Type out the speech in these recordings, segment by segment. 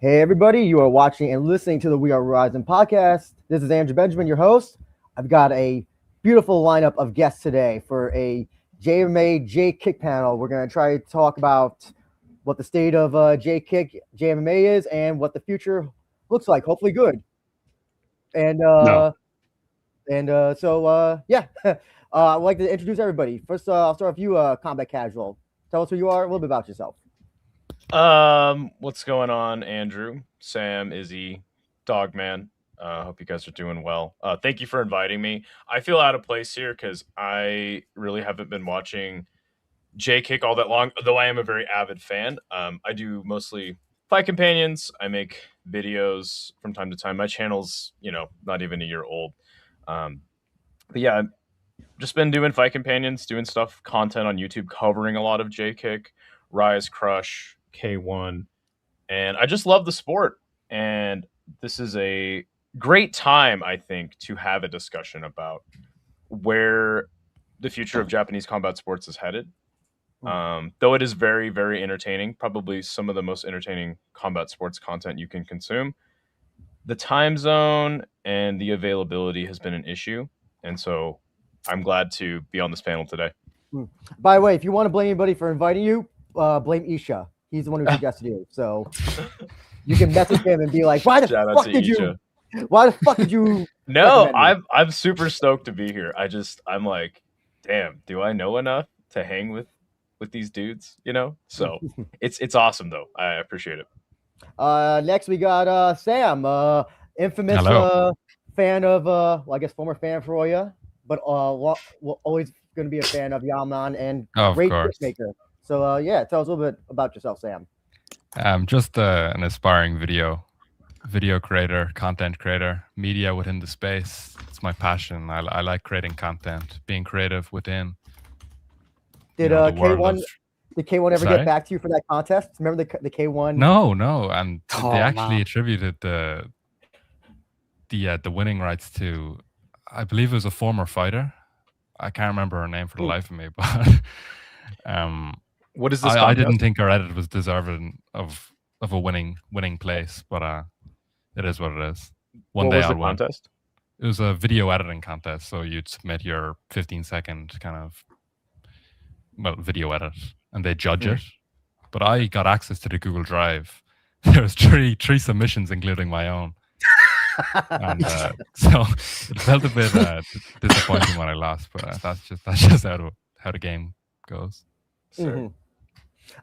Hey, everybody, you are watching and listening to the We Are Rizin podcast. This is Andrew Benjamin, your host. I've got a beautiful lineup of guests today for a JMMA JKICK panel. We're going to try to talk about what the state of JMMA is and what the future looks like. Hopefully good. And No. I'd like to introduce everybody. First, I'll start with you, Combat Casual. Tell us who you are, a little bit about yourself. What's going on, Andrew, Sam, Izzy, Dogman? Hope you guys are doing well. Thank you for inviting me. I feel out of place here because I really haven't been watching JKICK all that long, though I am a very avid fan. I do mostly fight companions. I make videos from time to time. My channel's, not even a year old. But yeah, I've just been doing fight companions, doing content on YouTube, covering a lot of JKICK, Rise, Crush, K1, and I just love the sport. And this is a great time, I think, to have a discussion about where the future of Japanese combat sports is headed. Though it is very, very entertaining, probably some of the most entertaining combat sports content you can consume. The time zone and the availability has been an issue, and so I'm glad to be on this panel today. By the way, if you want to blame anybody for inviting you, blame Isha. He's the one who suggested you. So you can message him and be like, why the fuck did you No, I'm super stoked to be here. I'm like, damn, do I know enough to hang with these dudes, So it's awesome though. I appreciate it. Next we got Sam, infamous fan of I guess former fan of Roya, but always going to be a fan of Yaman and great maker. So tell us a little bit about yourself, Sam. I'm just an aspiring video creator, content creator, media within the space. It's my passion. I like creating content, being creative within. Did K1 ever get back to you for that contest? Remember the K1? No, and they actually attributed the winning rights to, I believe it was a former fighter. I can't remember her name for the life of me, but what is this? I didn't think our edit was deserving of a winning place, but it is what it is. What was the contest? It was a video editing contest, so you'd submit your 15-second kind of video edit, and they judge it. But I got access to the Google Drive. There was three submissions, including my own. And so it felt a bit disappointing when I lost, but that's just how the game goes.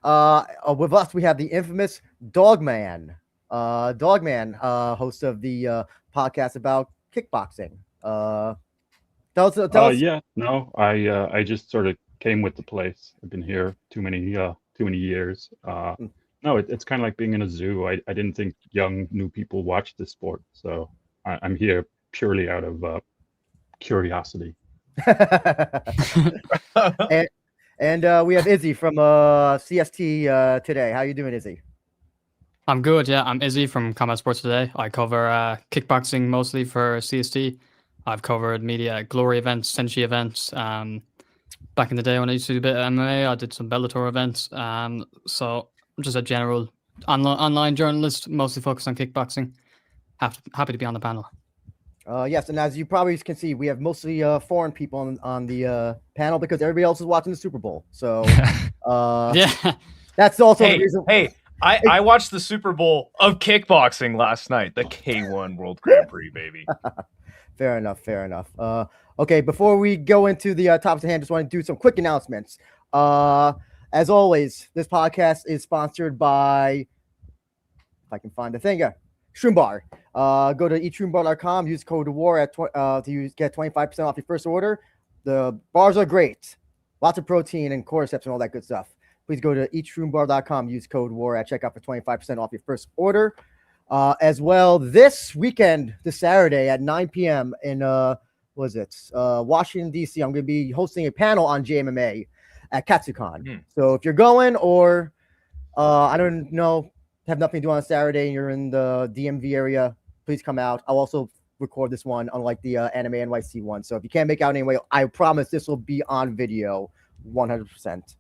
With us we have the infamous Dogman. Dogman, host of the podcast about kickboxing. Tell us. Yeah, no, I just sort of came with the place. I've been here too many years. No, it's kind of like being in a zoo. I didn't think young new people watch this sport, so I'm here purely out of curiosity. and we have Izzy from CST today. How you doing, Izzy? I'm good. Yeah, I'm Izzy from Combat Sports Today. I cover kickboxing mostly for CST. I've covered media Glory events, Senshi events. Back in the day when I used to do a bit of MMA, I did some Bellator events. So I'm just a general online journalist, mostly focused on kickboxing. Happy to be on the panel. Yes, and as you probably can see, we have mostly foreign people on the panel because everybody else is watching the Super Bowl. So yeah, that's also the reason. Hey, I watched the Super Bowl of kickboxing last night, the K1 World Grand Prix, baby. Fair enough. Okay, before we go into the topics at hand, just want to do some quick announcements. As always, this podcast is sponsored by, if I can find the thing, Shroom Bar. Go to eatshroombar.com, use code WAR to get 25% off your first order. The bars are great. Lots of protein and cordyceps and all that good stuff. Please go to eatshroombar.com, use code WAR at checkout for 25% off your first order. As well, this weekend, this Saturday at 9 p.m. in Washington, D.C., I'm going to be hosting a panel on JMMA at KatsuCon. So if you're going or I don't know, have nothing to do on a Saturday and you're in the DMV area, please come out. I'll also record this one, unlike the Anime NYC one. So if you can't make out anyway, I promise this will be on video 100%.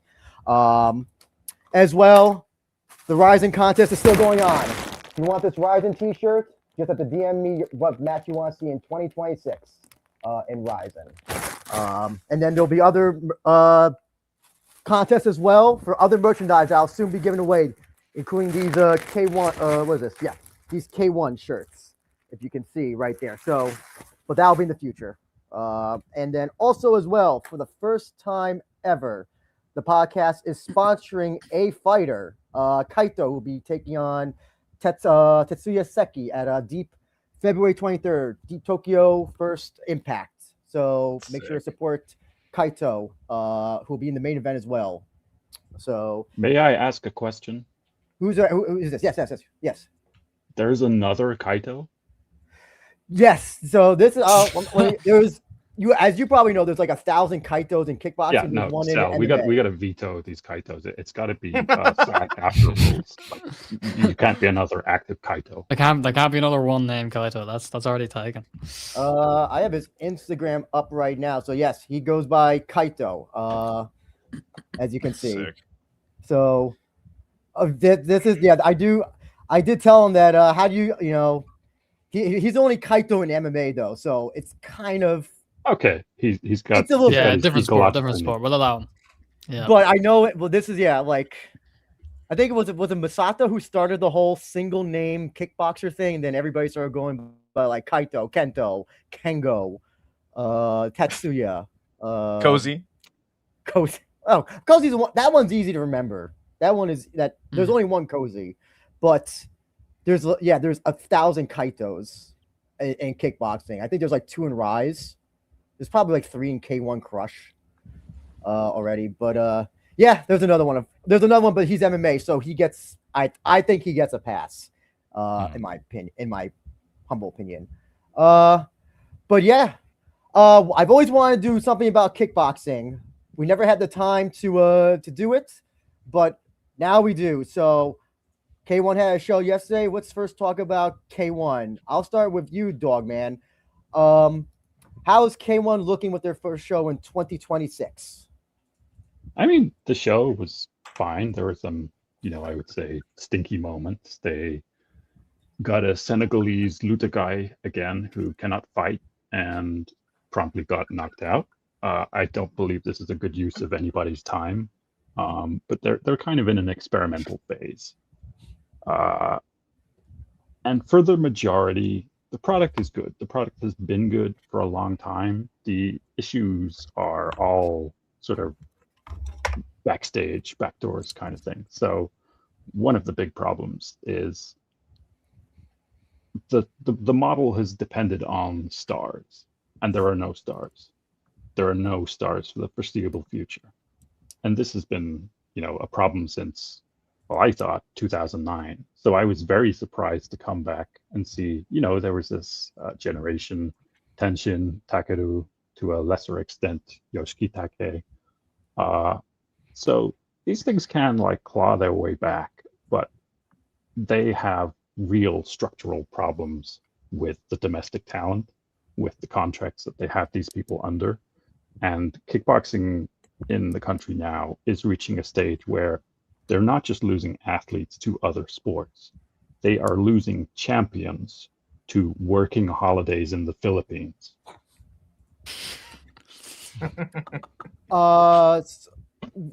As well, the Rizin contest is still going on. If you want this Rizin t-shirt, just have to DM me what match you want to see in 2026 in Rizin. And then there'll be other contests as well for other merchandise I'll soon be giving away, including these K1, what is this? Yeah, these K1 shirts, if you can see right there. So, but that'll be in the future. And then also as well, for the first time ever, the podcast is sponsoring a fighter. Kaito will be taking on Tetsuya Seki at Deep February 23rd, Deep Tokyo First Impact. So make sure to support Kaito, who will be in the main event as well. So may I ask a question? Who is this? Yes. There's another Kaito? Yes. So this is there's as you probably know, there's like 1,000 Kaitos in kickboxing. Yeah, no, Sal, we got to veto these Kaitos. It's got to be after rules. You can't be another active Kaito. There can't be another one named Kaito. That's already taken. I have his Instagram up right now. So yes, he goes by Kaito. As you can see. Sick. So this is I did tell him that how do you know he's only Kaito in MMA though, so it's kind of okay. He's got it's a little different sport. We'll allow him. Yeah, but I know it. Well, this is like I think it was Masato who started the whole single name kickboxer thing, and then everybody started going by like Kaito, Kento, Kengo, Tatsuya, Cozy. Oh, Cozy's one. That one's easy to remember. That one is that there's only one Cozy, but there's 1,000 Kaitos in kickboxing. I think there's like 2 in Rise. There's probably like 3 in K1 Crush already. But yeah, there's another one. There's another one, but he's MMA, so he gets. I think he gets a pass. In my opinion, in my humble opinion. But yeah, I've always wanted to do something about kickboxing. We never had the time to do it, but now we do. So K1 had a show yesterday. Let's first talk about K1. I'll start with you, Dogman. How is K1 looking with their first show in 2026? I mean, the show was fine. There were some, I would say stinky moments. They got a Senegalese Luta guy again who cannot fight and promptly got knocked out. I don't believe this is a good use of anybody's time, but they're kind of in an experimental phase. And for the majority, the product is good. The product has been good for a long time. The issues are all sort of backstage, backdoors kind of thing. So one of the big problems is the model has depended on stars, and there are no stars. There are no stars for the foreseeable future. And this has been, a problem since, I thought 2009. So I was very surprised to come back and see, there was this generation, Tenshin, Takeru, to a lesser extent, Yoshiki Take. So these things can claw their way back, but they have real structural problems with the domestic talent, with the contracts that they have these people under. And kickboxing in the country now is reaching a stage where they're not just losing athletes to other sports. They are losing champions to working holidays in the Philippines.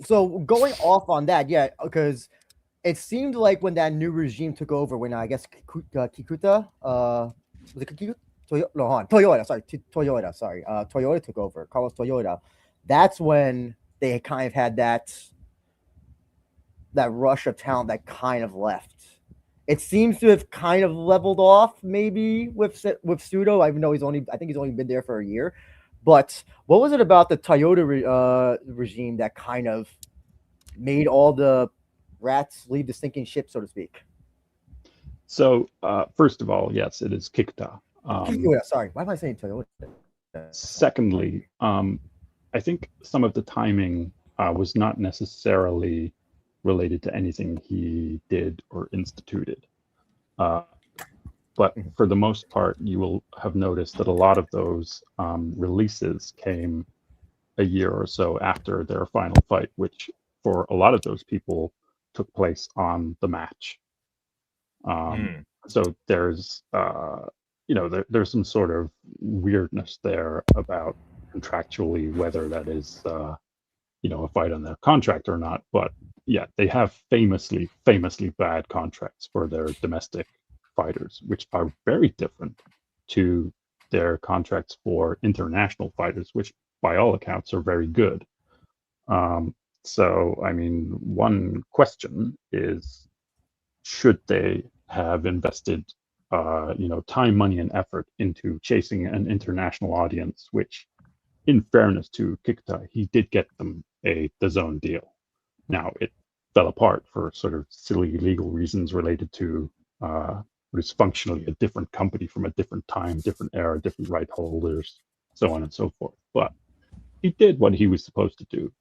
So going off on that, yeah, because it seemed like when that new regime took over, when I guess Kikuta, was it Kikuta? Toyota took over, Carlos Toyota. That's when they kind of had that rush of talent that kind of left. It seems to have kind of leveled off, maybe with Pseudo. I know I think he's only been there for a year. But what was it about the Toyota regime that kind of made all the rats leave the sinking ship, so to speak? So first of all, yes, it is Kikuta. Sorry, why am I saying Toyota? Secondly, I think some of the timing was not necessarily related to anything he did or instituted. But for the most part, you will have noticed that a lot of those releases came a year or so after their final fight, which for a lot of those people took place on the match. So there's there's some sort of weirdness there about contractually whether that is a fight on their contract or not. But yeah, they have famously bad contracts for their domestic fighters, which are very different to their contracts for international fighters, which by all accounts are very good. So I mean, one question is, should they have invested time, money, and effort into chasing an international audience, which, in fairness to Kikta, he did get them a DAZN deal. Now, it fell apart for sort of silly legal reasons related to what is functionally a different company from a different time, different era, different right holders, so on and so forth. But he did what he was supposed to do.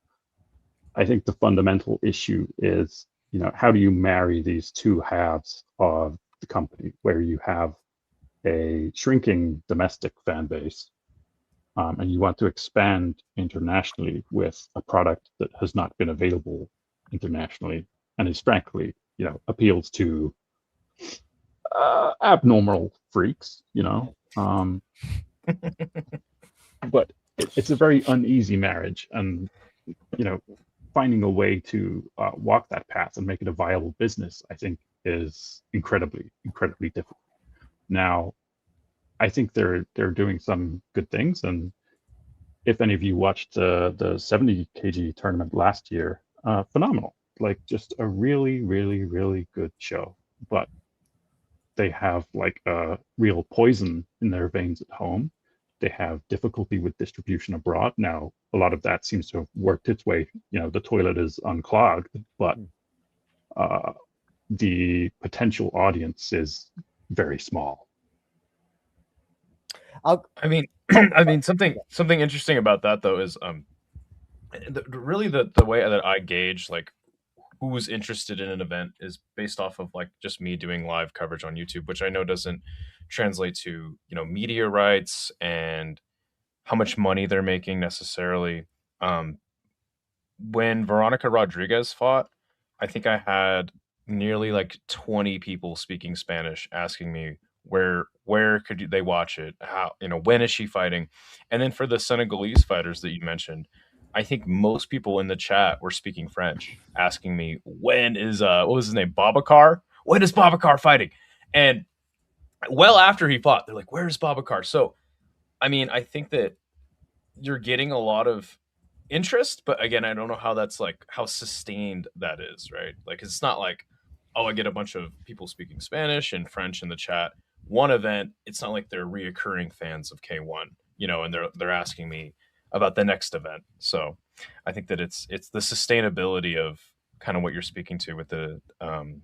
I think the fundamental issue is, how do you marry these two halves of the company, where you have a shrinking domestic fan base and you want to expand internationally with a product that has not been available internationally and is frankly, appeals to abnormal freaks, but it's a very uneasy marriage, and finding a way to walk that path and make it a viable business, I think, is incredibly difficult. Now, I think they're doing some good things, and if any of you watched the 70 kg tournament last year, phenomenal. Like, just a really good show. But they have like a real poison in their veins at home. They have difficulty with distribution abroad. Now, a lot of that seems to have worked its way. The toilet is unclogged, but the potential audience is very small. I mean, something interesting about that though is really the way that I gauge like who's interested in an event is based off of like just me doing live coverage on YouTube, which I know doesn't translate to media rights and how much money they're making necessarily. When Veronica Rodriguez fought, I think I had nearly like 20 people speaking Spanish asking me where could they watch it, how, when is she fighting. And then for the Senegalese fighters that you mentioned, I think most people in the chat were speaking French, asking me when is what was his name, Babacar, when is Babacar fighting. And well after he fought, they're like, where's Babacar? So I mean, I think that you're getting a lot of interest, but again, I don't know how that's like how sustained that is, right? Like, it's not like, oh, I get a bunch of people speaking Spanish and French in the chat one event. It's not like they're reoccurring fans of K1, and they're asking me about the next event. So I think that it's the sustainability of kind of what you're speaking to with the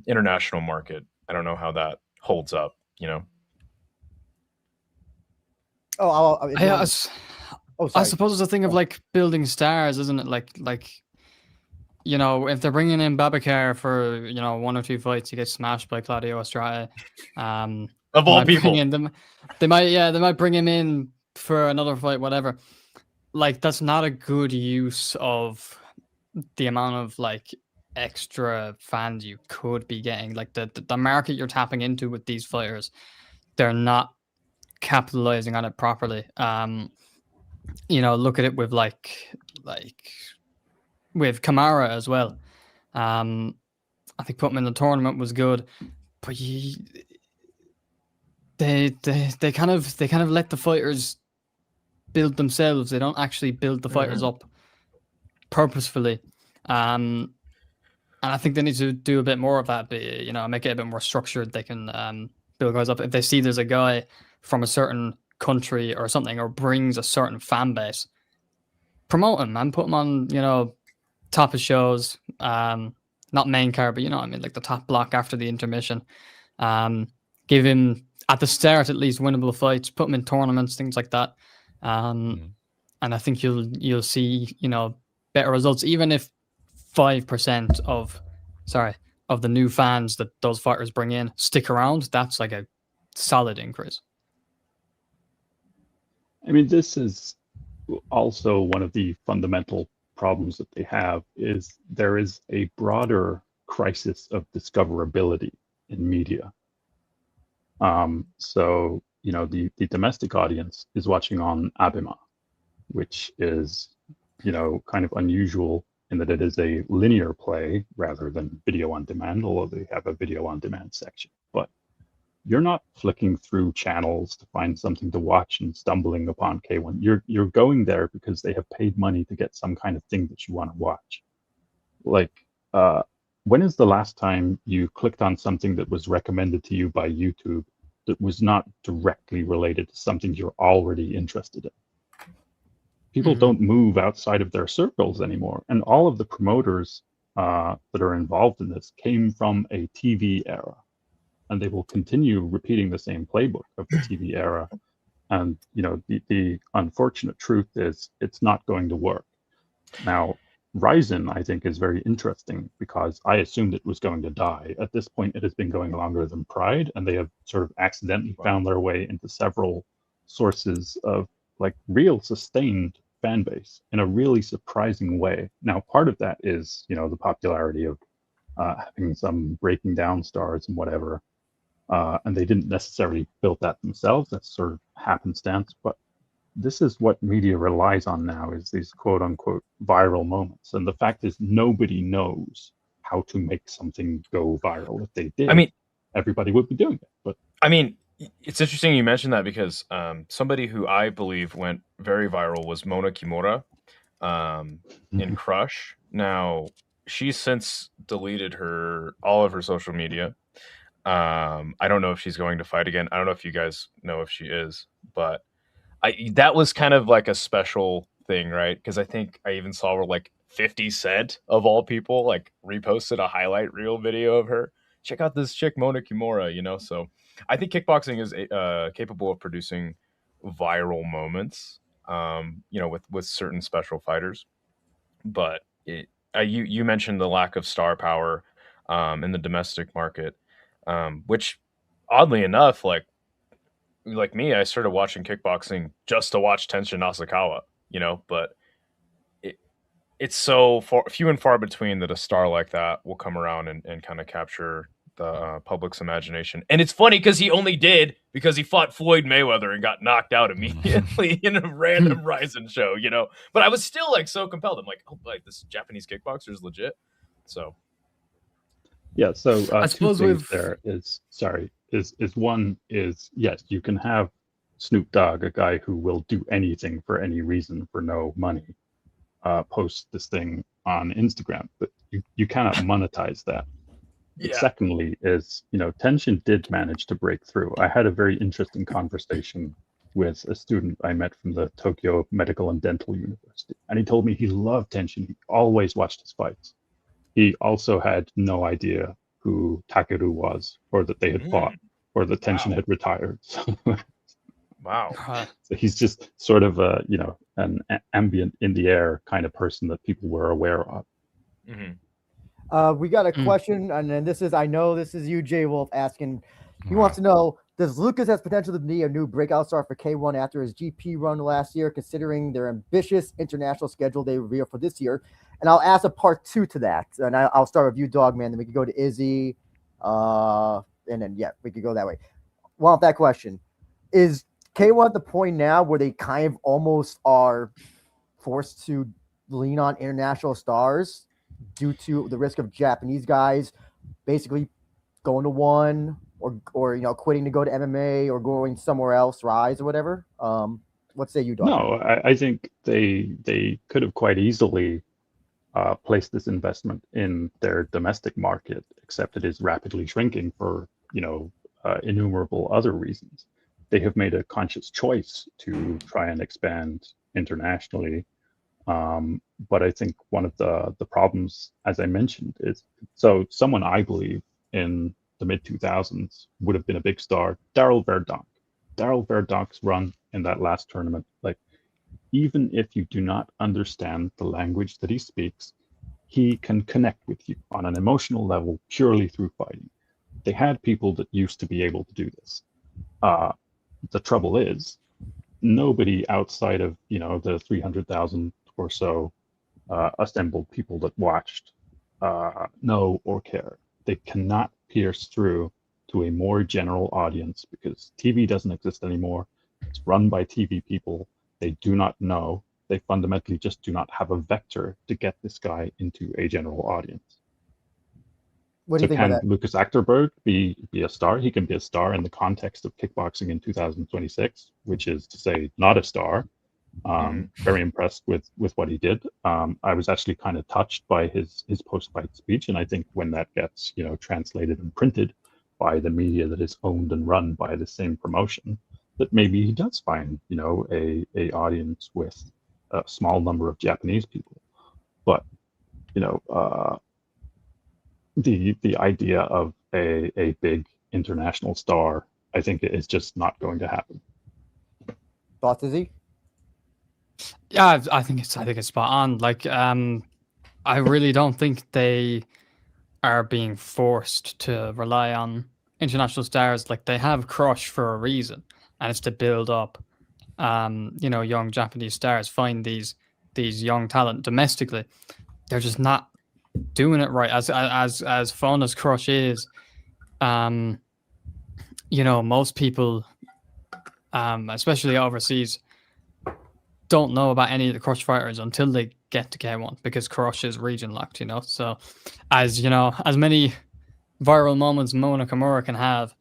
international market. I don't know how that holds up. I suppose it's a thing of like building stars, isn't it? Like if they're bringing in Babacar for 1 or 2 fights, he gets smashed by Claudio Estrada. Of all people, they might bring him in for another fight, whatever. Like, that's not a good use of the amount of like extra fans you could be getting. Like the market you're tapping into with these fighters, they're not capitalizing on it properly. Look at it with like with Kamara as well. I think putting him in the tournament was good, but they kind of let the fighters build themselves. They don't actually build the fighters up purposefully. And I think they need to do a bit more of that. Make it a bit more structured. They can build guys up. If they see there's a guy from a certain country or something, or brings a certain fan base, promote him and put him on, top of shows. Not main card, but like the top block after the intermission. Give him at the start at least winnable fights. Put him in tournaments, things like that. And I think you'll see better results, even if 5% of the new fans that those fighters bring in stick around. That's like a solid increase. I mean, this is also one of the fundamental problems that they have, is there is a broader crisis of discoverability in media. So, you know, the domestic audience is watching on Abema, which is, you know, kind of unusual in that it is a linear play rather than video on demand, although they have a video on demand section. But you're not flicking through channels to find something to watch and stumbling upon K1. You're going there because they have paid money to get some kind of thing that you want to watch. Like, when is the last time you clicked on something that was recommended to you by YouTube that was not directly related to something you're already interested in? People don't move outside of their circles anymore. And all of the promoters that are involved in this came from a TV era. And they will continue repeating the same playbook of the TV era. And, you know, the unfortunate truth is it's not going to work. Now, Rizin, I think, is very interesting because I assumed it was going to die. At this point, it has been going longer than Pride, and they have sort of accidentally found their way into several sources of like real sustained fan base in a really surprising way. Now, part of that is, you know, the popularity of having some breaking down stars and whatever. And they didn't necessarily build that themselves. That's sort of happenstance. But this is what media relies on now, is these quote unquote viral moments. And the fact is nobody knows how to make something go viral. If they did, I mean, everybody would be doing it. But I mean, it's interesting you mentioned that because somebody who I believe went very viral was Mona Kimura in Crush. Now, she's since deleted all of her social media. I don't know if she's going to fight again. I don't know if you guys know if she is, but that was kind of like a special thing, right? Because I think I even saw where like 50 Cent of all people like reposted a highlight reel video of her. Check out this chick Mona Kimura, you know. So I think kickboxing is capable of producing viral moments, you know, with certain special fighters. But you mentioned the lack of star power in the domestic market, which oddly enough, like me, I started watching kickboxing just to watch Tenshin Nasukawa, you know, but it's so few and far between that a star like that will come around and kind of capture the public's imagination. And it's funny because he only did because he fought Floyd Mayweather and got knocked out immediately in a random Rizin show, you know. But I was still like so compelled. I'm like, oh, like this Japanese kickboxer is legit. So yeah, so I two suppose things there is one is yes, you can have Snoop Dogg, a guy who will do anything for any reason for no money, post this thing on Instagram, but you cannot monetize that. Yeah. Secondly is, you know, Tenshin did manage to break through. I had a very interesting conversation with a student I met from the Tokyo Medical and Dental University, and he told me he loved Tenshin. He always watched his fights. He also had no idea who Takeru was, or that they had fought, or that Tenshin had retired. Wow. So he's just sort of a, you know, an ambient in the air kind of person that people were aware of. We got a question, and then I know this is you, Jay Wolf, asking. He wants to know, does Lucas has potential to be a new breakout star for K1 after his GP run last year, considering their ambitious international schedule they revealed for this year? And I'll ask a part 2 to that. And I'll start with you, Dogman, then we can go to Izzy. And then, yeah, we could go that way. Well, that question. Is K1 at the point now where they kind of almost are forced to lean on international stars due to the risk of Japanese guys basically going to one or you know, quitting to go to MMA or going somewhere else, Rise or whatever? What say you, Dogman? No, I think they could have quite easily placed this investment in their domestic market, except it is rapidly shrinking for, you know, innumerable other reasons. They have made a conscious choice to try and expand internationally. But I think one of the problems, as I mentioned, is so someone I believe in the mid 2000s would have been a big star, Daryl Verdonk. Daryl Verdonk's run in that last tournament, like, even if you do not understand the language that he speaks, he can connect with you on an emotional level purely through fighting. They had people that used to be able to do this. The trouble is, nobody outside of, you know, the 300,000 or so assembled people that watched know or care. They cannot pierce through to a more general audience because TV doesn't exist anymore. It's run by TV people. They do not know. They fundamentally just do not have a vector to get this guy into a general audience. What do you So think can about that? Lucas Achterberg be a star? He can be a star in the context of kickboxing in 2026, which is to say not a star. Very impressed with what he did. I was actually kind of touched by his post-fight speech, and I think when that gets translated and printed by the media that is owned and run by the same promotion, that maybe he does find a audience with a small number of Japanese people. But the idea of a big international star, I think, is just not going to happen. Thoughts, Izzy? Yeah, I think it's spot on. Like, I really don't think they are being forced to rely on international stars. Like, they have Crush for a reason, and it's to build up, young Japanese stars. Find these young talent domestically. They're just not doing it right. As fun as Crush is, most people, especially overseas, don't know about any of the Crush fighters until they get to K1 because Crush is region locked, So as many viral moments Mona Kimura can have,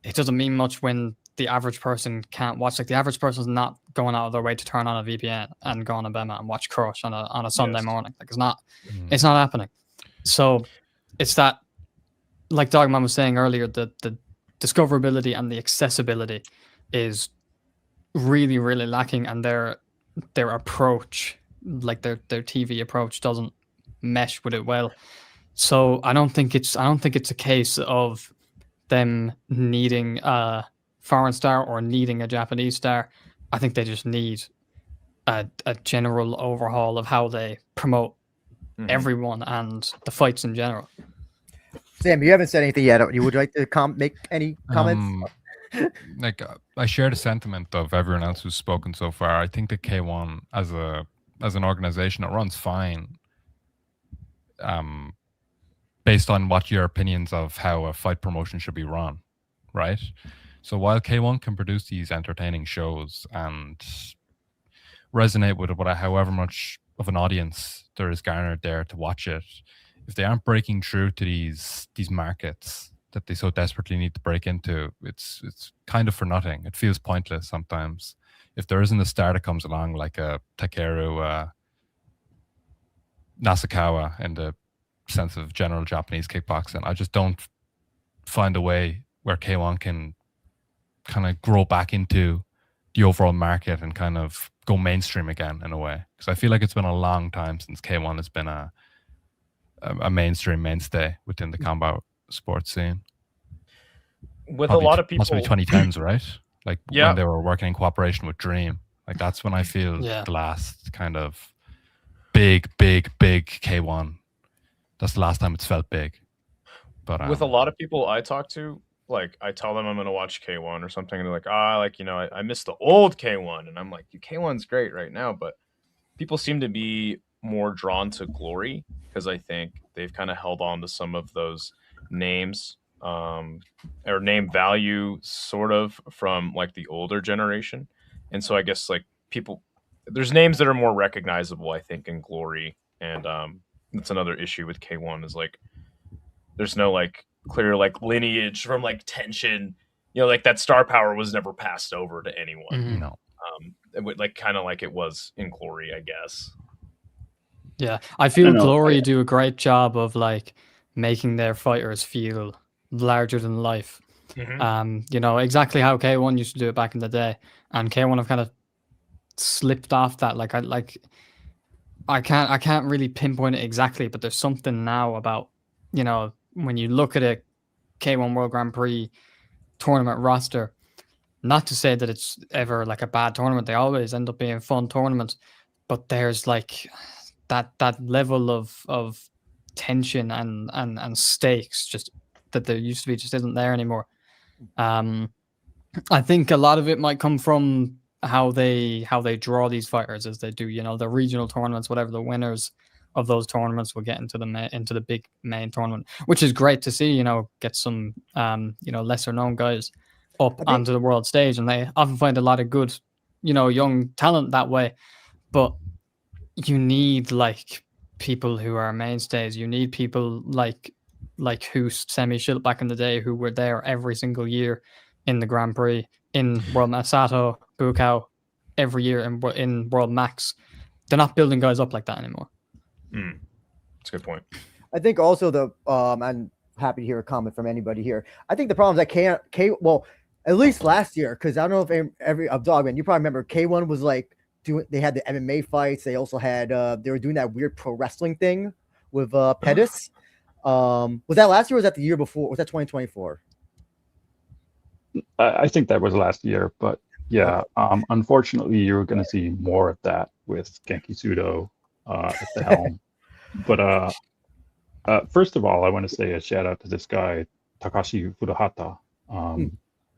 it doesn't mean much when the average person can't watch. Like, the average person's not going out of their way to turn on a VPN and go on a Bema and watch Crush on a Sunday morning. Like, it's not happening. So it's that, like Dogman was saying earlier, the discoverability and the accessibility is really, really lacking, and their approach, like their TV approach, doesn't mesh with it well. So I don't think it's a case of them needing a foreign star or needing a Japanese star. I think they just need a general overhaul of how they promote everyone and the fights in general. Sam, you haven't said anything yet. You would like to make any comments? I share the sentiment of everyone else who's spoken so far. I think that K1 as an organization, it runs fine. Based on what your opinions of how a fight promotion should be run, right? So while K1 can produce these entertaining shows and resonate with however much of an audience there is garnered there to watch it, if they aren't breaking through to these markets that they so desperately need to break into, it's kind of for nothing. It feels pointless sometimes. If there isn't a star that comes along like a Takeru Nasukawa in the sense of general Japanese kickboxing, I just don't find a way where K1 can kind of grow back into the overall market and kind of go mainstream again in a way. Because I feel like it's been a long time since K1 has been a mainstream mainstay within the combat sports scene. With Probably a lot of people, possibly 2010s, right? Like when they were working in cooperation with Dream. Like that's when I feel the last kind of big K1. That's the last time it's felt big. But with a lot of people I talk to, like I tell them I'm going to watch K1 or something, and they're like, I miss the old K1, and I'm like, K1's great right now, but people seem to be more drawn to Glory because I think they've kind of held on to some of those names or name value sort of from like the older generation. And so I guess like there's names that are more recognizable, I think, in Glory. And that's another issue with K1 is like there's no like clear like lineage from like tension, like that star power was never passed over to anyone. No. It would like kind of like it was in Glory, I guess. Yeah, I feel Glory do a great job of like making their fighters feel larger than life. Exactly how K1 used to do it back in the day, and K1 have kind of slipped off that. Like I can't really pinpoint it exactly, but there's something now about when you look at a K1 World Grand Prix tournament roster. Not to say that it's ever like a bad tournament; they always end up being fun tournaments. But there's like that level of tension and stakes just that there used to be just isn't there anymore. I think a lot of it might come from how they draw these fighters as they do, the regional tournaments, whatever the winners of those tournaments will get into the big main tournament, which is great to see. Get some lesser known guys up onto the world stage, and they often find a lot of good young talent that way. But you need like people who are mainstays. You need people like who Semi Schilt back in the day, who were there every single year in the Grand Prix, in World Masato, Bukau, every year in World Max. They're not building guys up like that anymore. That's a good point. I think also I'm happy to hear a comment from anybody here. I think the problem is that well, at least last year, because I don't know if Dogman, you probably remember K1 was like they had the MMA fights. They also had they were doing that weird pro wrestling thing with Pettis. Was that last year or was that the year before? Was that 2024? I think that was last year, but yeah, unfortunately, you're going to see more of that with Genki Sudo at the helm. But first of all, I want to say a shout out to this guy, Takashi Furuhata.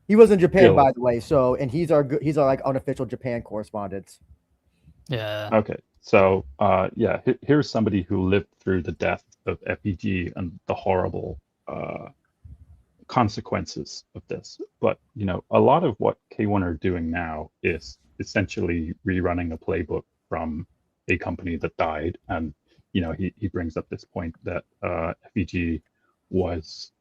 He was in Japan, by the way. So, and he's our like unofficial Japan correspondent. Yeah. Okay. So, here's somebody who lived through the death of FEG and the horrible consequences of this. But a lot of what K1 are doing now is essentially rerunning a playbook from a company that died. And he brings up this point that FEG was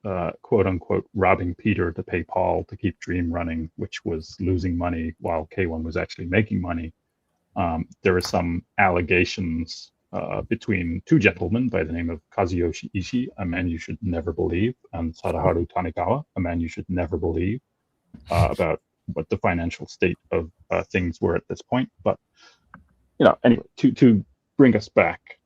quote unquote robbing Peter to pay Paul to keep Dream running, which was losing money while K1 was actually making money. There were some allegations between two gentlemen by the name of Kazuyoshi Ishii, a man you should never believe, and Sadaharu Tanikawa, a man you should never believe, about what the financial state of things were at this point. But anyway, to bring us back,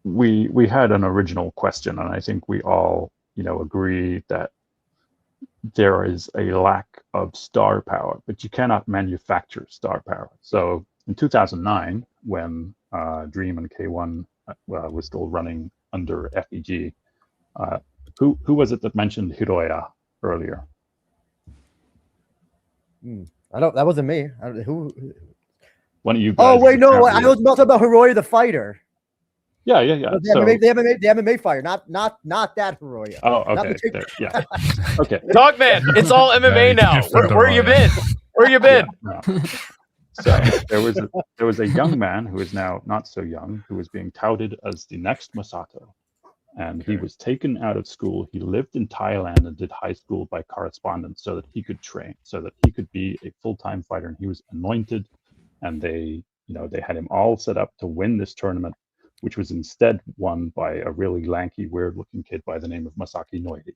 we had an original question, and I think we all agree that there is a lack of star power, but you cannot manufacture star power. So in 2009, when Dream and K1 was still running under FEG, who was it that mentioned Hiroya earlier? That wasn't me. Who? One of you guys. Oh wait, no, I was talking about Hiroya the fighter. Yeah. The MMA fighter, not that Hiroya. Oh, okay. Yeah. Okay. Dogman, it's all MMA now. Where you been? Where you been? Yeah, no. So there was a young man who is now not so young, who was being touted as the next Masato, and he was taken out of school. He lived in Thailand and did high school by correspondence so that he could train, so that he could be a full-time fighter. And he was anointed, and they had him all set up to win this tournament, which was instead won by a really lanky, weird-looking kid by the name of Masaki Noidi.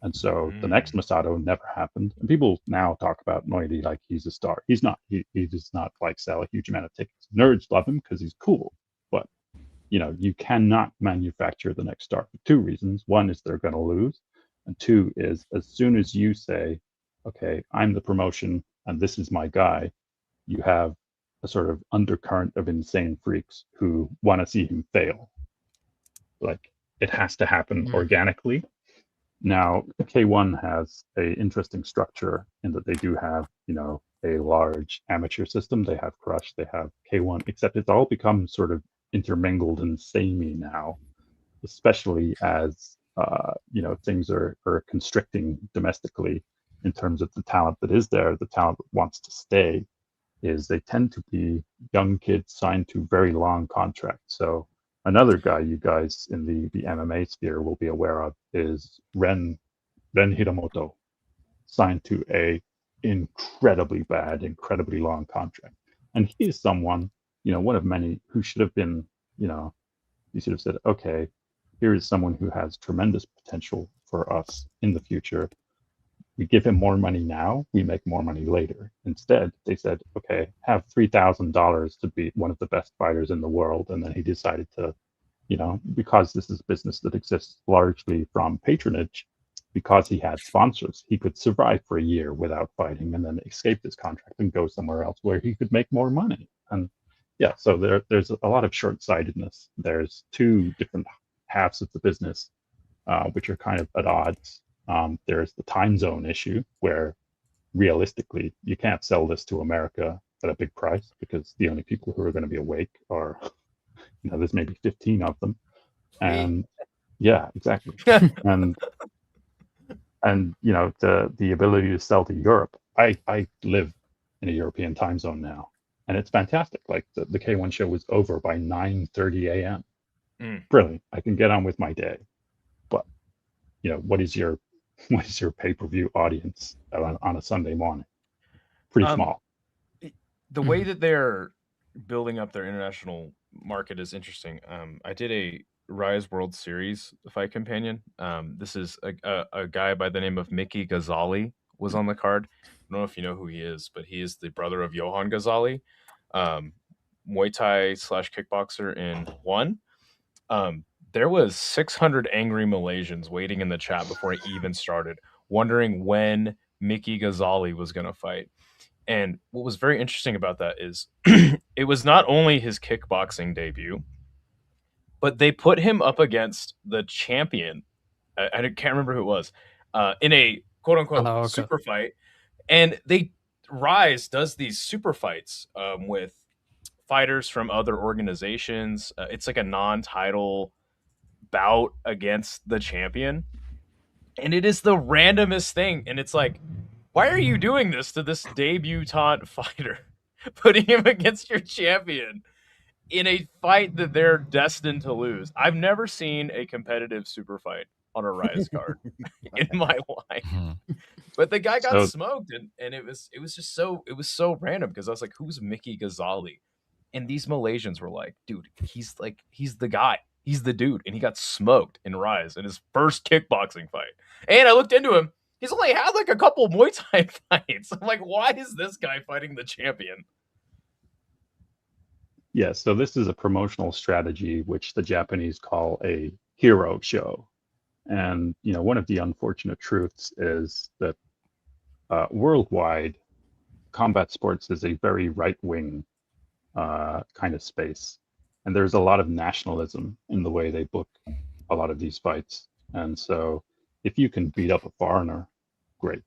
And so the next Masato never happened. And people now talk about Noidi like he's a star. He's not. He does not like sell a huge amount of tickets. Nerds love him because he's cool. But you cannot manufacture the next star for two reasons. One is they're going to lose, and two is as soon as you say, "Okay, I'm the promotion and this is my guy," you have a sort of undercurrent of insane freaks who want to see him fail. Like, it has to happen organically. Now, K1 has a interesting structure in that they do have, a large amateur system. They have Crush, they have K1, except it's all become sort of intermingled and samey now, especially as, things are constricting domestically in terms of the talent that is there, the talent that wants to stay. Is they tend to be young kids signed to very long contracts. So another guy you guys in the MMA sphere will be aware of is Ren Hiramoto, signed to a incredibly long contract. And he is someone, one of many who should have been, you should have said, okay, here is someone who has tremendous potential for us in the future. We give him more money now, we make more money later. Instead, they said, okay, have $3,000 to be one of the best fighters in the world. And then he decided to, because this is business that exists largely from patronage, because he had sponsors, he could survive for a year without fighting and then escape this contract and go somewhere else where he could make more money. And yeah, so there's a lot of short-sightedness. There's two different halves of the business, which are kind of at odds. There's the time zone issue where realistically you can't sell this to America at a big price, because the only people who are going to be awake are, there's maybe 15 of them. And yeah, exactly. and the ability to sell to Europe. I live in a European time zone now, and it's fantastic. Like the K1 show was over by 9:30 a.m. Brilliant. I can get on with my day. But what is your pay-per-view audience on a Sunday morning? Pretty small. The way that they're building up their international market is interesting. I did a Rise World Series fight companion. This is a guy by the name of Mickey Ghazali was on the card. I don't know if you know who he is, but he is the brother of Johan Ghazali, Muay Thai / kickboxer in one. There was 600 angry Malaysians waiting in the chat before it even started, wondering when Mickey Ghazali was going to fight. And what was very interesting about that is it was not only his kickboxing debut, but they put him up against the champion. I can't remember who it was, in a quote unquote super fight. And Rise does these super fights with fighters from other organizations. It's like a non-title bout against the champion. And it is the randomest thing. And it's like, why are you doing this to this debutante fighter? Putting him against your champion in a fight that they're destined to lose. I've never seen a competitive super fight on a Rise card in my life. But the guy got smoked, and it was just so random, because I was like, who's Mickey Ghazali? And these Malaysians were like, dude, he's the guy. He's the dude. And he got smoked in Rise in his first kickboxing fight. And I looked into him. He's only had like a couple Muay Thai fights. I'm like, why is this guy fighting the champion? Yeah, so this is a promotional strategy which the Japanese call a hero show. And, one of the unfortunate truths is that worldwide, combat sports is a very right-wing kind of space. And there's a lot of nationalism in the way they book a lot of these fights. And so if you can beat up a foreigner, great.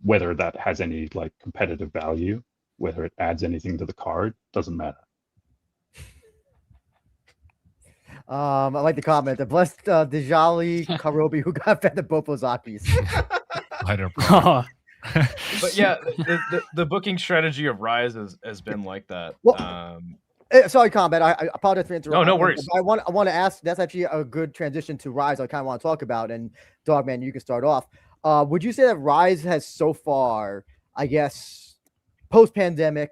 Whether that has any competitive value, whether it adds anything to the card, doesn't matter. I like the comment. The blessed Djali Karobi who got fed the Bopozakis. But yeah, the booking strategy of Rise has been like that. Well, sorry, Combat. I apologize for interrupting. No worries. I want to ask. That's actually a good transition to Rise. I kind of want to talk about. And Dogman, you can start off. Would you say that Rise has so far, I guess, post-pandemic,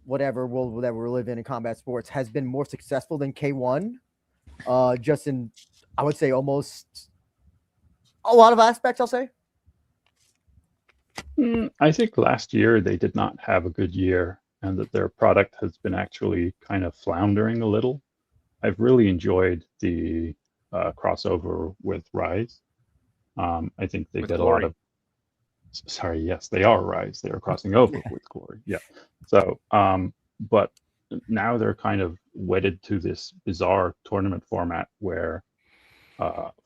whatever world that we're living in combat sports, has been more successful than K1? Just in, I would say, almost a lot of aspects, I'll say. I think last year they did not have a good year, and that their product has been actually kind of floundering a little. I've really enjoyed the crossover with Rise. I think they get a lot of. Sorry, yes, they are Rise. They are crossing over with Glory. Yeah. So, but now they're kind of wedded to this bizarre tournament format where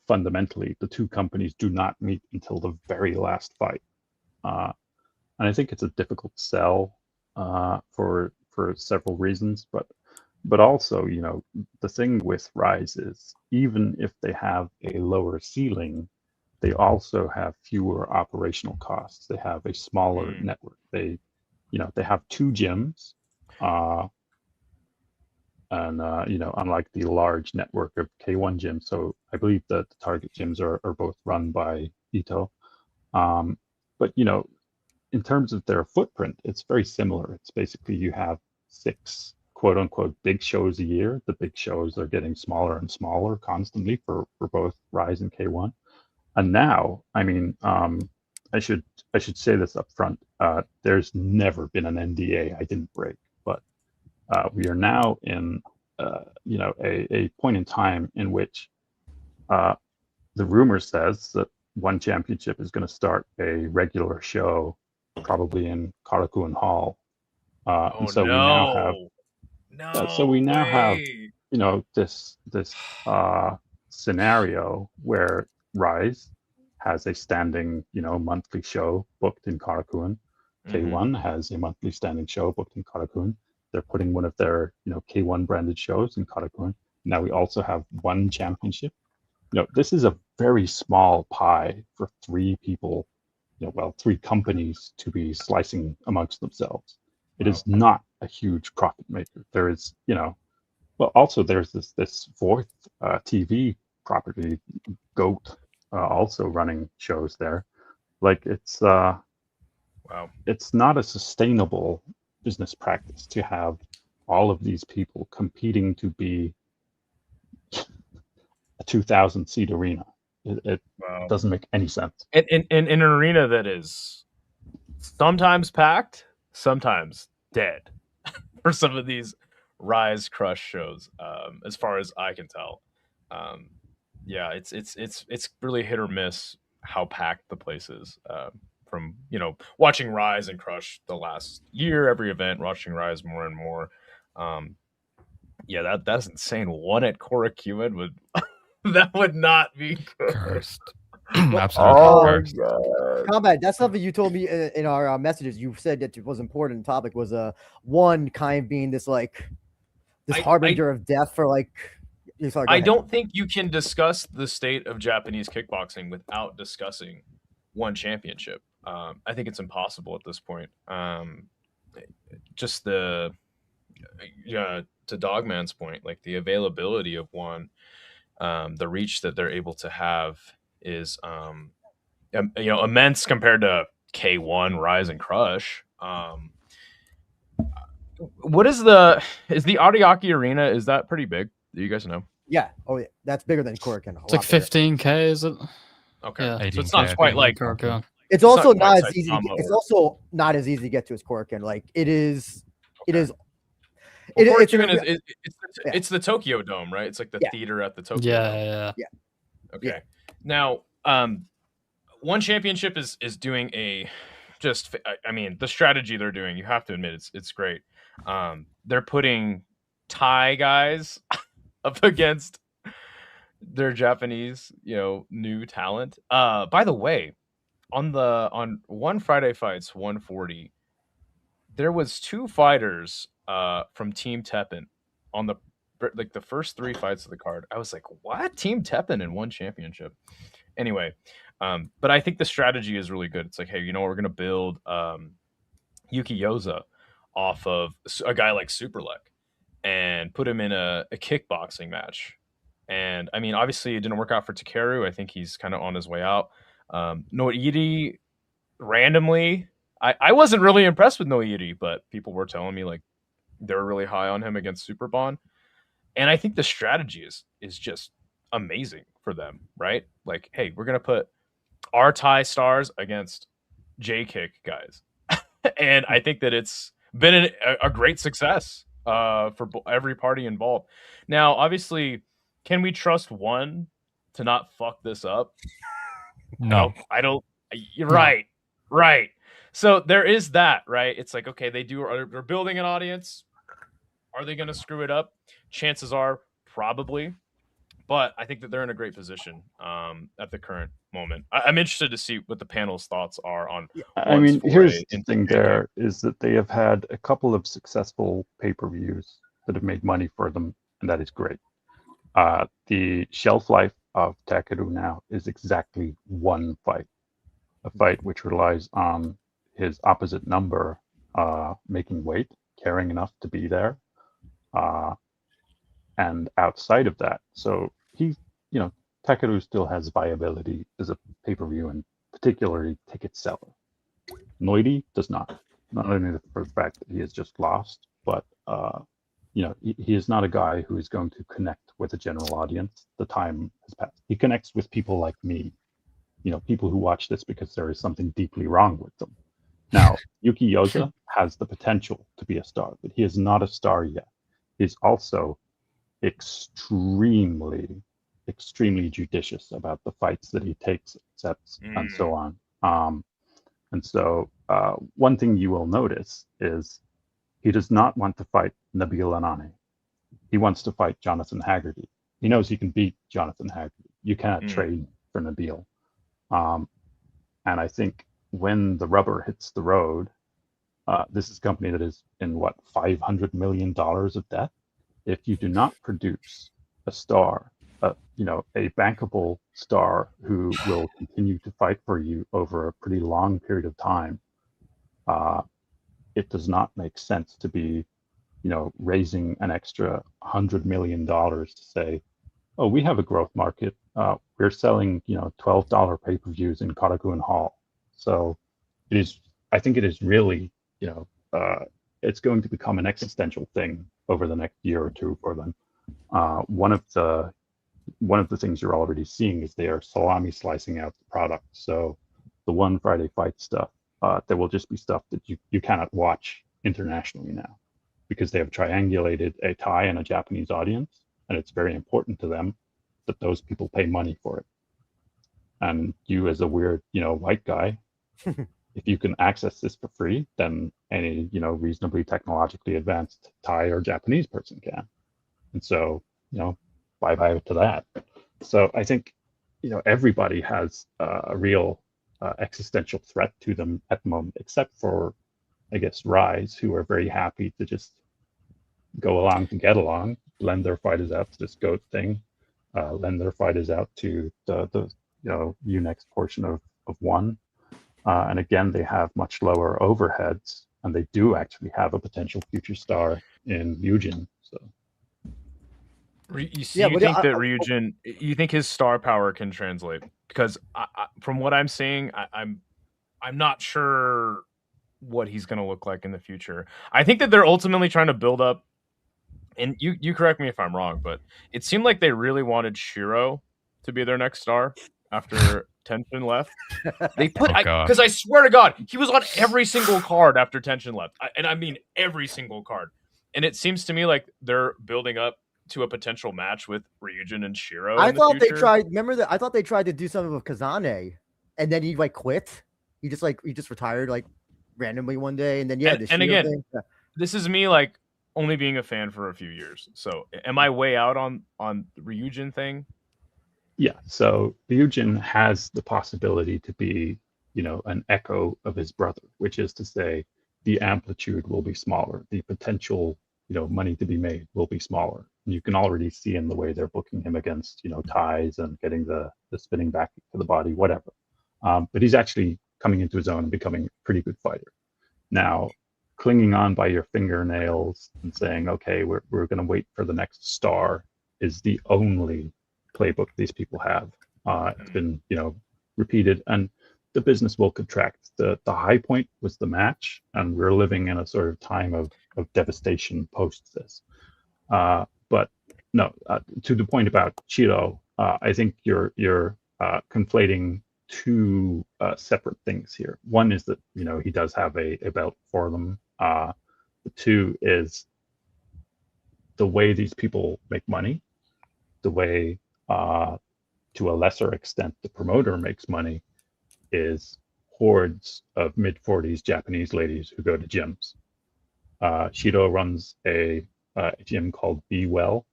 fundamentally the two companies do not meet until the very last fight. And I think it's a difficult sell for several reasons, but also, the thing with Rise is even if they have a lower ceiling, they also have fewer operational costs. They have a smaller network. They have 2 gyms, and unlike the large network of K1 gyms. So I believe that the target gyms are both run by Ito. But in terms of their footprint, it's very similar. It's basically you have 6 quote unquote big shows a year. The big shows are getting smaller and smaller constantly for both Rise and K1. And now, I mean, I should say this up front. There's never been an NDA I didn't break, but we are now in a point in time in which the rumor says that one championship is going to start a regular show, probably in Karakuen Hall. And so we now have this scenario where Rise has a standing, monthly show booked in Karakuen. K1 has a monthly standing show booked in Karakuen. They're putting one of their, K1 branded shows in Karakuen. Now we also have one championship. This is a very small pie for three people, three companies to be slicing amongst themselves. It is not a huge profit maker. There is, also there's this fourth TV property, Goat, also running shows there. Like it's it's not a sustainable business practice to have all of these people competing to be a 2,000 seat arena. It doesn't make any sense. In an arena that is sometimes packed, sometimes dead for some of these Rise Crush shows, as far as I can tell. It's really hit or miss how packed the place is. From watching Rise and Crush the last year, every event, watching Rise more and more. That's insane. One at Korakuen would that would not be cursed. Absolutely cursed. Combat, that's something you told me in our messages. You said that it was important topic was one kind of being this harbinger of death for like. Sorry, I don't think you can discuss the state of Japanese kickboxing without discussing one championship. I think it's impossible at this point. Just to Dogman's point, like the availability of one, the reach that they're able to have is immense compared to K1, Rise, and Crush. What is the Ariake Arena? Is that pretty big? Do you guys know? Yeah. Oh yeah, that's bigger than Korakuen. It's like 15K, is it? Okay, Yeah. so it's not quite like Korakuen. It's also not not quite as easy. Saitama It's or- also not as easy to get to as Korakuen. Like it is. Okay. It is. Well, It's it's the Tokyo Dome, right? It's like the theater at the Tokyo Dome. Yeah. Okay. Yeah. Now, one championship is doing the strategy they're doing. You have to admit it's great. They're putting Thai guys up against their Japanese, new talent. By the way, on One Friday Fights 140, there was two fighters from Team Teppen on the first three fights of the card. I was like, what? Team Teppen in one championship? Anyway, but I think the strategy is really good. It's like, hey, we're going to build Yuki Yoza off of a guy like Superlek and put him in a kickboxing match. And I mean, obviously it didn't work out for Takeru. I think he's kind of on his way out. Noiri, randomly, I wasn't really impressed with Noiri, but people were telling me like they're really high on him against Superbon. And I think the strategy is just amazing for them, right? Like, hey, we're going to put our Thai stars against JKICK guys. And I think that it's been a great success for every party involved. Now, obviously, can we trust one to not fuck this up? No. I don't. You're right. So there is that, right? It's like, okay, they're building an audience. Are they going to screw it up? Chances are probably. But I think that they're in a great position at the current moment. I'm interested to see what the panel's thoughts are on. I mean, here's the thing there is that they have had a couple of successful pay-per-views that have made money for them, and that is great. The shelf life of Takeru now is exactly one fight, a fight which relies on his opposite number making weight, caring enough to be there. And outside of that, so he, Takeru still has viability as a pay-per-view and particularly ticket seller. Noiri does not only for the fact that he has just lost, but he is not a guy who is going to connect with a general audience. The time has passed. He connects with people like me, people who watch this because there is something deeply wrong with them. Now, Yuki Yoza has the potential to be a star, but he is not a star yet. He's also extremely judicious about the fights that he takes, accepts, and so on. And so one thing you will notice is he does not want to fight Nabil Anane. He wants to fight Jonathan Haggerty. He knows he can beat Jonathan Haggerty. You cannot trade for Nabil. And I think when the rubber hits the road, this is a company that is in what, $500 million of debt. If you do not produce a star, a bankable star who will continue to fight for you over a pretty long period of time, it does not make sense to be, raising an extra $100 million to say, oh, we have a growth market. We're selling, $12 pay-per-views in Korakuen Hall. So I think it is really, it's going to become an existential thing over the next year or two for them. One of the things you're already seeing is they are salami slicing out the product. So the One Friday Fight stuff, there will just be stuff that you cannot watch internationally now, because they have triangulated a Thai and a Japanese audience, and it's very important to them that those people pay money for it. And you, as a weird, white guy, if you can access this for free, then any, reasonably technologically advanced Thai or Japanese person can. And so, bye-bye to that. So I think, everybody has a real existential threat to them at the moment, except for, I guess, Rise, who are very happy to just go along to get along, lend their fighters out to this GOAT thing, lend their fighters out to the Unext portion of One. And again, they have much lower overheads, and they do actually have a potential future star in Ryujin. So, you think that Ryujin, you think his star power can translate? Because from what I'm seeing, I'm not sure what he's going to look like in the future. I think that they're ultimately trying to build up, and you correct me if I'm wrong, but it seemed like they really wanted Shiro to be their next star after Tenshin left. They put, because I swear to God, he was on every single card after Tenshin left, and I mean every single card. And it seems to me like they're building up to a potential match with Ryujin and Shiro. I thought they tried. Remember that? I thought they tried to do something with Kazane, and then he quit. He just retired randomly one day, and then and again, this is me only being a fan for a few years. So am I way out on the Ryujin thing? Yeah, so Ryujin has the possibility to be, an echo of his brother, which is to say the amplitude will be smaller. The potential, money to be made will be smaller. And you can already see in the way they're booking him against, ties and getting the spinning back to the body, whatever. But he's actually coming into his own and becoming a pretty good fighter. Now, clinging on by your fingernails and saying, okay, we're going to wait for the next star is the only playbook these people have. It's been, repeated, and the business will contract. The high point was the match, and we're living in a sort of time of devastation post this. But no, to the point about Shiro, I think you're conflating two separate things here. One is that he does have a belt for them. The two is the way these people make money, the way to a lesser extent the promoter makes money, is hordes of mid-40s Japanese ladies who go to gyms. Shiro runs a gym called Be Well.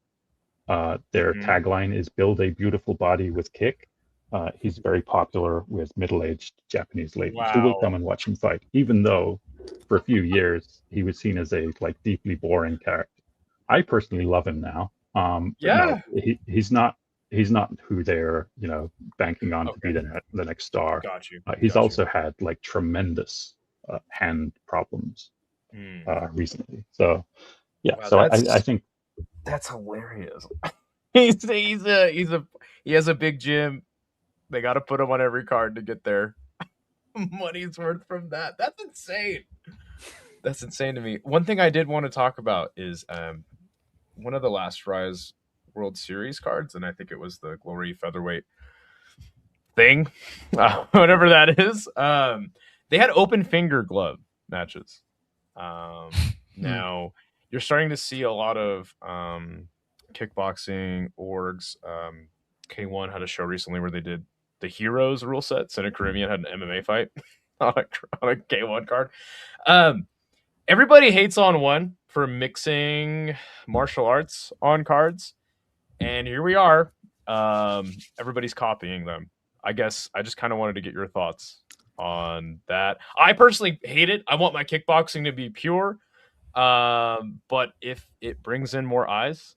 Their tagline is "Build a beautiful body with kick." He's very popular with middle-aged Japanese ladies who will come and watch him fight, even though for a few years he was seen as a deeply boring character. I personally love him now. No, he's not who they're banking on to be the next star. Got you. He's also had tremendous hand problems recently. So yeah, I think that's hilarious. He has a big gym. They got to put him on every card to get their money's worth from that. That's insane. That's insane to me. One thing I did want to talk about is one of the last Rise World Series cards, and I think it was the Glory Featherweight thing, whatever that is. They had open finger glove matches. Now you're starting to see a lot of kickboxing orgs. K1 had a show recently where they did the Heroes rule set. Senate Caribbean had an MMA fight on a K1 card. Everybody hates on One for mixing martial arts on cards, and here we are. Everybody's copying them. I guess I just kind of wanted to get your thoughts on that. I personally hate it. I want my kickboxing to be pure. But if it brings in more eyes,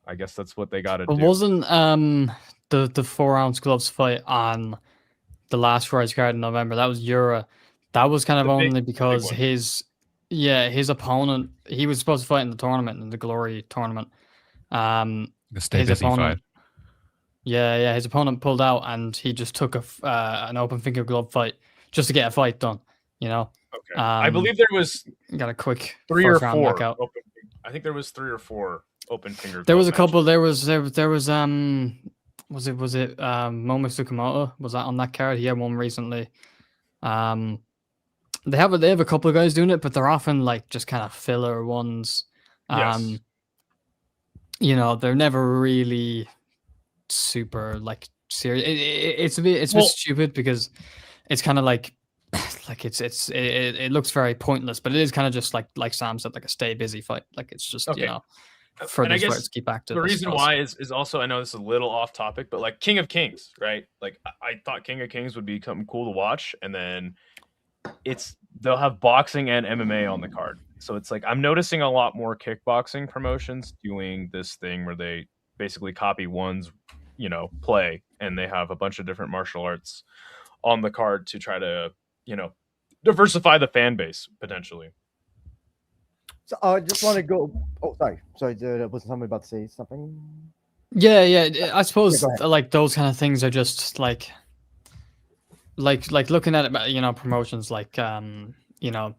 I guess that's what they got to But do. wasn't the 4-ounce gloves fight on the last Rise card in November? That was Yura. That was kind of only because his opponent, he was supposed to fight in the tournament, in the Glory tournament. The stay his busy opponent, fight. Yeah, his opponent pulled out, and he just took an open finger glove fight just to get a fight done. You know. Okay. I believe there was got a quick 3 or 4 knockout. I think there was 3 or 4 open finger. There was a couple. There was was it Momo Tsukamoto? Was that on that card? He had one recently. They have a couple of guys doing it, but they're often like just kind of filler ones. Yes. You know, they're never really super like serious. It's a bit stupid because it's kind of like it looks very pointless, but it is kind of just like Sam said, like a stay busy fight. Like it's just Okay. you know, for these fighters to keep active. The reason why is also, I know this is a little off topic, but like King of Kings, right? Like I thought King of Kings would be something cool to watch, and then they'll have boxing and MMA on the card. So it's like I'm noticing a lot more kickboxing promotions doing this thing where they basically copy one's, you know, play, and they have a bunch of different martial arts on the card to try to, you know, diversify the fan base potentially. So I just want to go. Oh, sorry. Wasn't somebody about to say something? Yeah. I suppose like those kind of things are just like looking at it, you know, promotions like you know,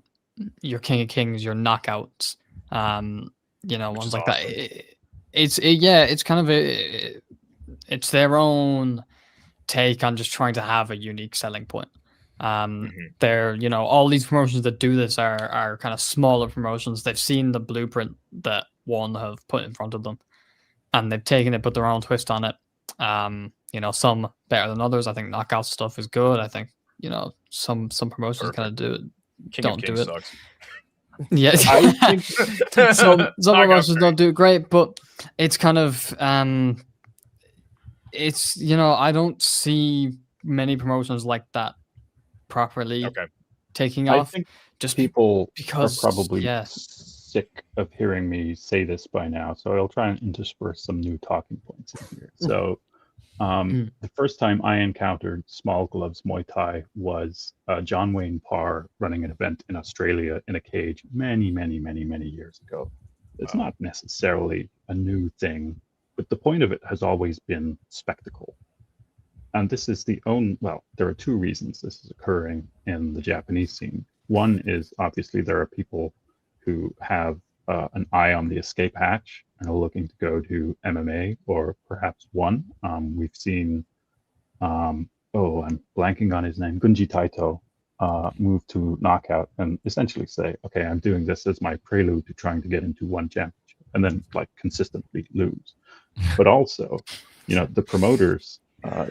your King of Kings, your knockouts, you know, ones like awesome. That. It's kind of it's their own take on just trying to have a unique selling point. They're, you know, all these promotions that do this are kind of smaller promotions. They've seen the blueprint that one have put in front of them, and they've taken it, put their own twist on it. You know, some better than others. I think knockout stuff is good. I think, you know, some promotions kind of do it. Don't do it. Sucks. Yeah, I think some promotions don't do it great, but it's kind of it's, you know, I don't see many promotions like that properly taking off. I think just people are probably sick of hearing me say this by now, so I'll try and intersperse some new talking points in here. So the first time I encountered small gloves Muay Thai was John Wayne Parr running an event in Australia in a cage many years ago. It's not necessarily a new thing, but the point of it has always been spectacle. And this is there are 2 reasons this is occurring in the Japanese scene. One is obviously there are people who have an eye on the escape hatch and are looking to go to MMA or perhaps one. We've seen, I'm blanking on his name, Gunji Taito, move to knockout and essentially say, okay, I'm doing this as my prelude to trying to get into one championship, and then like consistently lose. But also, you know, the promoters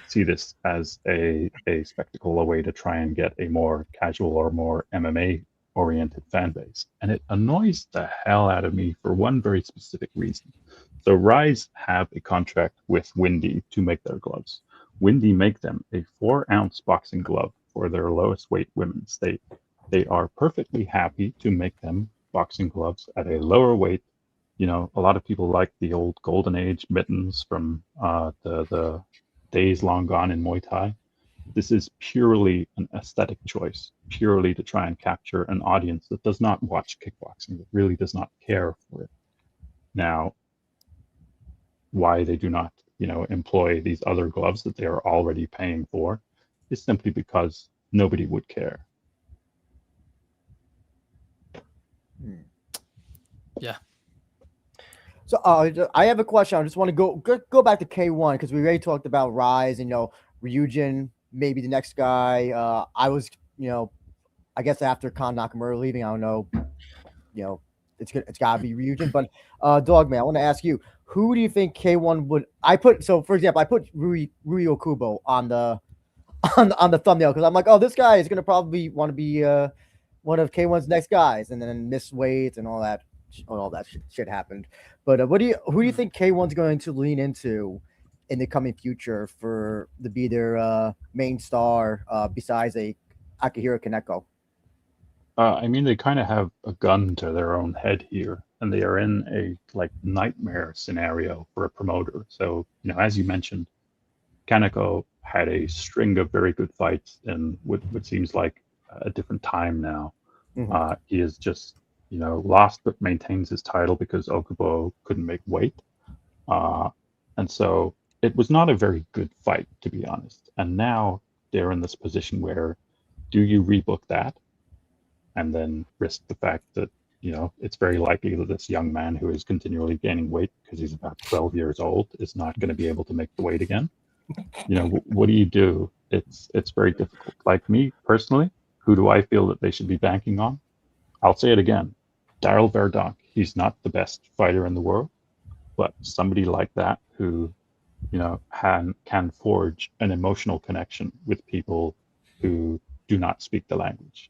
see this as a spectacle, a way to try and get a more casual or more MMA oriented fan base. And it annoys the hell out of me for one very specific reason. So Rise have a contract with Windy to make their gloves. Windy make them a 4-ounce boxing glove for their lowest weight women's. They are perfectly happy to make them boxing gloves at a lower weight. You know, a lot of people like the old golden age mittens from the days long gone in Muay Thai. This is purely an aesthetic choice, purely to try and capture an audience that does not watch kickboxing, that really does not care for it. Now, why they do not, you know, employ these other gloves that they are already paying for is simply because nobody would care. Yeah. So I have a question. I just want to go back to K1 because we already talked about Rise and, you know, Ryujin, maybe the next guy. I was, you know, I guess after Khan Nakamura leaving, I don't know, you know, it's got to be Ryujin. But Dogman, I want to ask you, who do you think K1 would? For example, I put Rui Okubo on the thumbnail because I'm like, oh, this guy is gonna probably want to be one of K1's next guys, and then miss weight and all that shit happened. But who do you think K1's going to lean into in the coming future for to be their main star besides a Akihiro Kaneko? I mean, they kind of have a gun to their own head here, and they are in a like nightmare scenario for a promoter. So, as you mentioned, Kaneko had a string of very good fights in what seems like a different time now. Mhm. He is just, lost but maintains his title because Okubo couldn't make weight. And so it was not a very good fight, to be honest. And now they're in this position where, do you rebook that and then risk the fact that, it's very likely that this young man who is continually gaining weight because he's about 12 years old is not going to be able to make the weight again? What do you do? It's very difficult. Like me personally, who do I feel that they should be banking on? I'll say it again. Daryl Verdonk, he's not the best fighter in the world, but somebody like that who, can forge an emotional connection with people who do not speak the language.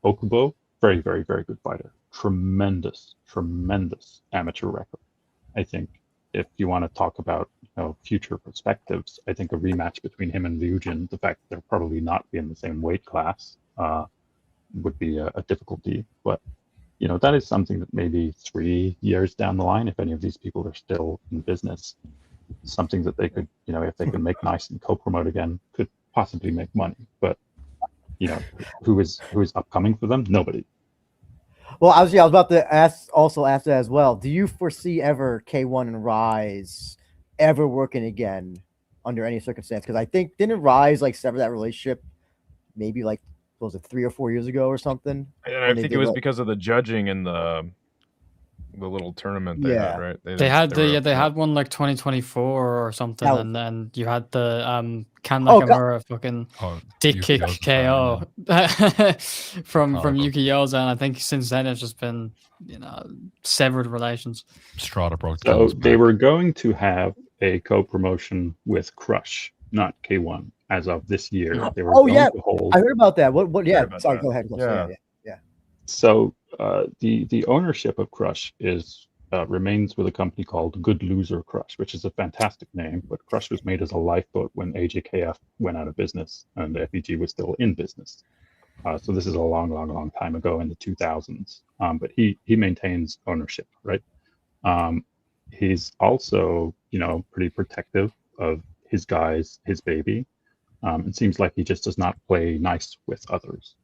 Okubo, very, very, very good fighter. Tremendous, tremendous amateur record. I think if you want to talk about future perspectives, I think a rematch between him and Ryujin, the fact that they'll probably not be in the same weight class, would be a difficulty. But that is something that maybe 3 years down the line, if any of these people are still in business, something that they could, if they can make nice and co-promote again, could possibly make money. But who is upcoming for them? Nobody. Well, I was about to ask that as well. Do you foresee ever K1 and Rise ever working again under any circumstance? Because I think didn't Rise like sever that relationship maybe like was it 3 or 4 years ago or something? And I think it was because of the judging in the little tournament they had, right? They had one like 2024 or something, and then you had the Kan Nakamura fucking dick kick KO from Yuki Yoza, and I think since then it's just been severed relations. Strata broke. So they were going to have a co-promotion with Crush, not K1, as of this year. They were going to hold. I heard about that. What? Yeah, sorry. Go ahead. Yeah. So the ownership of Crush is remains with a company called Good Loser Crush, which is a fantastic name. But Crush was made as a lifeboat when AJKF went out of business and the FEG was still in business. So this is a long, long, long time ago in the 2000s. But he maintains ownership, right? He's also pretty protective of his guys, his baby. It seems like he just does not play nice with others.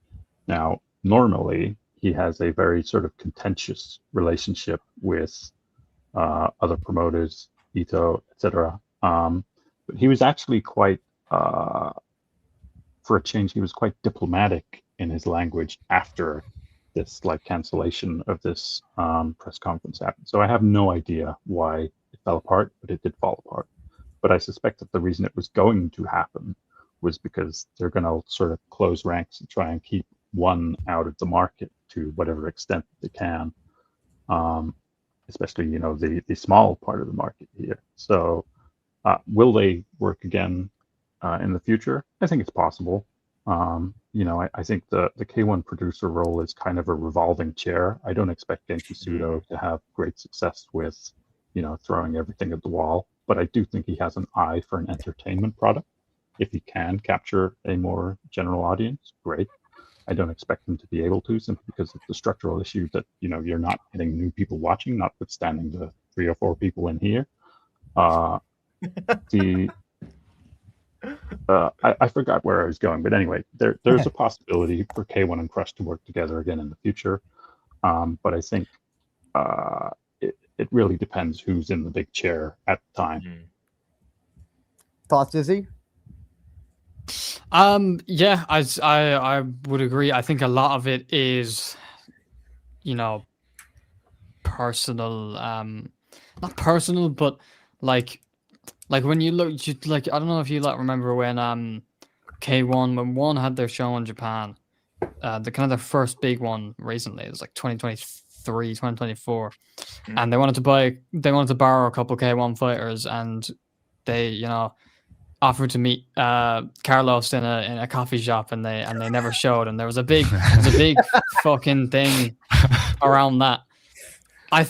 Now, normally, he has a very sort of contentious relationship with other promoters, Ito, etc. But he was actually quite, for a change, he was quite diplomatic in his language after this like cancellation of this press conference happened. So I have no idea why it fell apart, but it did fall apart. But I suspect that the reason it was going to happen was because they're going to sort of close ranks and try and keep one out of the market to whatever extent they can, especially the small part of the market here. So will they work again in the future? I think it's possible. I think the K1 producer role is kind of a revolving chair. I don't expect Genki Sudo to have great success with throwing everything at the wall, but I do think he has an eye for an entertainment product. If he can capture a more general audience, great. I don't expect him to be able to, simply because of the structural issue that you're not getting new people watching, notwithstanding the 3 or 4 people in here. I forgot where I was going, but anyway, there's a possibility for K1 and Crush to work together again in the future. But I think it really depends who's in the big chair at the time. Thoughts, Izzy? Yeah, I would agree. I think a lot of it is, personal. Not personal, but like when you look, I don't know if you remember when K1 when one had their show in Japan, the kind of their first big one recently. It was like 2023, 2024, and they wanted to borrow a couple K1 fighters, and they offered to meet Carlos in a coffee shop, and they never showed, and there was a big fucking thing around that. I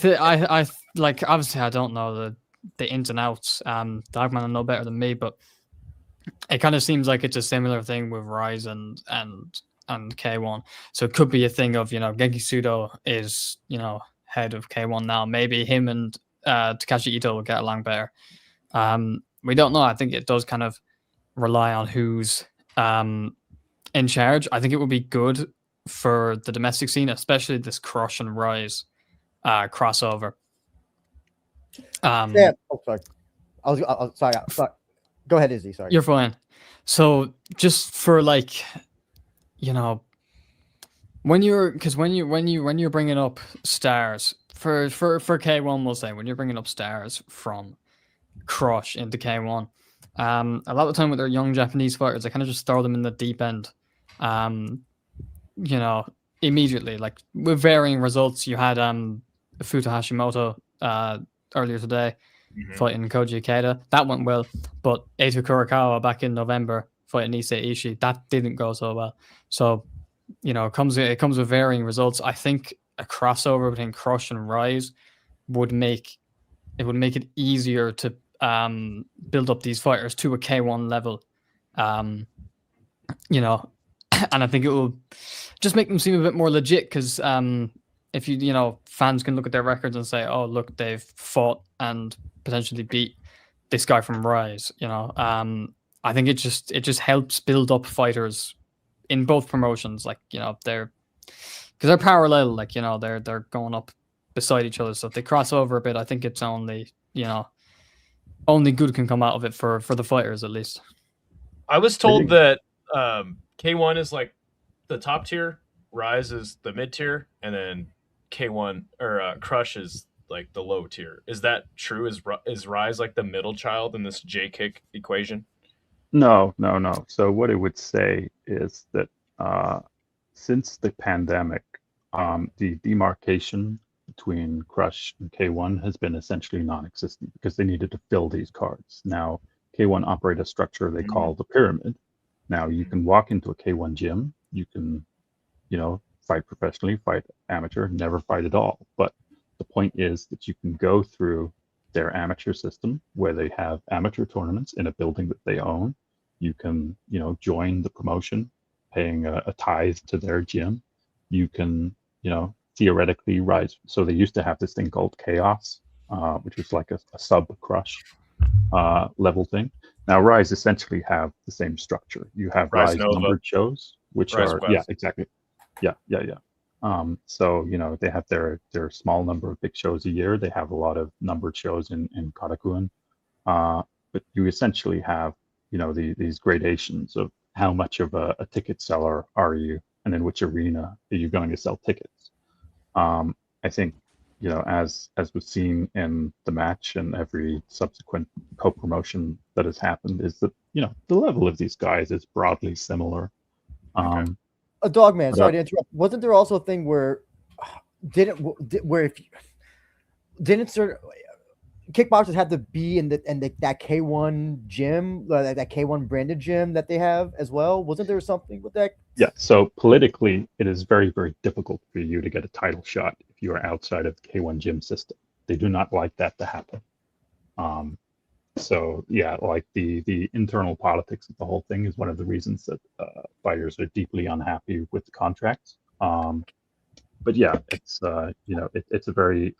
obviously I don't know the ins and outs. Dogman will know better than me, but it kind of seems like it's a similar thing with Rise and K1. So it could be a thing of, Genki Sudo is, head of K1 now. Maybe him and Takashi Ito will get along better. We don't know. I think it does kind of rely on who's in charge. I think it would be good for the domestic scene, especially this Crush and Rise crossover. Yeah. Oh, sorry. I was sorry. Go ahead, Izzy. Sorry. You're fine. So just for when you're bringing up stars for K1, we'll say when you're bringing up stars from Crush into K1, a lot of the time with their young Japanese fighters, they kind of just throw them in the deep end, immediately, like with varying results. You had Futa Hashimoto earlier today fighting Koji Ikeda. That went well, but Eito Kurokawa back in November fighting Issei Ishii, that didn't go so well. So, it comes with varying results. I think a crossover between Crush and Rise would make it easier to build up these fighters to a K1 level. And I think it will just make them seem a bit more legit, because if fans can look at their records and say, oh, look, they've fought and potentially beat this guy from Rise. I think it just helps build up fighters in both promotions. They're parallel. They're going up beside each other. So if they cross over a bit, I think it's only good can come out of it for the fighters, at least. I was told that K1 is like the top tier, Rise is the mid tier, and then K1 or Crush is like the low tier. Is that true? Is Rise like the middle child in this JKICK equation? No. So what it would say is that since the pandemic, the demarcation between Crush and K1 has been essentially non-existent, because they needed to fill these cards. Now, K1 operate a structure they call the pyramid. Now, you can walk into a K1 gym, you can, fight professionally, fight amateur, never fight at all. But the point is that you can go through their amateur system where they have amateur tournaments in a building that they own. You can, join the promotion, paying a tithe to their gym. You can, theoretically rise. So they used to have this thing called Chaos, which was like a sub-Crush level thing. Now Rise essentially have the same structure. You have Rise numbered shows, which Rise are West. Yeah, exactly. Yeah. So they have their small number of big shows a year. They have a lot of numbered shows in Karakuen, but you essentially have these gradations of how much of a ticket seller are you, and in which arena are you going to sell tickets. I think as was seen in the match and every subsequent co-promotion that has happened, is that the level of these guys is broadly similar. A Dogman, sorry to interrupt. Wasn't there also a thing where kickboxers had to be in that K1 gym, that K1 branded gym that they have as well? Wasn't there something with that? Yeah. So politically, it is very, very difficult for you to get a title shot if you are outside of the K1 gym system. They do not like that to happen. So yeah, like the internal politics of the whole thing is one of the reasons that fighters are deeply unhappy with the contracts. But yeah, it's it's a very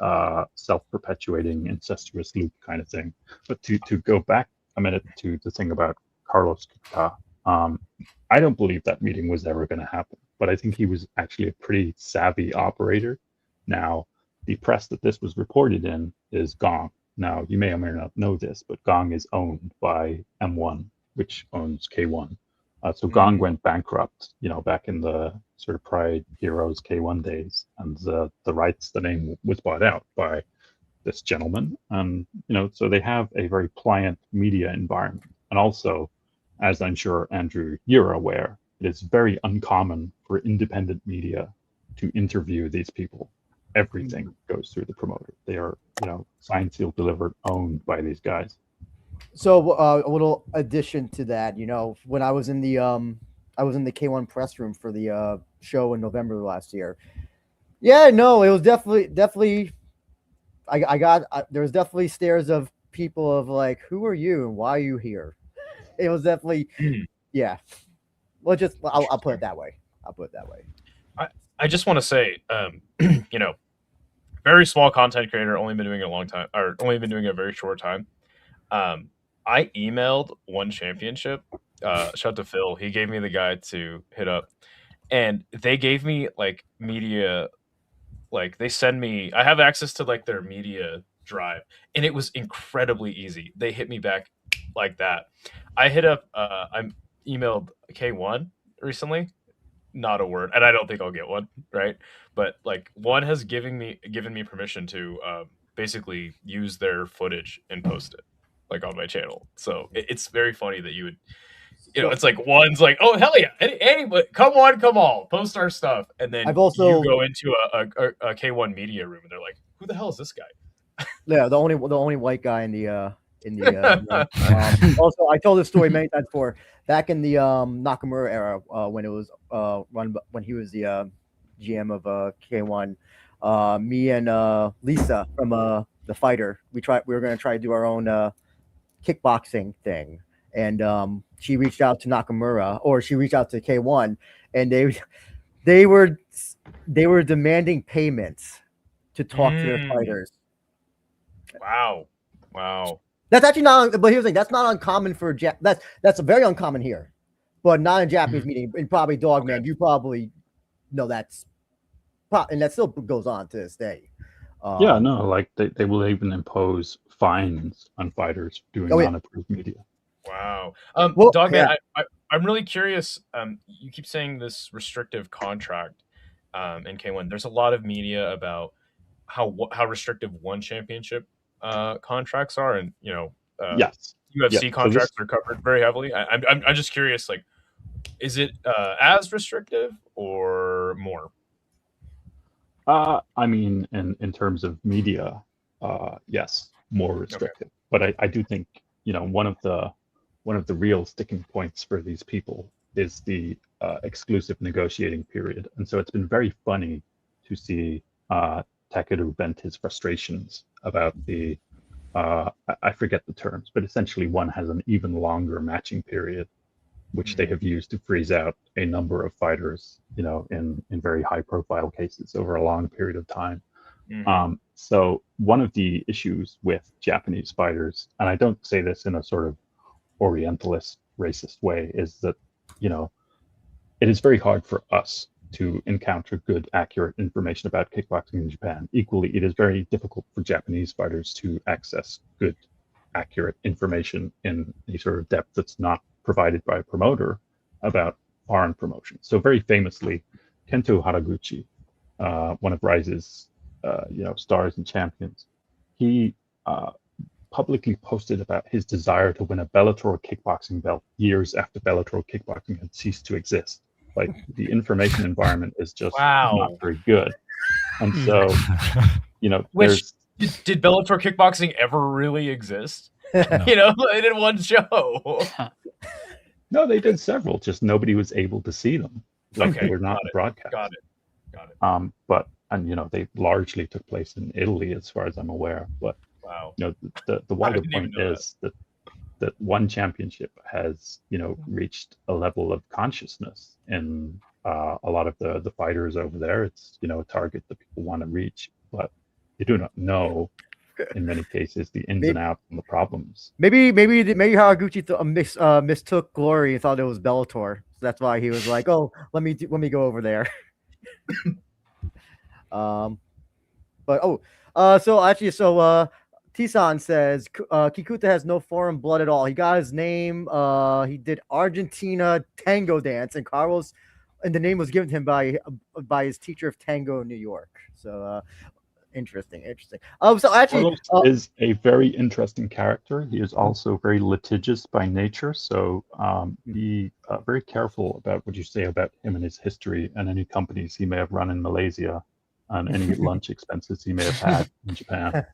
self-perpetuating, incestuous loop kind of thing. But to go back a minute to the thing about Carlos Kikuta, I don't believe that meeting was ever going to happen. But I think he was actually a pretty savvy operator. Now, the press that this was reported in is Gong. Now, you may or may not know this, but Gong is owned by M1, which owns K1. So Gong went bankrupt, back in the sort of Pride Heroes K1 days, and the rights, the name was bought out by this gentleman, and so they have a very pliant media environment. And also, as I'm sure Andrew, you're aware, it is very uncommon for independent media to interview these people. Everything goes through the promoter. They are, signed, sealed, delivered, owned by these guys. So a little addition to that, when I was in the K1 press room for the show in November last year. Yeah, no, it was definitely. There was definitely stares of people of like, who are you and why are you here? It was definitely, yeah. Well, just I'll put it that way. I just want to say, you know, very small content creator, only been doing it a long time, or only been doing it a very short time. I emailed one championship. Shout out to Phil. He gave me the guy to hit up, and they gave me like media. Like they send me, I have access to like their media drive, and it was incredibly easy. They hit me back like that. I hit up. I emailed K1 recently. Not a word, and I don't think I'll get one, right? But like one has given me permission to basically use their footage and post it like on my channel. So it's very funny that you would, you know, it's like one's like, oh hell yeah, anybody, come on, post our stuff, and then I've also you go into a K1 media room and they're like, who the hell is this guy? Yeah, the only white guy in the also, I told this story many times before. Back in the Nakamura era, when it was run, when he was the GM of K1, me and Lisa from the Fighter, we were going to try to do our own kickboxing thing, and she reached out to Nakamura, or she reached out to K1, and they were demanding payments to talk to their fighters. Wow. That's actually not. But here's the thing: that's not uncommon for that's very uncommon here, but not in Japanese meeting. And probably Dogman, okay. You probably know that's, and that still goes on to this day. Yeah, no, like they will even impose fines on fighters doing non-approved media. Wow. Well, Dogman, yeah. I'm really curious. You keep saying this restrictive contract in K1. There's a lot of media about how restrictive one championship contracts are, and you know, yes, UFC contracts are covered very heavily. I'm just curious, like, is it as restrictive or more? I mean, in terms of media, yes, more restrictive. Okay. But I do think, you know, one of the real sticking points for these people is the exclusive negotiating period, and so it's been very funny to see Takeru vent his frustrations about the I forget the terms, but essentially one has an even longer matching period, which they have used to freeze out a number of fighters, you know, in very high profile cases over a long period of time. So one of the issues with Japanese fighters, and I don't say this in a sort of Orientalist racist way, is that, you know, it is very hard for us to encounter good, accurate information about kickboxing in Japan. Equally, it is very difficult for Japanese fighters to access good, accurate information in a sort of depth that's not provided by a promoter about foreign promotions. So very famously, Kento Haraguchi, one of Rise's stars and champions, he publicly posted about his desire to win a Bellator kickboxing belt years after Bellator kickboxing had ceased to exist. Like, the information environment is just not very good. And so, you know, did Bellator kickboxing ever really exist? No. You know, they did one show. No, they did several, just nobody was able to see them. Like, they were not broadcast. Got it. But you know, they largely took place in Italy, as far as I'm aware. But you know, the wider point is that one championship has, you know, reached a level of consciousness in a lot of the fighters over there. It's, you know, a target that people want to reach, but they do not know, in many cases, the ins and outs and the problems. Maybe Haraguchi mistook Glory and thought it was Bellator, so that's why he was like, "Oh, let me go over there." Tisan says Kikuta has no foreign blood at all. He got his name. He did Argentina tango dance, and the name was given to him by his teacher of tango in New York. So interesting. So actually, Carlos is a very interesting character. He is also very litigious by nature. So be very careful about what you say about him and his history, and any companies he may have run in Malaysia, and any lunch expenses he may have had in Japan.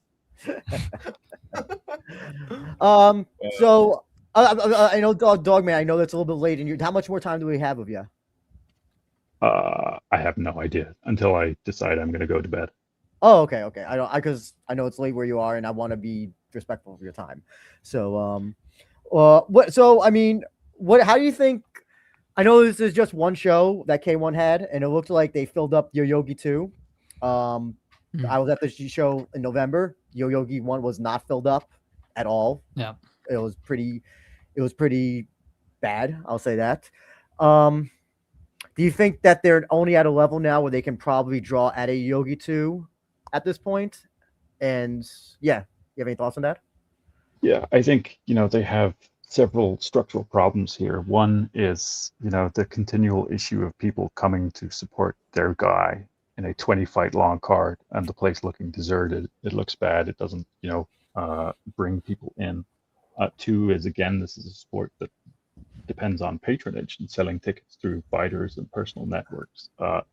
So I know Dogman, I know that's a little bit late, and how much more time do we have of you? I have no idea until I decide I'm going to go to bed. Oh, okay. Because I know it's late where you are, and I want to be respectful of your time. So, what? So, I mean, what? How do you think? I know this is just one show that K1 had, and it looked like they filled up Yo Yogi 2. I was at the show in November. Yo Yogi 1 was not filled up at all. Yeah. It was pretty bad. I'll say that. Do you think that they're only at a level now where they can probably draw at a Yogi 2 at this point? And yeah, you have any thoughts on that? Yeah, I think, they have several structural problems here. One is, the continual issue of people coming to support their guy in a 20-fight long card and the place looking deserted. It looks bad. It doesn't, bring people in. Two is, again, this is a sport that depends on patronage and selling tickets through fighters and personal networks.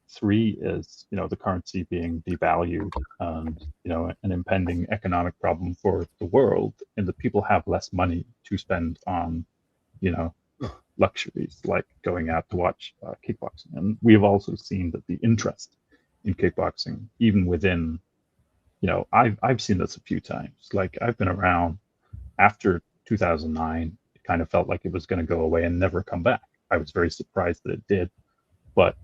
Three is, the currency being devalued and, an impending economic problem for the world, and that people have less money to spend on, luxuries like going out to watch kickboxing. And we have also seen that the interest in kickboxing, even within, I've seen this a few times. Like, I've been around after 2009. Kind of felt like it was going to go away and never come back. I was very surprised that it did, but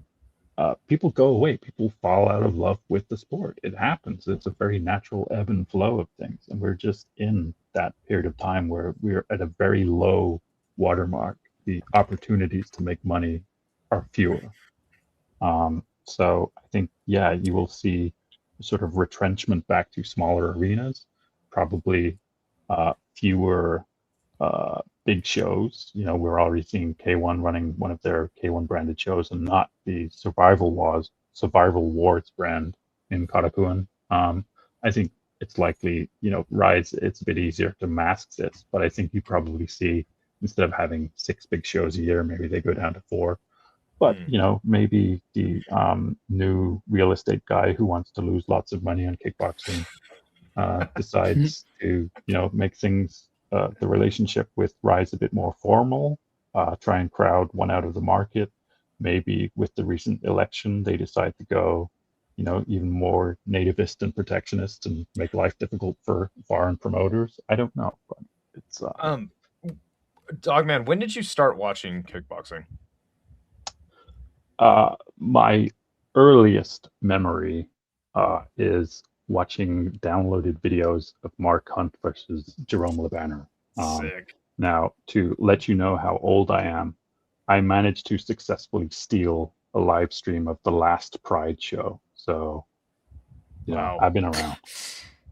people go away. People fall out of love with the sport. It happens. It's a very natural ebb and flow of things, and we're just in that period of time where we're at a very low watermark. The opportunities to make money are fewer. So I think, yeah, you will see sort of retrenchment back to smaller arenas, probably fewer big shows. We're already seeing K1 running one of their K1 branded shows and not the Survival Wars brand in Karakuen. I think it's likely, Rise, it's a bit easier to mask this, but I think you probably see, instead of having 6 big shows a year, maybe they go down to 4. But, maybe the new real estate guy who wants to lose lots of money on kickboxing decides to, make things, the relationship with Rise a bit more formal, try and crowd one out of the market. Maybe with the recent election, they decide to go, even more nativist and protectionist and make life difficult for foreign promoters. I don't know, but it's Dogman, when did you start watching kickboxing? My earliest memory is watching downloaded videos of Mark Hunt versus Jerome LeBanner. Sick. Now, to let you know how old I am, I managed to successfully steal a live stream of the last Pride show. So, Wow. I've been around.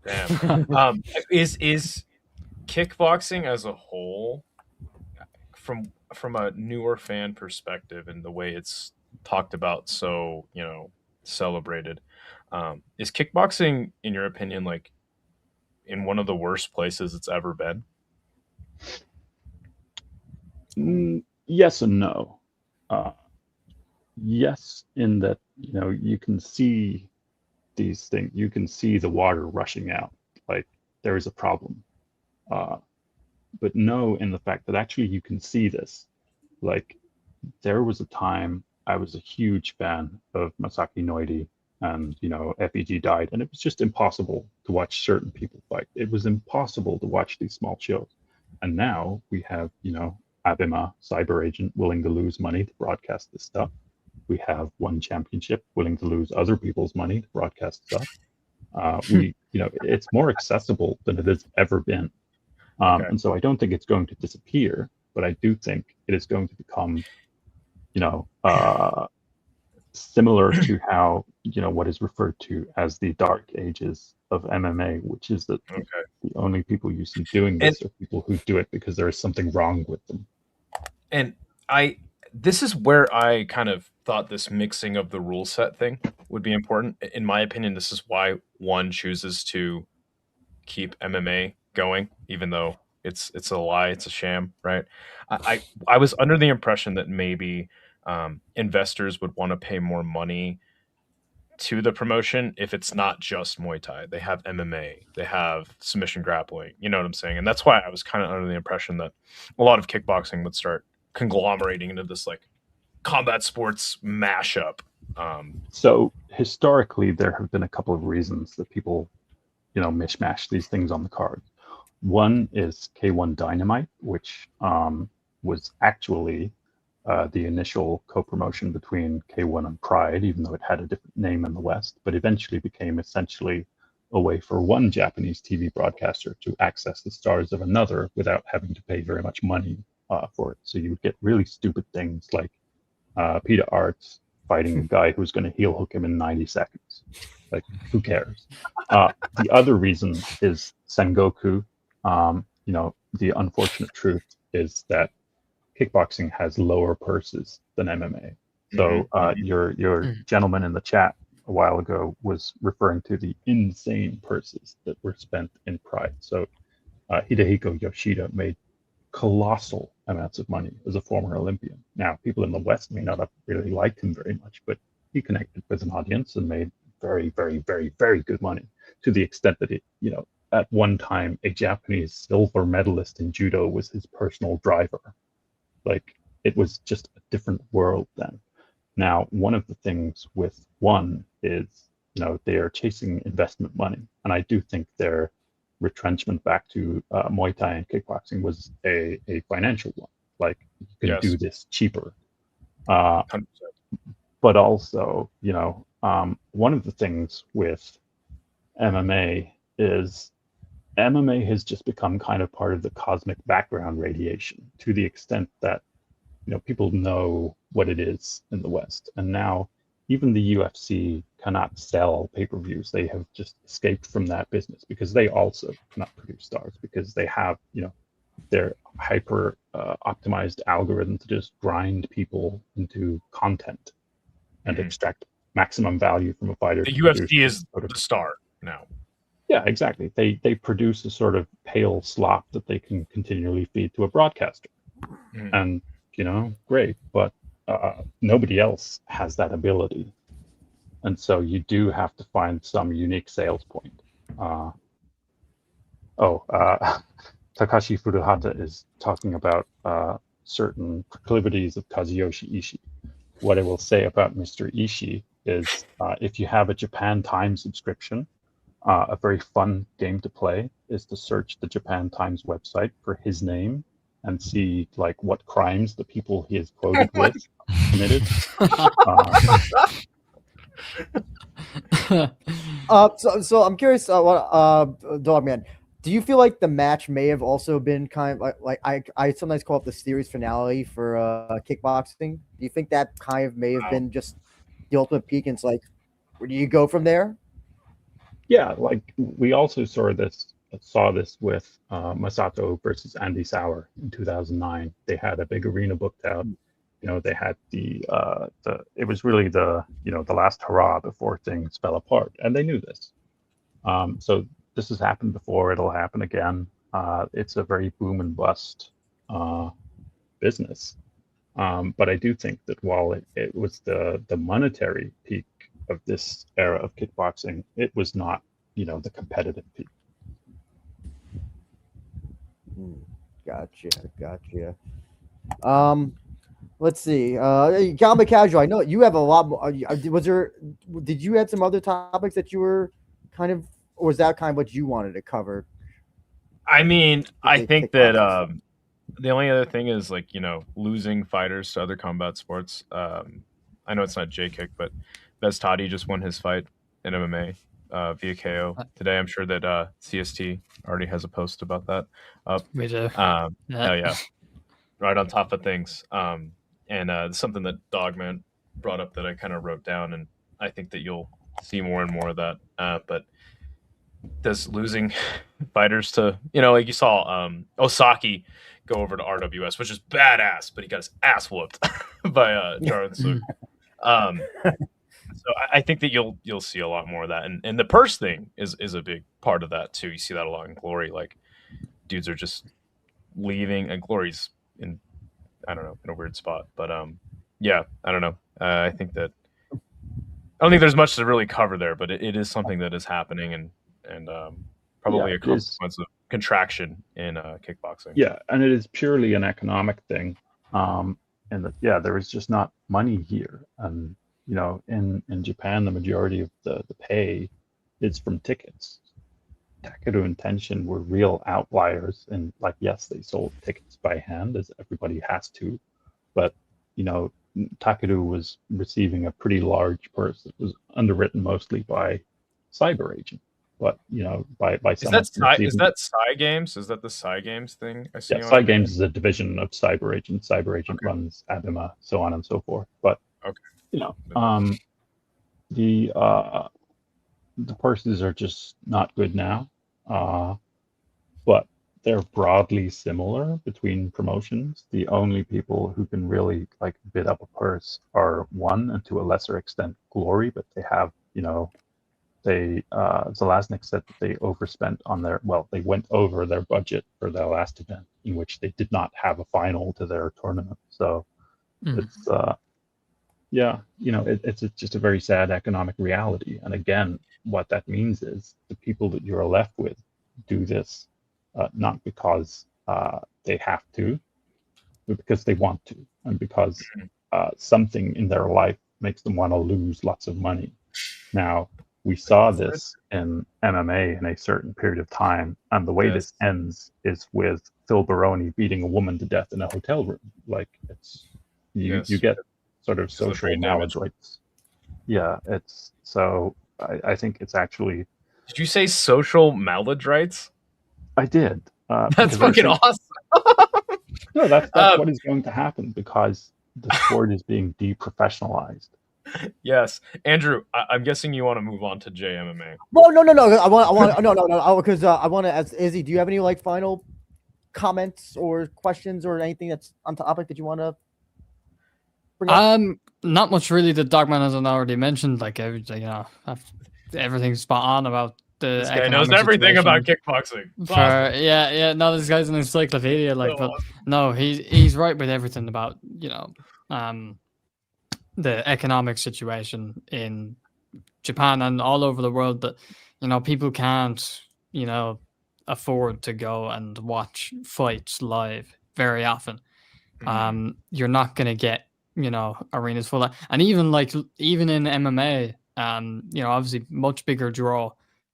Damn. Is kickboxing as a whole, from a newer fan perspective and the way it's talked about, so celebrated, is kickboxing, in your opinion, like in one of the worst places it's ever been? Yes and no. Yes, in that you can see these things, you can see the water rushing out, like there is a problem. But no, in the fact that actually you can see this. Like, there was a time I was a huge fan of Masaki Noidi, and FEG died, and it was just impossible to watch certain people fight. It was impossible to watch these small shows. And now we have, Abema, cyber agent, willing to lose money to broadcast this stuff. We have One Championship willing to lose other people's money to broadcast stuff. It's more accessible than it has ever been. Okay. And so I don't think it's going to disappear, but I do think it is going to become, similar to how, what is referred to as the dark ages of MMA, which is that the only people you see doing this are people who do it because there is something wrong with them. And this is where I kind of thought this mixing of the rule set thing would be important. In my opinion, this is why one chooses to keep MMA going, even though it's a lie, it's a sham, right? I was under the impression that maybe investors would want to pay more money to the promotion if it's not just Muay Thai. They have MMA, they have submission grappling, you know what I'm saying? And that's why I was kind of under the impression that a lot of kickboxing would start conglomerating into this like combat sports mashup. So historically, there have been a couple of reasons that people, mishmash these things on the card. One is K1 Dynamite, which was actually the initial co-promotion between K1 and Pride, even though it had a different name in the West, but eventually became essentially a way for one Japanese TV broadcaster to access the stars of another without having to pay very much money for it. So you would get really stupid things like Peter Arts fighting a guy who's going to heel hook him in 90 seconds. Like, who cares? The other reason is Sengoku. The unfortunate truth is that kickboxing has lower purses than MMA. So your gentleman in the chat a while ago was referring to the insane purses that were spent in Pride. So Hidehiko Yoshida made colossal amounts of money as a former Olympian. Now, people in the West may not have really liked him very much, but he connected with an audience and made very, very, very, very good money, to the extent that at one time, a Japanese silver medalist in judo was his personal driver. Like, it was just a different world then. Now, one of the things with one is, they are chasing investment money. And I do think their retrenchment back to Muay Thai and kickboxing was a financial one. Like, you can do this cheaper. 100%. But also, one of the things with MMA is MMA has just become kind of part of the cosmic background radiation, to the extent that people know what it is in the West. And now even the UFC cannot sell pay-per-views. They have just escaped from that business because they also cannot produce stars, because they have their hyper optimized algorithm to just grind people into content and extract maximum value from a fighter. The UFC is the star now. Yeah, exactly. They produce a sort of pale slop that they can continually feed to a broadcaster. And, great, but nobody else has that ability. And so you do have to find some unique sales point. Takashi Furuhata is talking about certain proclivities of Kazuyoshi Ishii. What I will say about Mr. Ishii is if you have a Japan Times subscription, a very fun game to play is to search the Japan Times website for his name and see like what crimes the people he is quoted with committed. So I'm curious, Dogman, do you feel like the match may have also been kind of like I sometimes call it the series finale for kickboxing? Do you think that kind of may have been just the ultimate peak, and it's like, where do you go from there? Yeah, like we also saw this with Masato versus Andy Sauer in 2009. They had a big arena booked out. They had it was really the last hurrah before things fell apart, and they knew this. So this has happened before. It'll happen again. It's a very boom and bust business. But I do think that while it was the monetary peak of this era of kickboxing, it was not, the competitive peak. Gotcha. Let's see. Gamma Casual, I know you have a lot more. Did you add some other topics that you were kind of, or was that kind of what you wanted to cover? I mean, I think that the only other thing is like, losing fighters to other combat sports. I know it's not JKICK, but Bestati just won his fight in MMA via KO today. I'm sure that CST already has a post about that up. We do. Hell yeah. Right on top of things. And something that Dogman brought up that I kind of wrote down, and I think that you'll see more and more of that. But does losing fighters to, like you saw Osaki go over to RWS, which is badass, but he got his ass whooped by Jarwin Suk. So I think that you'll see a lot more of that, and the purse thing is a big part of that too. You see that a lot in Glory, like dudes are just leaving, and Glory's in a weird spot, but yeah, I don't know. I think that I don't think there's much to really cover there, but it is something that is happening, and probably a consequence of contraction in kickboxing. Yeah, and it is purely an economic thing, and that there is just not money here, and in Japan the majority of the pay is from tickets, Takeru and Tenshin were real outliers, and like, yes, they sold tickets by hand, as everybody has to, but you know, Takeru was receiving a pretty large purse that was underwritten mostly by Cyber Agent, but you know, by someone Is that Psy Games? Is that the Psy Games thing I see? Yeah, Psy Games is a division of Cyber Agent. Cyber Agent runs Abima, so on and so forth. But you know, the purses are just not good now. But they're broadly similar between promotions. The only people who can really like bid up a purse are One, and to a lesser extent Glory, but they have, you know, Zelaznik said that they overspent on they went over their budget for their last event, in which they did not have a final to their tournament. So it's yeah, you know, it's just a very sad economic reality. And again, what that means is the people that you're left with do this not because they have to, but because they want to, and because something in their life makes them want to lose lots of money. Now, we saw this in MMA in a certain period of time, and the way this ends is with Phil Baroni beating a woman to death in a hotel room. Like, it's you get sort of social maladroits. Yeah, it's so. I think it's actually. Did you say social maladroits? I did. That's fucking awesome. No, that's what is going to happen because the sport is being deprofessionalized. Yes, Andrew. I'm guessing you want to move on to JMMA. Well, no. I want because I want to ask Izzy. Do you have any like final comments or questions or anything that's on topic that you want to bring up? Not much really that Dogman hasn't already mentioned. Like everything, you know, everything's spot on about the. This guy knows everything about kickboxing. Awesome. Yeah. No, this guy's an encyclopedia. Like, but no, he's right with everything about, you know, the economic situation in Japan and all over the world, that, you know, people can't, you know, afford to go and watch fights live very often. You're not going to get, you know, arenas full of, and even in MMA, you know, obviously much bigger draw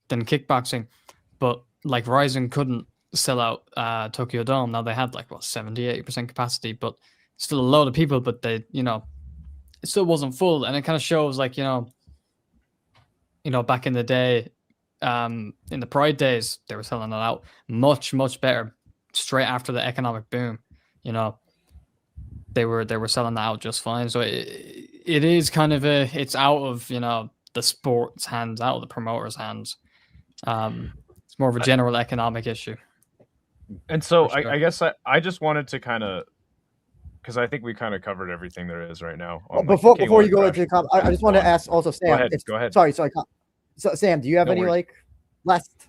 than kickboxing, but like Rizin couldn't sell out Tokyo Dome. Now they had like 70-80% capacity, but still a load of people, but they, you know, it still wasn't full. And it kind of shows, like, you know, back in the day, in the Pride days, they were selling it out much better straight after the economic boom. You know, they were selling that out just fine. So it is kind of it's out of, you know, the sport's hands, out of the promoter's hands. It's more of a general economic issue. And so sure. I guess I just wanted to kind of, because I think we kind of covered everything there is right now. Before you go into the I just want to ask also Sam. Go ahead. Sorry. So Sam, do you have any like last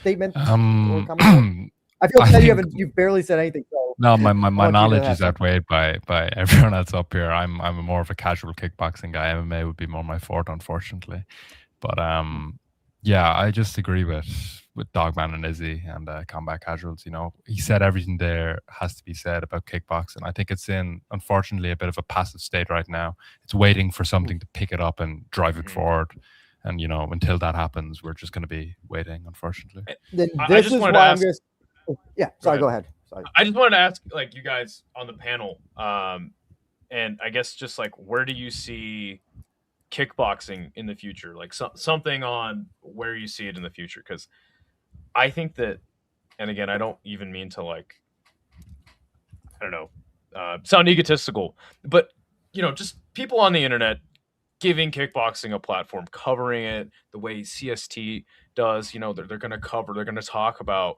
statement? I feel like you barely said anything. So no, my knowledge is outweighed by everyone that's up here. I'm more of a casual kickboxing guy. MMA would be more my forte, unfortunately. But yeah, I just agree with Dogman and Izzy and Combat Casuals. You know, he said everything there has to be said about kickboxing. I think it's in, unfortunately, a bit of a passive state right now. It's waiting for something to pick it up and drive it forward. And, you know, until that happens, we're just going to be waiting, unfortunately. This is why I'm just... Yeah, sorry, go ahead. Sorry. I just wanted to ask, like, you guys on the panel, and I guess just, like, where do you see kickboxing in the future? Like, something on where you see it in the future? Because I think that, and again, I don't even mean to, like, I don't know, sound egotistical, but, you know, just people on the internet giving kickboxing a platform, covering it the way CST does. You know, they're going to talk about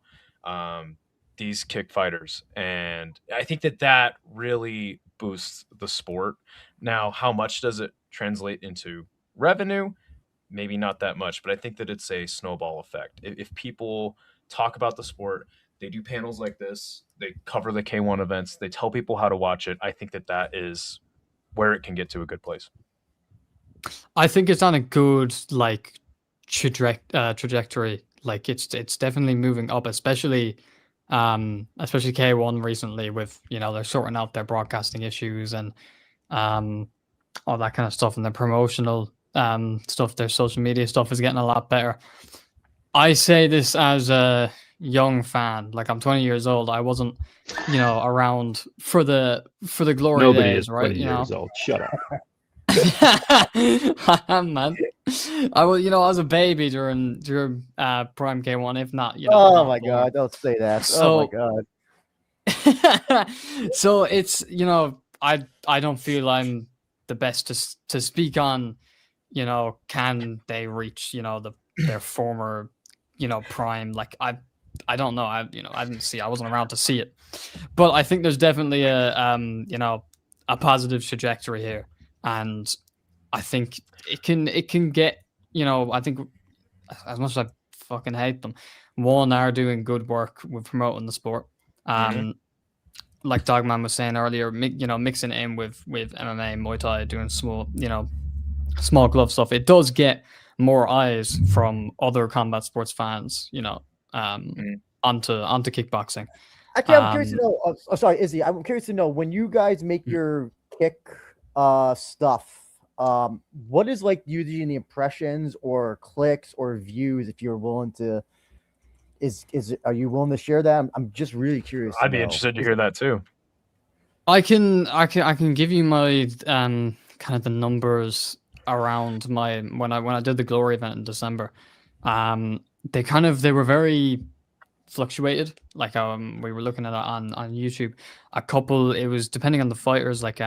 these kick fighters. And I think that really boosts the sport. Now, how much does it translate into revenue? Maybe not that much, but I think that it's a snowball effect. If people talk about the sport, they do panels like this, they cover the K1 events, they tell people how to watch it, I think that is where it can get to a good place. I think it's on a good like trajectory. Like it's definitely moving up, especially K1 recently, with, you know, they're sorting out their broadcasting issues and all that kind of stuff, and the promotional stuff. Their social media stuff is getting a lot better. I say this as a young fan. Like, I'm 20 years old. I wasn't, around for the glory Nobody days, is right? 20 years old. Shut up. Man, I was a baby during Prime K1, if not, Oh not my more. God! Don't say that. So, Oh my God! so it's I don't feel I'm the best to speak on, can they reach their former prime. Like, I don't know. I didn't see. I wasn't around to see it, but I think there's definitely a positive trajectory here, and I think it can get. I think as much as I fucking hate them, one are doing good work with promoting the sport. Like Dogman was saying earlier, mixing it in with MMA, Muay Thai, doing small glove stuff. It does get more eyes from other combat sports fans, onto kickboxing. Actually, I'm curious to know. Oh, sorry, Izzy. I'm curious to know when you guys make your kick stuff. What is like usually the impressions or clicks or views? If you're willing to, are you willing to share that? I'm just really curious. I'd be interested to hear that too. I can give you my kind of the numbers around my when I did the Glory event in December. They were very fluctuated. Like we were looking at it on YouTube. A couple, it was depending on the fighters. Like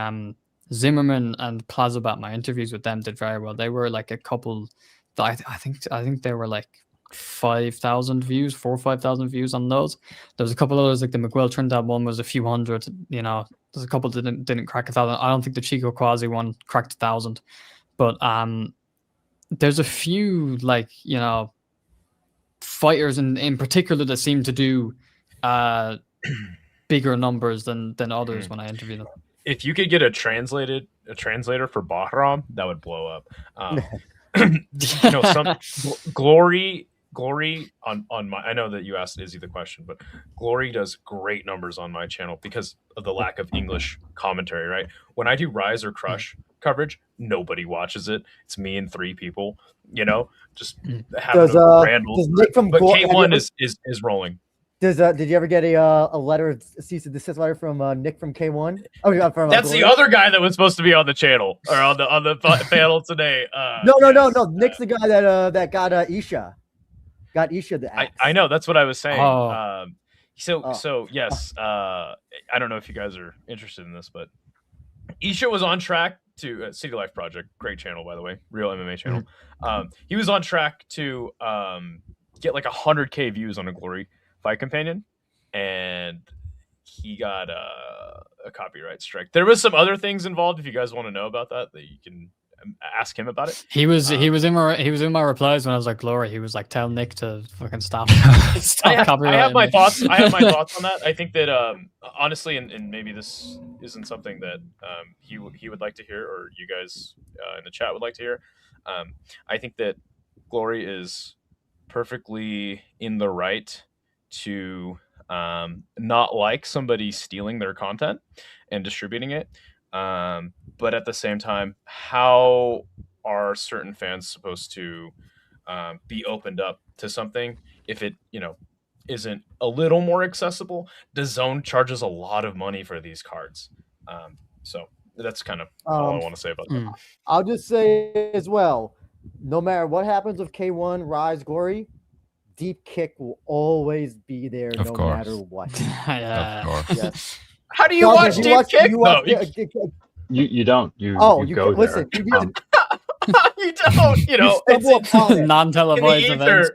Zimmerman and Plazabat, my interviews with them did very well. They were like a couple. I think they were like 5,000 views, 4,000 or 5,000 views on those. There was a couple others, like the McGuell Trinidad one was a few hundred. There's a couple that didn't crack 1,000. I don't think the Chico Quasi one cracked 1,000, but there's a few like fighters in particular that seem to do bigger numbers than others when I interview them. If you could get a translator for Bahram, that would blow up. Some Glory on my, I know that you asked Izzy the question, but Glory does great numbers on my channel because of the lack of English commentary, right? When I do Rise or Crush coverage, nobody watches it. It's me and 3 people, just having a random. But K1 is rolling. Did you ever get a letter, a cease and desist letter from Nick from K1? Oh, that's the other guy that was supposed to be on the channel or on the panel today. No. Nick's the guy that got Isha. Got Isha the axe. I know, that's what I was saying. Oh. So yes, I don't know if you guys are interested in this, but Isha was on track to City Life Project, great channel by the way, real MMA channel. He was on track to get like 100K views on a Glory Fight Companion, and he got a copyright strike. There was some other things involved. If you guys want to know about that you can ask him about it. He was in my replies when I was like Glory. He was like, tell Nick to fucking stop. I have my thoughts. I have my thoughts on that. I think that honestly, and maybe this isn't something that he would like to hear, or you guys in the chat would like to hear. I think that Glory is perfectly in the right to not like somebody stealing their content and distributing it. But at the same time, how are certain fans supposed to be opened up to something if it, isn't a little more accessible? DAZN charges a lot of money for these cards. So that's kind of all I want to say about that. I'll just say as well, no matter what happens with K1, Rise, Glory, Deep Kick will always be there no matter what. Yeah. Of course. Yes. How do you watch Deep Kick? You don't. You go listen. there. You don't. It's non-televised events.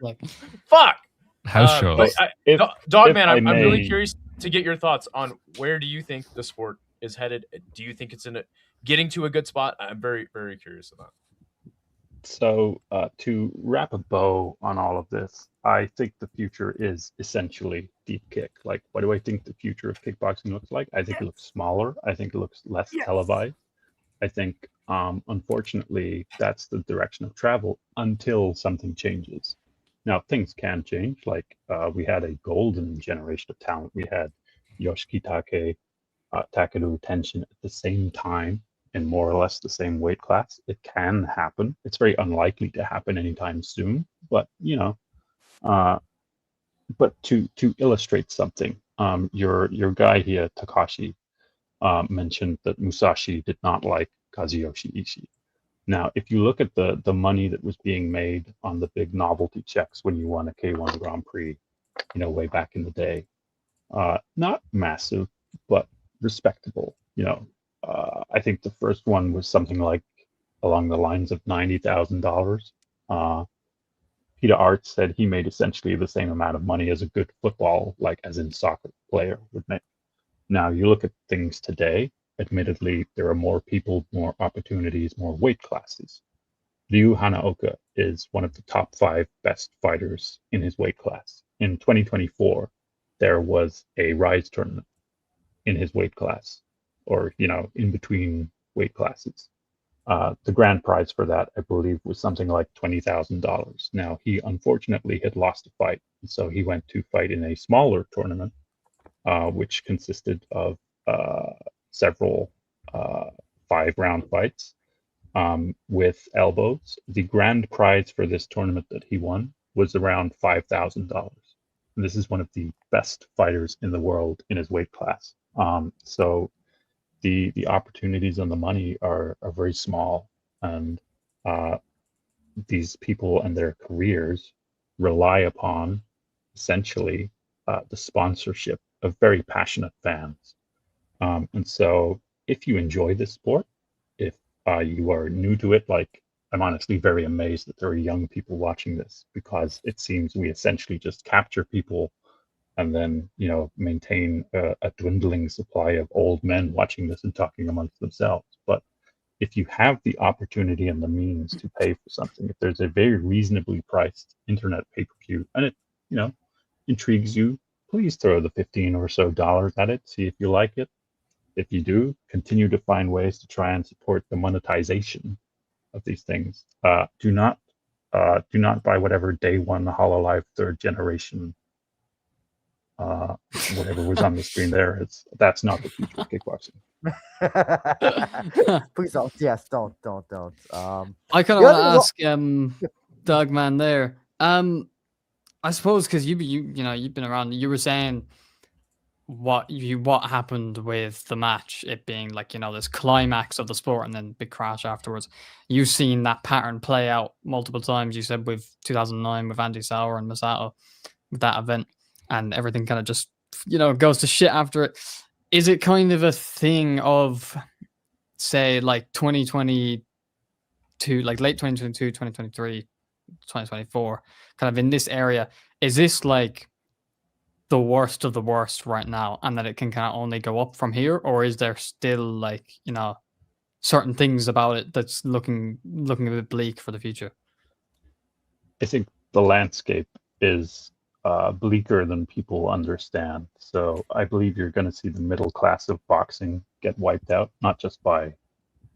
Fuck. House shows. Dogman, I'm really curious to get your thoughts on where do you think the sport is headed? Do you think it's getting to a good spot? I'm very, very curious about. So to wrap a bow on all of this, I think the future is essentially Deep Kick. Like, what do I think the future of kickboxing looks like? I think it looks smaller. I think it looks less televised. I think, unfortunately, that's the direction of travel until something changes. Now, things can change. Like, we had a golden generation of talent. We had Yoshiki Take, Takeru Tenshin at the same time in more or less the same weight class. It can happen. It's very unlikely to happen anytime soon, but But to illustrate something, your guy here, Takashi, mentioned that Musashi did not like Kazuyoshi Ishii. Now, if you look at the money that was being made on the big novelty checks when you won a K1 Grand Prix, way back in the day, not massive, but respectable. I think the first one was something like along the lines of $90,000. Peter Arts said he made essentially the same amount of money as a good football, like as in soccer player would make. Now you look at things today, admittedly, there are more people, more opportunities, more weight classes. Ryu Hanaoka is one of the top 5 best fighters in his weight class. In 2024, there was a Rise tournament in his weight class, or, in between weight classes. The grand prize for that, I believe, was something like $20,000. Now, he unfortunately had lost a fight, so he went to fight in a smaller tournament, which consisted of several 5-round fights with elbows. The grand prize for this tournament that he won was around $5,000. This is one of the best fighters in the world in his weight class. So the opportunities and the money are very small, and these people and their careers rely upon essentially the sponsorship of very passionate fans. And so if you enjoy this sport, if you are new to it, like I'm honestly very amazed that there are young people watching this, because it seems we essentially just capture people and then, maintain a dwindling supply of old men watching this and talking amongst themselves. But if you have the opportunity and the means to pay for something, if there's a very reasonably priced internet pay-per-view and it, intrigues you, please throw the $15 or so at it, see if you like it. If you do, continue to find ways to try and support the monetization of these things. Do not buy whatever day one Hololive 3rd generation whatever was on the screen there. That's not the future of kickboxing. Please don't. Yes, don't. I kind of want to ask Dogman there. I suppose because you've been around. You were saying what happened with the match, it being like this climax of the sport and then big crash afterwards. You've seen that pattern play out multiple times. You said with 2009 with Andy Sauer and Masato with that event. And everything kind of just, goes to shit after it. Is it kind of a thing of, say, like 2022, like late 2022, 2023, 2024, kind of in this area? Is this like the worst of the worst right now, and that it can kind of only go up from here? Or is there still like, certain things about it that's looking a bit bleak for the future? I think the landscape is bleaker than people understand. So I believe you're going to see the middle class of boxing get wiped out, not just by,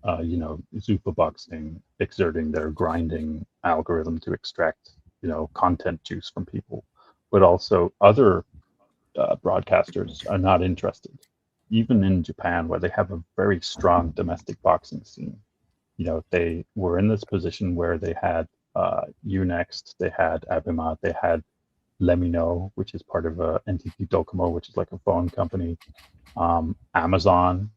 Zupa boxing exerting their grinding algorithm to extract, content juice from people, but also other broadcasters are not interested. Even in Japan, where they have a very strong domestic boxing scene, they were in this position where they had Unext, they had Abema, they had Lemino, which is part of NTT Docomo, which is like a phone company, Amazon.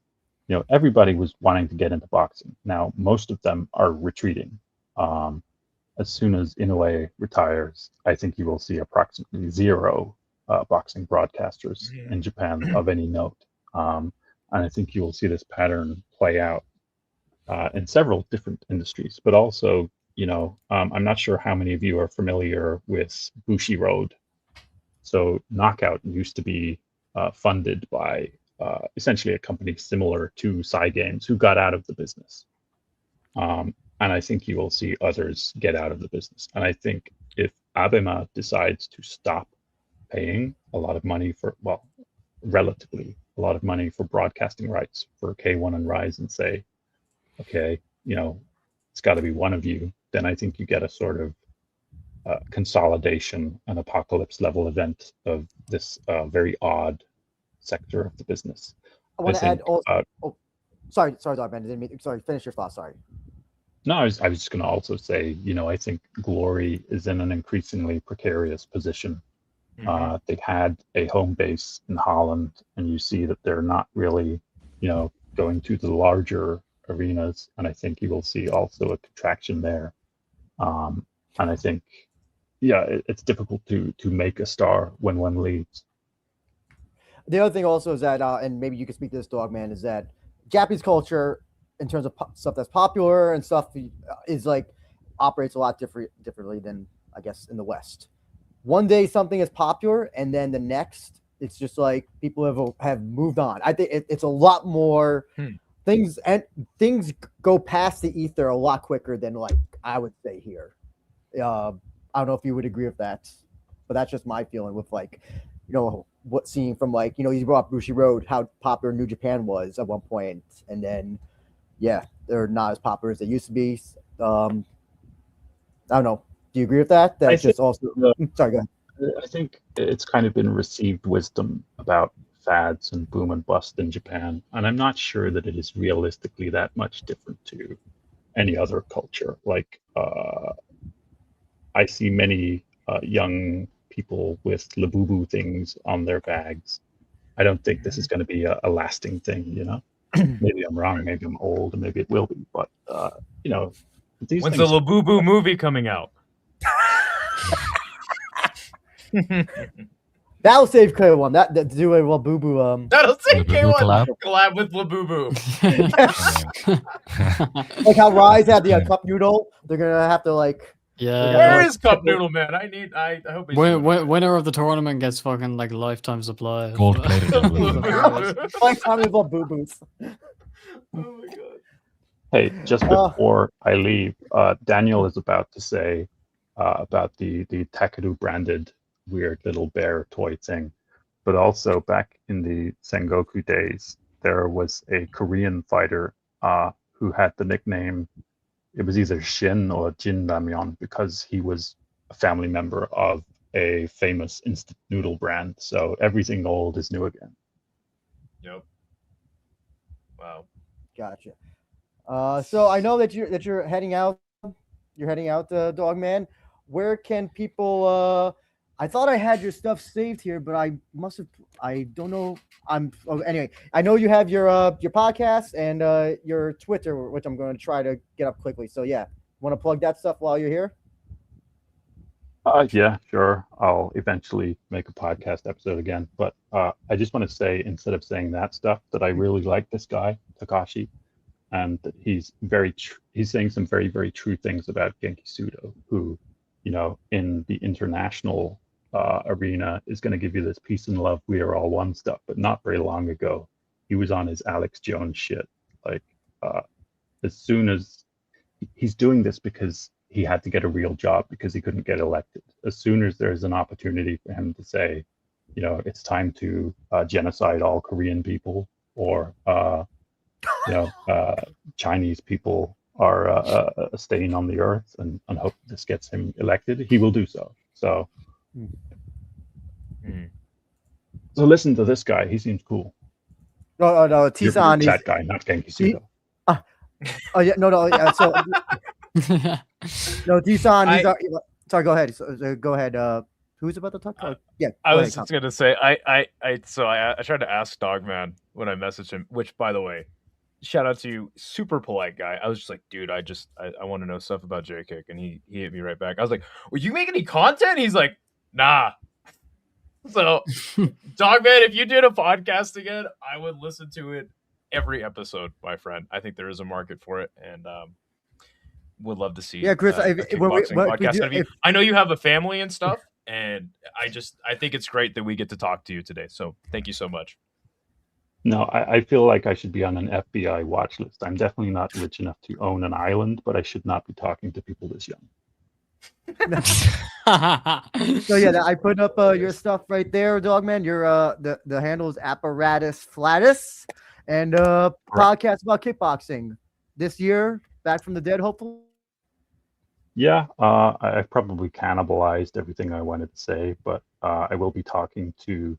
Everybody was wanting to get into boxing. Now, most of them are retreating. As soon as Inoue retires, I think you will see approximately 0 boxing broadcasters in Japan of any note. And I think you will see this pattern play out in several different industries, but also, I'm not sure how many of you are familiar with Bushiroad. So Knockout used to be funded by essentially a company similar to Cygames, who got out of the business. And I think you will see others get out of the business. And I think if Abema decides to stop paying a lot of money for, relatively a lot of money for broadcasting rights for K1 and Rise, and say, okay, it's got to be one of you, then I think you get a sort of consolidation, an apocalypse level event of this very odd sector of the business. I want to add also. Sorry, Dogman. Sorry, finish your thought. Sorry. No, I was just going to also say, I think Glory is in an increasingly precarious position. They had a home base in Holland, and you see that they're not really, going to the larger arenas. And I think you will see also a contraction there. And I think, it's difficult to make a star when one leaves. The other thing also is that, and maybe you can speak to this, Dogman, is that Japanese culture, in terms of stuff that's popular and stuff, is like operates a lot differently than, I guess, in the West. One day something is popular, and then the next it's just like people have moved on. I think it's a lot more things go past the ether a lot quicker than, like, I would say here. I don't know if you would agree with that, but that's just my feeling with, like, what seeing from, like, you brought up Bushiroad, how popular New Japan was at one point, and then they're not as popular as they used to be. I don't know. Do you agree with that? That's just also. Sorry, go ahead. I think it's kind of been received wisdom about fads and boom and bust in Japan, and I'm not sure that it is realistically that much different to any other culture. Like, I see many young people with Labubu things on their bags. I don't think this is going to be a lasting thing, Maybe I'm wrong, maybe I'm old, and maybe it will be, but these When's things... the Labubu movie coming out? That'll save K1. That do a Labubu. That'll save Labubu K1 collab with Labubu. Like how Rise had the cup noodle. They're gonna have to, like. Yeah. Where is Cup Noodle Man? I hope he's winner of the tournament gets fucking, like, lifetime supply. Gold plated. Lifetime of Labubus. Oh my god. Hey, just before I leave, Daniel is about to say about the Takeru branded weird little bear toy thing, but also back in the Sengoku days, there was a Korean fighter who had the nickname, it was either Shin or Jin Ramyeon, because he was a family member of a famous instant noodle brand. So everything old is new again. Yep. Wow. Gotcha. So I know that you're heading out. You're heading out, Dogman. Where can people? I thought I had your stuff saved here, but I must have. I don't know. Anyway. I know you have your podcast and your Twitter, which I'm going to try to get up quickly. So yeah, want to plug that stuff while you're here? Yeah, sure. I'll eventually make a podcast episode again, but I just want to say, instead of saying that stuff, that I really like this guy Takashi, and that he's saying some very, very true things about Genki Sudo, who, in the international arena is going to give you this peace and love, we are all one stuff. But not very long ago, he was on his Alex Jones shit. Like, as soon as he's doing this because he had to get a real job because he couldn't get elected. As soon as there's an opportunity for him to say, it's time to genocide all Korean people, or Chinese people are a stain on the earth, and hope this gets him elected, he will do so. So listen to this guy. He seems cool. No, Tisan. You're that guy, not Genki Sudo. Oh yeah, no. So no, Tisan. Sorry, go ahead. So, go ahead. Who's about to talk? Yeah, I was just gonna say I tried to ask Dogman when I messaged him. Which, by the way, shout out to you, super polite guy. I was just like, dude, I want to know stuff about JKICK, and he hit me right back. I was like, will you make any content? He's like, nah. So, Dogman, if you did a podcast again, I would listen to it every episode, my friend. I think there is a market for it, and would love to see. Yeah, Chris, podcast. I know you have a family and stuff, and I think it's great that we get to talk to you today. So, thank you so much. No, I feel like I should be on an FBI watch list. I'm definitely not rich enough to own an island, but I should not be talking to people this young. So yeah, I put up your stuff right there, Dogman. Your the handle is Apparatus Flatus, and podcast about kickboxing this year, back from the dead, hopefully. Yeah, I probably cannibalized everything I wanted to say, but I will be talking to,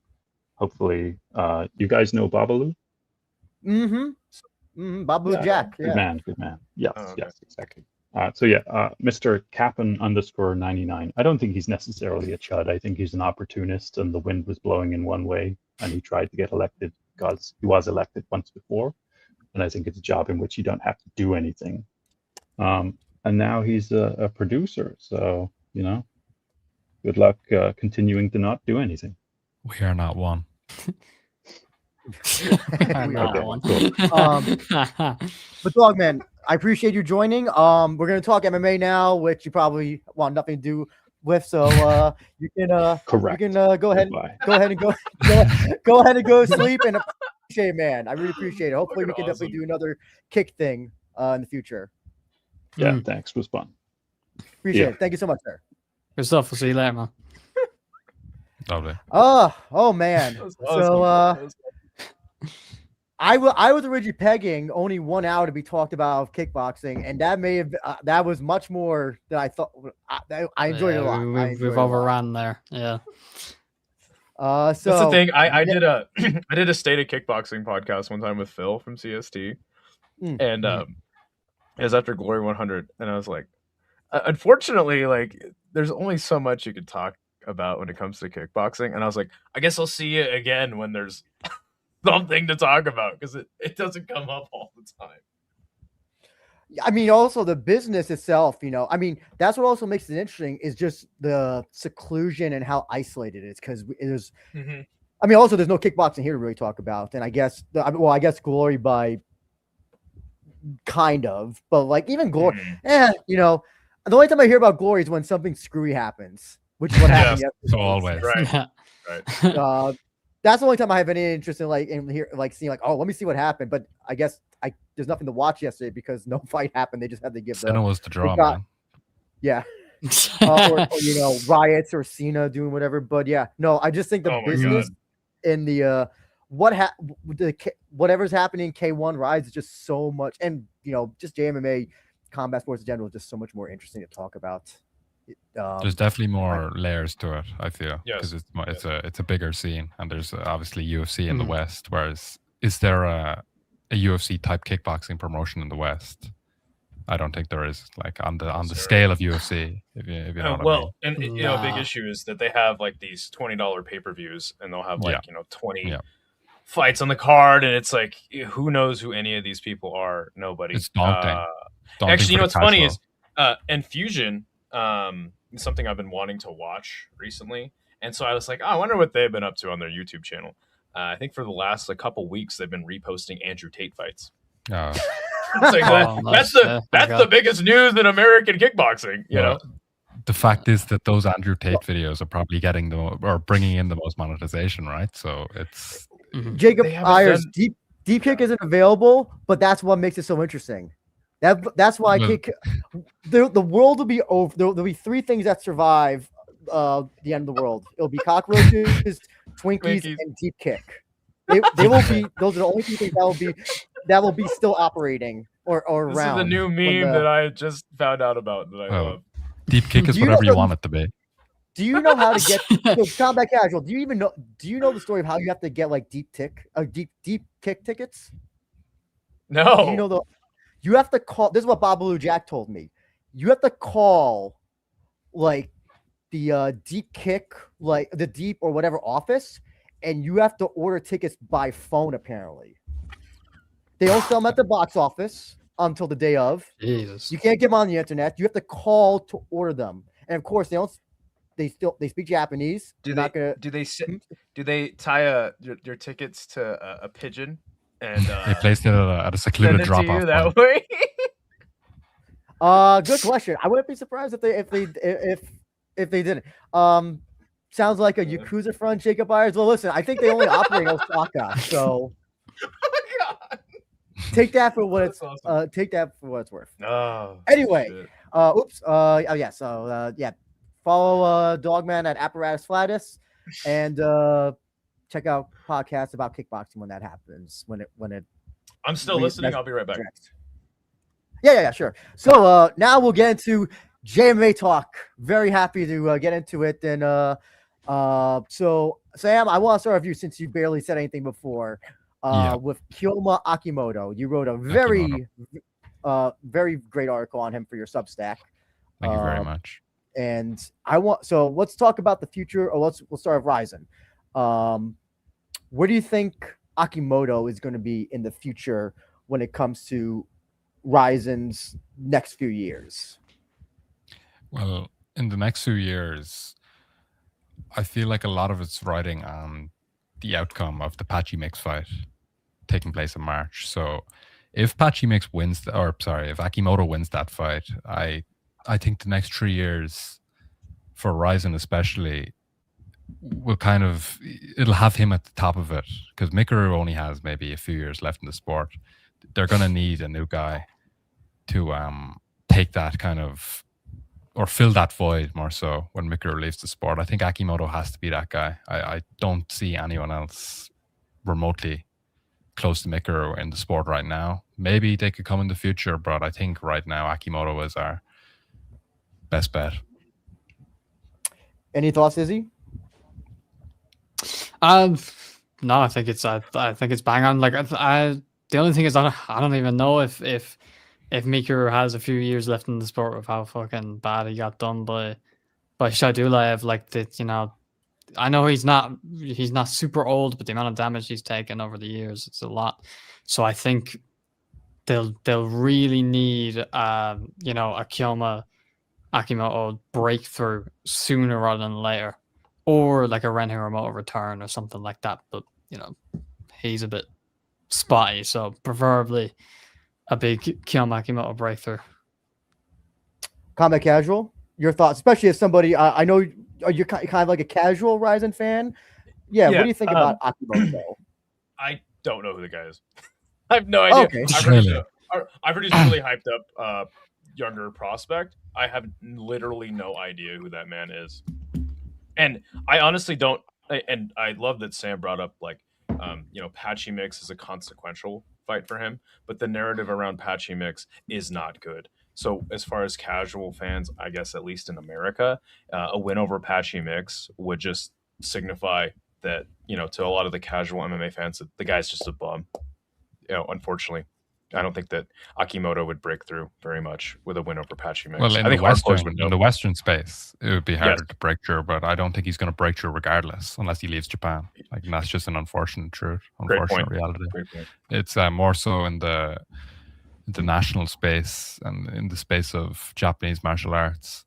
hopefully, you guys know Babalu? Babalu Jack. Good man. Yes, okay. yes, exactly. Mr. Cap'n_99. I don't think he's necessarily a chud. I think he's an opportunist, and the wind was blowing in one way, and he tried to get elected because he was elected once before. And I think it's a job in which you don't have to do anything. And now he's a producer, so good luck continuing to not do anything. We are not one. Cool. But Dogman, I appreciate you joining. We're gonna talk MMA now, which you probably want nothing to do with. So you can Correct. You can go ahead and go to sleep. And appreciate it, man. I really appreciate it. Hopefully, we can definitely do another kick thing in the future. Yeah, thanks. It was fun. Appreciate it. Thank you so much, sir. Good stuff. We'll see you later, man. Lovely. Oh man. So I was originally pegging only 1 hour to be talked about kickboxing, and that may have that was much more than I thought. I enjoyed it a lot. We've overrun there. Yeah. So that's the thing. I did a I did a state of kickboxing podcast one time with Phil from CST, and it was after Glory 100, and I was like, unfortunately, like there's only so much you could talk about when it comes to kickboxing, and I was like, I guess I'll see you again when there's something to talk about, because it doesn't come up all the time. I mean, also the business itself, I mean, that's what also makes it interesting is just the seclusion and how isolated it is, because there's, I mean, also there's no kickboxing here to really talk about, and I guess Glory by kind of, but like even Glory, the only time I hear about Glory is when something screwy happens, which is what happened yesterday. So always, right. That's the only time I have any interest in seeing let me see what happened. But I guess there's nothing to watch yesterday because no fight happened. They just had to give Cena was the draw, man. Yeah. or riots or Cena doing whatever. But yeah, no, I just think the business in the whatever's happening in K1 Rise is just so much, and just JMMA combat sports in general is just so much more interesting to talk about. There's definitely more layers to it, I feel, because it's a bigger scene, and there's obviously UFC in the West. Whereas, is there a UFC type kickboxing promotion in the West? I don't think there is, like on the scale of UFC. If you know what I mean. And a big issue is that they have like these $20 pay-per-views, and they'll have 20 fights on the card, and it's like, who knows who any of these people are? Nobody. It's daunting. Actually, what's funny is Infusion. Something I've been wanting to watch recently, and so I was like, I wonder what they've been up to on their YouTube channel. I think for the last couple weeks they've been reposting Andrew Tate fights. That's the biggest news in American kickboxing. You know, the fact is that those Andrew Tate videos are probably getting or bringing in the most monetization, right? So it's Jacob Ayers deep kick isn't available, but that's what makes it so interesting. That's why the world will be over. There'll be 3 things that survive the end of the world. It'll be cockroaches, Twinkies, and deep kick. They will be. Those are the only 2 things that will be still operating or around. This is the new meme that I just found out about that I love. Deep kick is whatever you want it to be. Do you know how to get combat casual? Do you know the story of how you have to get like deep kick tickets? No. Do you know you have to call. This is what Babalu Jack told me. You have to call, like, the deep kick, like the deep or whatever office, and you have to order tickets by phone. Apparently, they don't sell them at the box office until the day of. Jesus. You can't get them on the internet. You have to call to order them, and of course, they speak Japanese. Do they tie your tickets to a pigeon? And they placed it at a secluded drop-off that way. Good question. I wouldn't be surprised if they didn't. Sounds like a Yakuza front, Jacob Ayers. Well, listen, I think they only operate in Osaka, so take that for what it's worth. Oh. Anyway, shit. follow Dogman at Apparatus Flatus, and check out Podcast About Kickboxing when that happens. When it. I'm still listening. I'll be right back. Yeah, sure. So now we'll get into JMMA talk. Very happy to get into it. And so Sam, I want to start with you since you barely said anything before. With Kyoma Akimoto, you wrote a very very great article on him for your Substack. Thank you very much. And let's talk about the future. Or we'll start with Rizin. Where do you think Akimoto is going to be in the future when it comes to Rizin's next few years? Well, in the next few years, I feel like a lot of it's riding on the outcome of the Patchy Mix fight taking place in March. So if Patchy Mix wins, if Akimoto wins that fight, I think the next 3 years for Rizin especially will it'll have him at the top of it, because Mikuru only has maybe a few years left in the sport. They're going to need a new guy to take that kind of, or fill that void more so when Mikuru leaves the sport. I think Akimoto has to be that guy. I don't see anyone else remotely close to Mikuru in the sport right now. Maybe they could come in the future, but I think right now Akimoto is our best bet. Any thoughts, Izzy? No, I think it's bang on. Like the only thing is I don't even know if Mikuru has a few years left in the sport with how fucking bad he got done by Shadulaev. Like that, you know, I know he's not super old, but the amount of damage he's taken over the years, it's a lot. So I think they'll really need you know, a Akimoto breakthrough sooner rather than later, or like a Ren Hiromoto return or something like that. But you know, he's a bit spotty, so preferably a big Kiyoma Akimoto breakthrough. Combat Casual, your thoughts, especially as somebody I know you're kind of like a casual Rizin fan. Yeah, what do you think about Akimoto? I don't know who the guy is. I have no idea. Okay. I've heard he's a really hyped up younger prospect. I have literally no idea who that man is. And I honestly don't, and I love that Sam brought up, like, you know, Patchy Mix is a consequential fight for him, but the narrative around Patchy Mix is not good. So as far as casual fans, I guess at least in America, a win over Patchy Mix would just signify that, you know, to a lot of the casual MMA fans, that the guy's just a bum. You know, unfortunately, I don't think that Akimoto would break through very much with a win over Patchy Mix. Well, I think in the Western space, it would be harder to break through, but I don't think he's going to break through regardless, unless he leaves Japan. Like, and that's just an unfortunate truth, unfortunate reality. It's more so in the national space and in the space of Japanese martial arts.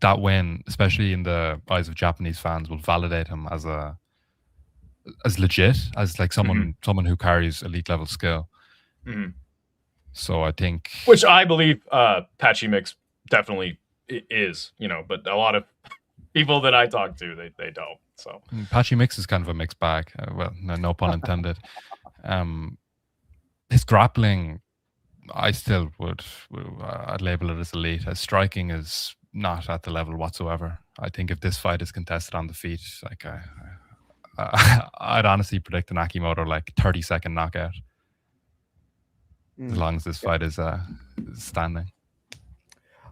That win, especially in the eyes of Japanese fans, will validate him as legit, as like someone who carries elite level skill. Mm-hmm. So I think, which I believe Patchy Mix definitely is, you know, but a lot of people that I talk to, they don't. So Patchy Mix is kind of a mixed bag. Well, no pun intended. His grappling, I still I'd label it as elite. His striking is not at the level whatsoever. I think if this fight is contested on the feet, like I'd honestly predict an Akimoto like 30-second knockout. As long as this fight is standing.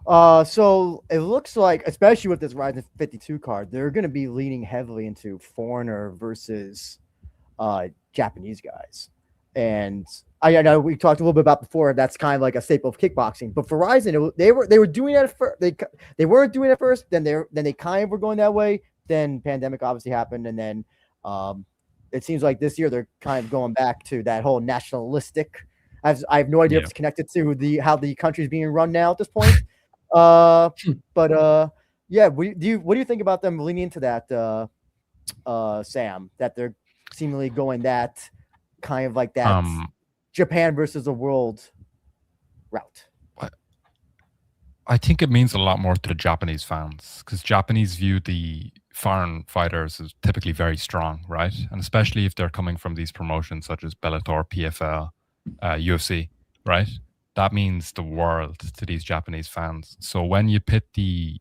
So it looks like, especially with this Rizin 52 card, they're going to be leaning heavily into foreigner versus Japanese guys. And I know we talked a little bit about before, that's kind of like a staple of kickboxing. But for Rizin, they were doing that at first. They weren't doing it at first. Then they kind of were going that way. Then pandemic obviously happened, and then it seems like this year they're kind of going back to that whole nationalistic. I have no idea if it's connected to how the country is being run now at this point. But yeah, what do you think about them leaning into that, Sam? That they're seemingly going that kind of like that Japan versus the world route. I think it means a lot more to the Japanese fans, because Japanese view the foreign fighters as typically very strong, right? And especially if they're coming from these promotions such as Bellator, PFL, UFC, right? That means the world to these Japanese fans. So when you pit the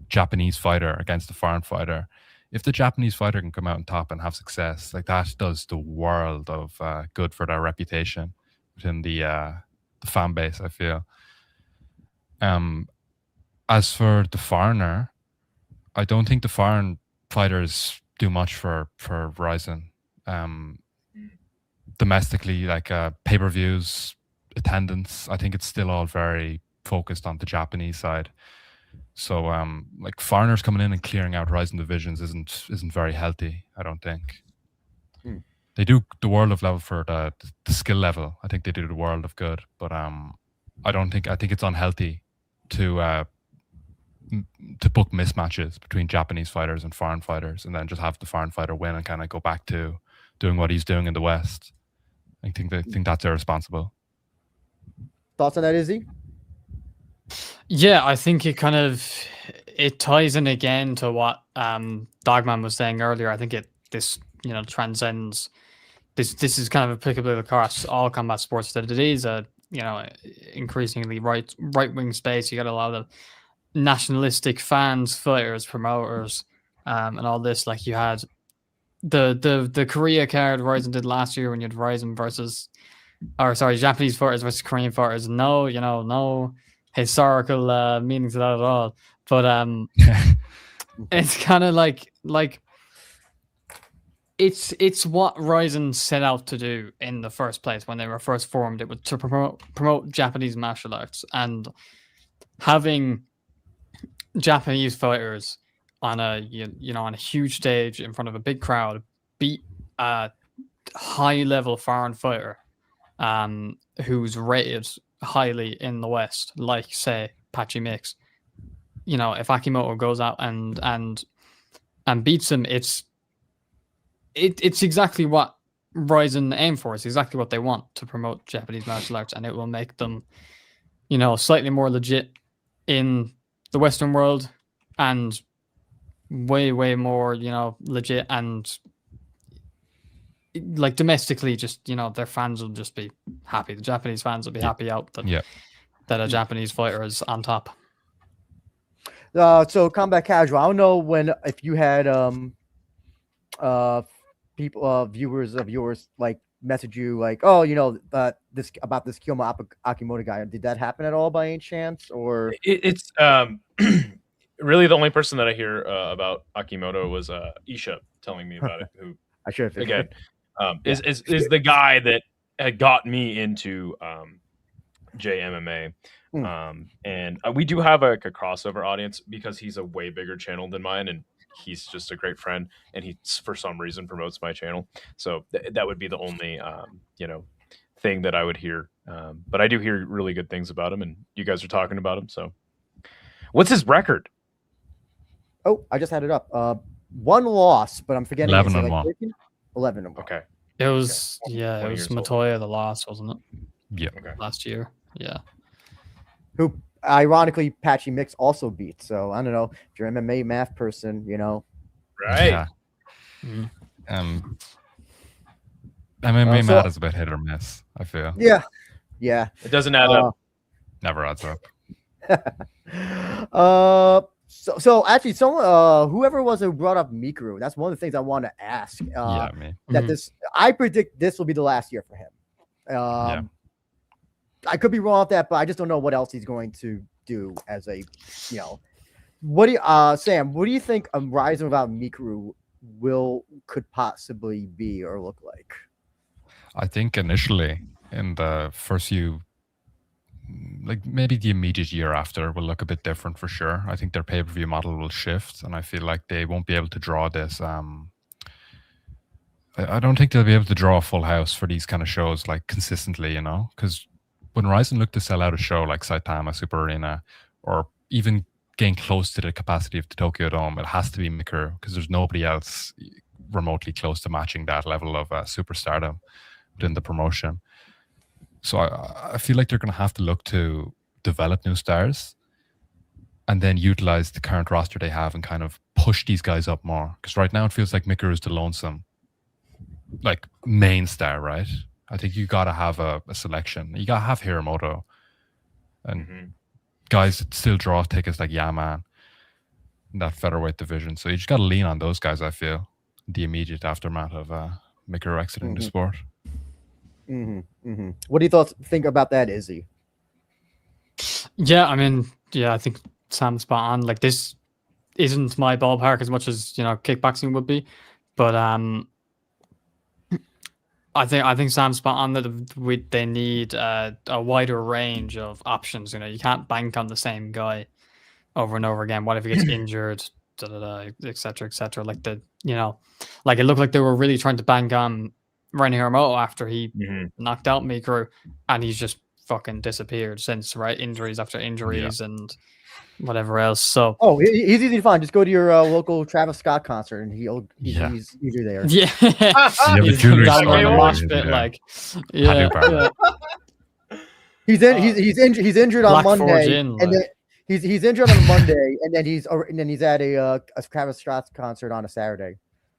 Japanese fighter against the foreign fighter, if the Japanese fighter can come out on top and have success, like that does the world of good for their reputation within the fan base, I feel. As for the foreigner, I don't think the foreign fighters do much for Rizin. Domestically, like pay-per-views, attendance. I think it's still all very focused on the Japanese side. So like foreigners coming in and clearing out Rizin divisions isn't very healthy, I don't think. They do the world of level for the skill level. I think they do the world of good, but I think it's unhealthy to book mismatches between Japanese fighters and foreign fighters, and then just have the foreign fighter win and kind of go back to doing what he's doing in the West. I think that's irresponsible. Thoughts on that, Izzy? Yeah, I think it ties in again to what Dogman was saying earlier. I think this transcends. This is kind of applicable across all combat sports, that it is a increasingly right wing space. You got a lot of nationalistic fans, fighters, promoters, and all this. Like you had the Korea card Rizin did last year when you had Japanese fighters versus Korean fighters. No historical meaning to that at all. But it's kind of like it's what Rizin set out to do in the first place when they were first formed. It was to promote Japanese martial arts, and having Japanese fighters on a on a huge stage in front of a big crowd beat a high level foreign fighter who's rated highly in the West, like say Patchy Mix. If Akimoto goes out and beats him, it's exactly what Rizin aim for. It's exactly what they want to promote Japanese martial arts, and it will make them, slightly more legit in the Western world, and way more, legit and like domestically. Just their fans will just be happy. The Japanese fans will be happy out that a Japanese fighter is on top. So Combat Casual, I don't know if you had people viewers of yours like message you like, oh, this about this Kiyoma Akimoto guy. Did that happen at all by any chance? Or it's really the only person that I hear about Akimoto was Isha telling me about it, who I should have again is the guy that had got me into JMMA. And we do have a crossover audience because he's a way bigger channel than mine, and he's just a great friend, and he for some reason promotes my channel. So that would be the only thing that I would hear. But I do hear really good things about him, and you guys are talking about him. So what's his record? Oh, I just had it up. One loss, but I'm forgetting. 11-1. 11-1. Okay. It was it was Matoya the loss, wasn't it? Yeah. Okay. Last year. Yeah. Who ironically Patchy Mix also beat. So I don't know if you're an MMA math person, Right. Yeah. MMA math is a bit hit or miss, I feel. Yeah. It doesn't add up. Never adds up. So actually, someone whoever was who brought up Mikuru, that's one of the things I want to ask. Me. That I predict this will be the last year for him. I could be wrong with that, but I just don't know what else he's going to do as a, what do you, Sam, what do you think Rizin without Mikuru could possibly be or look like? I think initially in the first few, like maybe the immediate year after will look a bit different for sure. I think their pay-per-view model will shift, and I feel like they won't be able to draw this. I don't think they'll be able to draw a full house for these kind of shows like consistently, because when Rizin looked to sell out a show like Saitama Super Arena, or even getting close to the capacity of the Tokyo Dome, it has to be Mikuru, because there's nobody else remotely close to matching that level of superstardom within the promotion. So I feel like they're going to have to look to develop new stars and then utilize the current roster they have and kind of push these guys up more. Because right now it feels like Mikuru is the lonesome, like, main star, right? I think you got to have a selection. You got to have Hiramoto and guys that still draw tickets like Yaman in that featherweight division. So you just got to lean on those guys, I feel, the immediate aftermath of Mikuru exiting the sport. What do you think about that, Izzy? Yeah, I mean, I think Sam's spot on. Like, this isn't my ballpark as much as kickboxing would be, but I think Sam's spot on that. They need a wider range of options. You know, you can't bank on the same guy over and over again. What if he gets injured? Et cetera. Like like it looked like they were really trying to bank on Ren Hiromoto after he knocked out Mikuru, and he's just fucking disappeared since, right? Injuries after injuries and whatever else. So he's easy to find. Just go to your local Travis Scott concert, and he's usually there. Yeah, he's down on the mosh pit, like He's injured on Monday, and then he's injured on Monday, and then he's at a Travis Scott concert on a Saturday.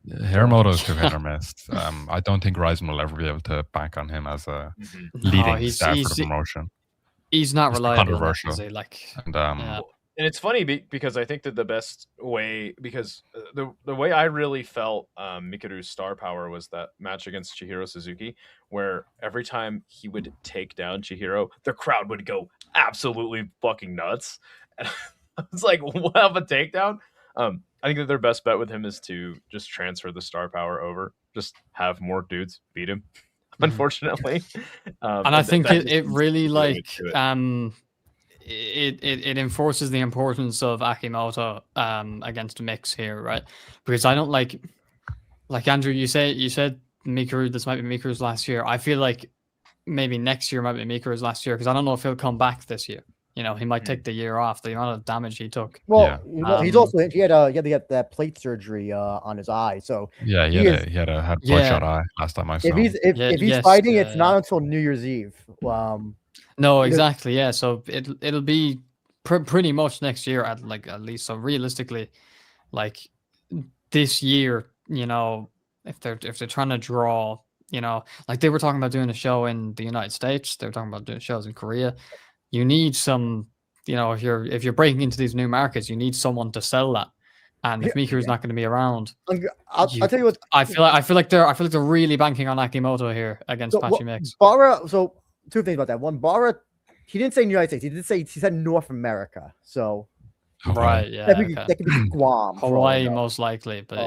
Hiromoto's too hit or miss. I don't think Rizin will ever be able to bank on him as a leading star for the promotion. He's not reliable. Controversial. And it's funny because I think that the best way, because the way I really felt Mikuru's star power was that match against Chihiro Suzuki, where every time he would take down Chihiro, the crowd would go absolutely fucking nuts. And I was like, what of a takedown? I think that their best bet with him is to just transfer the star power over, just have more dudes beat him. Unfortunately, and I think it really it enforces the importance of Akimoto against Mix here, right? Because I don't like Andrew, you said Mikuru, this might be Mikuru's last year. I feel like maybe next year might be Mikuru's last year, because I don't know if he'll come back this year. You know, he might take the year off, the amount of damage he took. Well, he's also he had to get that plate surgery on his eye. So he had a bloodshot eye last time I saw him. If he's fighting, it's not until New Year's Eve. No, exactly. Yeah, so it'll be pretty much next year at least. So realistically, like this year, you know, if they're trying to draw, you know, like they were talking about doing a show in the United States, they were talking about doing shows in Korea. You need some, you know, if you're breaking into these new markets, you need someone to sell that. And if Mikuru's not going to be around, I'll tell you what. I feel like they're really banking on Akimoto here against Pachi Mix. Bara. So two things about that. One, Bara, he didn't say United States. He said North America. So right, yeah, that could be Guam, Hawaii most likely, but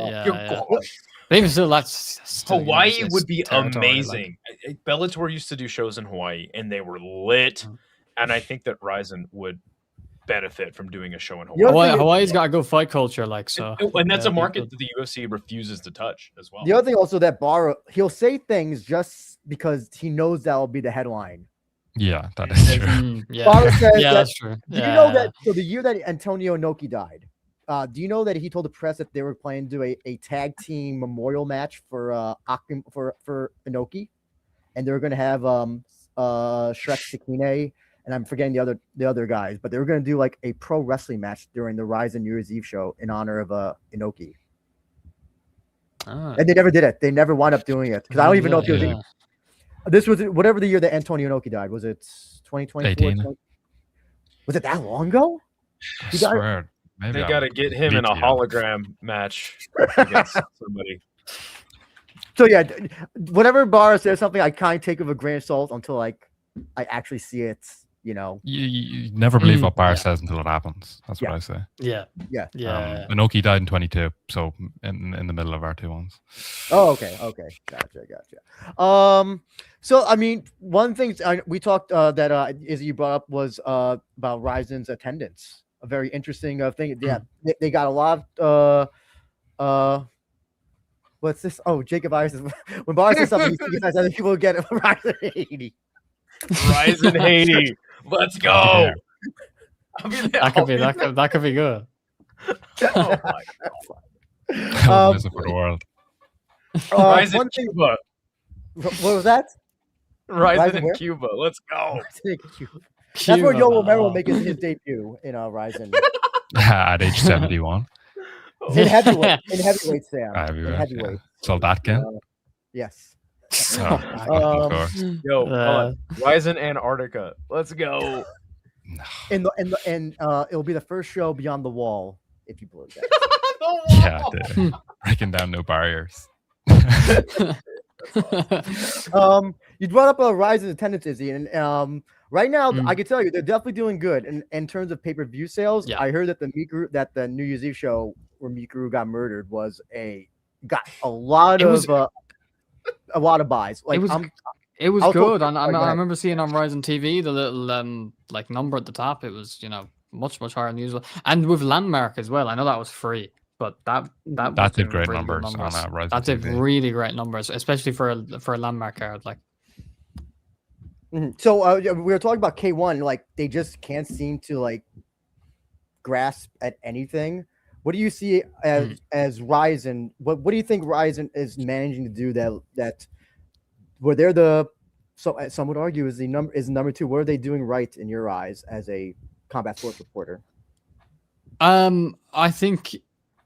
But even still, that's Hawaii would be amazing. Bellator used to do shows in Hawaii, and they were lit. And I think that Rizin would benefit from doing a show in Hawaii. Hawaii's got a good fight culture, like so. And that's a market that the UFC refuses to touch as well. The other thing also that Bara, he'll say things just because he knows that'll be the headline. Yeah, that is true. Bara says that's true. Do you know that? So the year that Antonio Inoki died, do you know that he told the press that they were planning to do a tag team memorial match for Inoki, and they were going to have Shrek Sakine, and I'm forgetting the other guys, but they were going to do like a pro wrestling match during the Rizin New Year's Eve show in honor of Inoki. And they never did it. They never wound up doing it because I don't even know if it was. This was whatever the year that Antonio Inoki died. Was it 2024? Was it that long ago? I swear. Maybe they got to get him in a hologram match against somebody. So yeah, whenever Bara says something, I kind of take it with a grain of salt until I actually see it. You know, you never believe what Bara says until it happens. That's what I say. Yeah. Inoki died in 22, so in the middle of our 2 ones. Oh, okay, gotcha. So I mean, one thing we talked that Izzy brought up was about Rizin's attendance. A very interesting thing. Yeah, they got a lot of what's this? Oh, Jacob Byers says when Bara says something, he says other people get it. Rizin Haiti. Rizin Haiti. Let's go. That could be good. Oh my god. For the world. Rizin Cuba. What was that? Rizin in Cuba. Let's go. That's where Yo Romero will make his debut in Rizin. At age 71. In heavyweight, Sam. Heavyweight. In heavyweight. Yeah. Soldatkin? Yes. Rizin Antarctica. Let's go. And it'll be the first show beyond the wall, if you believe that. Yeah, breaking down no barriers. You brought up a rise in attendance, Izzy, and right now I can tell you they're definitely doing good in terms of pay-per-view sales. Yeah. I heard that the New Year's Eve show where Mikuru got murdered got a lot of a lot of buys. Like it was I'll good, talk- and go I ahead. remember seeing on Rizin TV the little like number at the top. It was much higher than usual, and with landmark as well. I know that was free, but that That was did doing great really good numbers on Rizin That did TV. really great numbers, especially for a landmark card. Like, So we were talking about K1. Like they just can't seem to like grasp at anything. What do you see as Rizin? What do you think Rizin is managing to do that where they're the some would argue is number two? What are they doing right in your eyes as a combat sports reporter? I think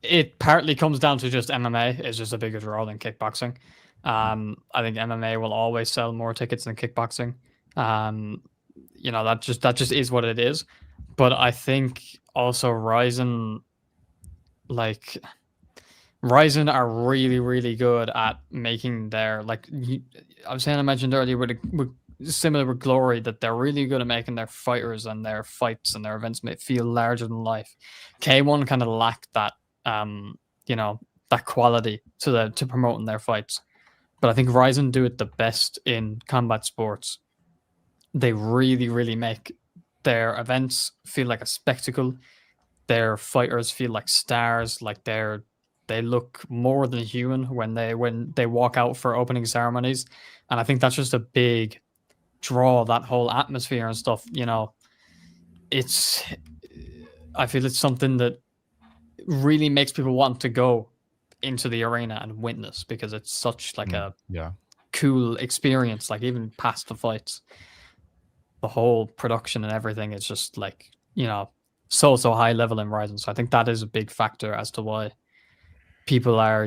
it partly comes down to just MMA is just a bigger draw than kickboxing. I think MMA will always sell more tickets than kickboxing. That just is what it is. But I think also Rizin are really, really good at making their I was saying I mentioned earlier with similar with Glory that they're really good at making their fighters and their fights and their events feel larger than life. K1 kind of lacked that that quality to promoting their fights. But I think Rizin do it the best in combat sports. They really, really make their events feel like a spectacle. Their fighters feel like stars, like they look more than human when they walk out for opening ceremonies. And I think that's just a big draw, that whole atmosphere and stuff. I feel it's something that really makes people want to go into the arena and witness because it's such like a cool experience. Like even past the fights, the whole production and everything is just like so high level in Rizin. So I think that is a big factor as to why people are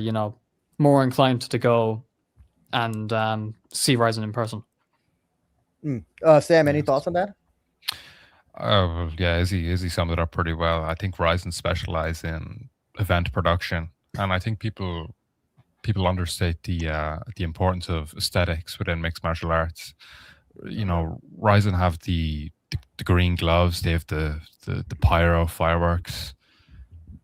more inclined to go and see Rizin in person. Sam, any thoughts on that? Well, yeah, Izzy summed it up pretty well. I think Rizin specialize in event production, and I think people understate the importance of aesthetics within mixed martial arts. Rizin have the green gloves. They have the pyro fireworks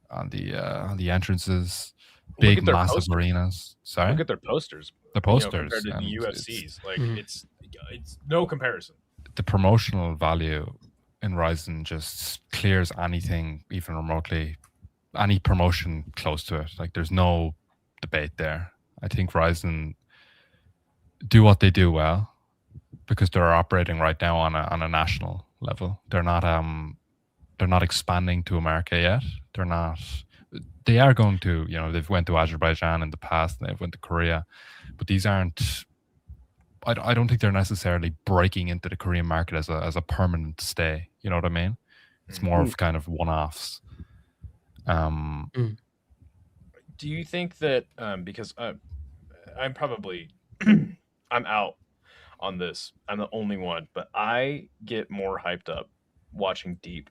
on the entrances. Big massive posters. Arenas. Sorry, look at their posters. The posters compared to and the UFCs, it's no comparison. The promotional value in Rizin just clears anything even remotely, any promotion close to it. Like there's no debate there. I think Rizin do what they do well because they're operating right now on a national level. They're not expanding to America yet. They are going to, they've went to Azerbaijan in the past, and they've went to Korea, but these aren't. I don't think they're necessarily breaking into the Korean market as a permanent stay. You know what I mean? It's more of kind of one-offs. Do you think that because I'm probably I'm out on this. I'm the only one, but I get more hyped up watching Deep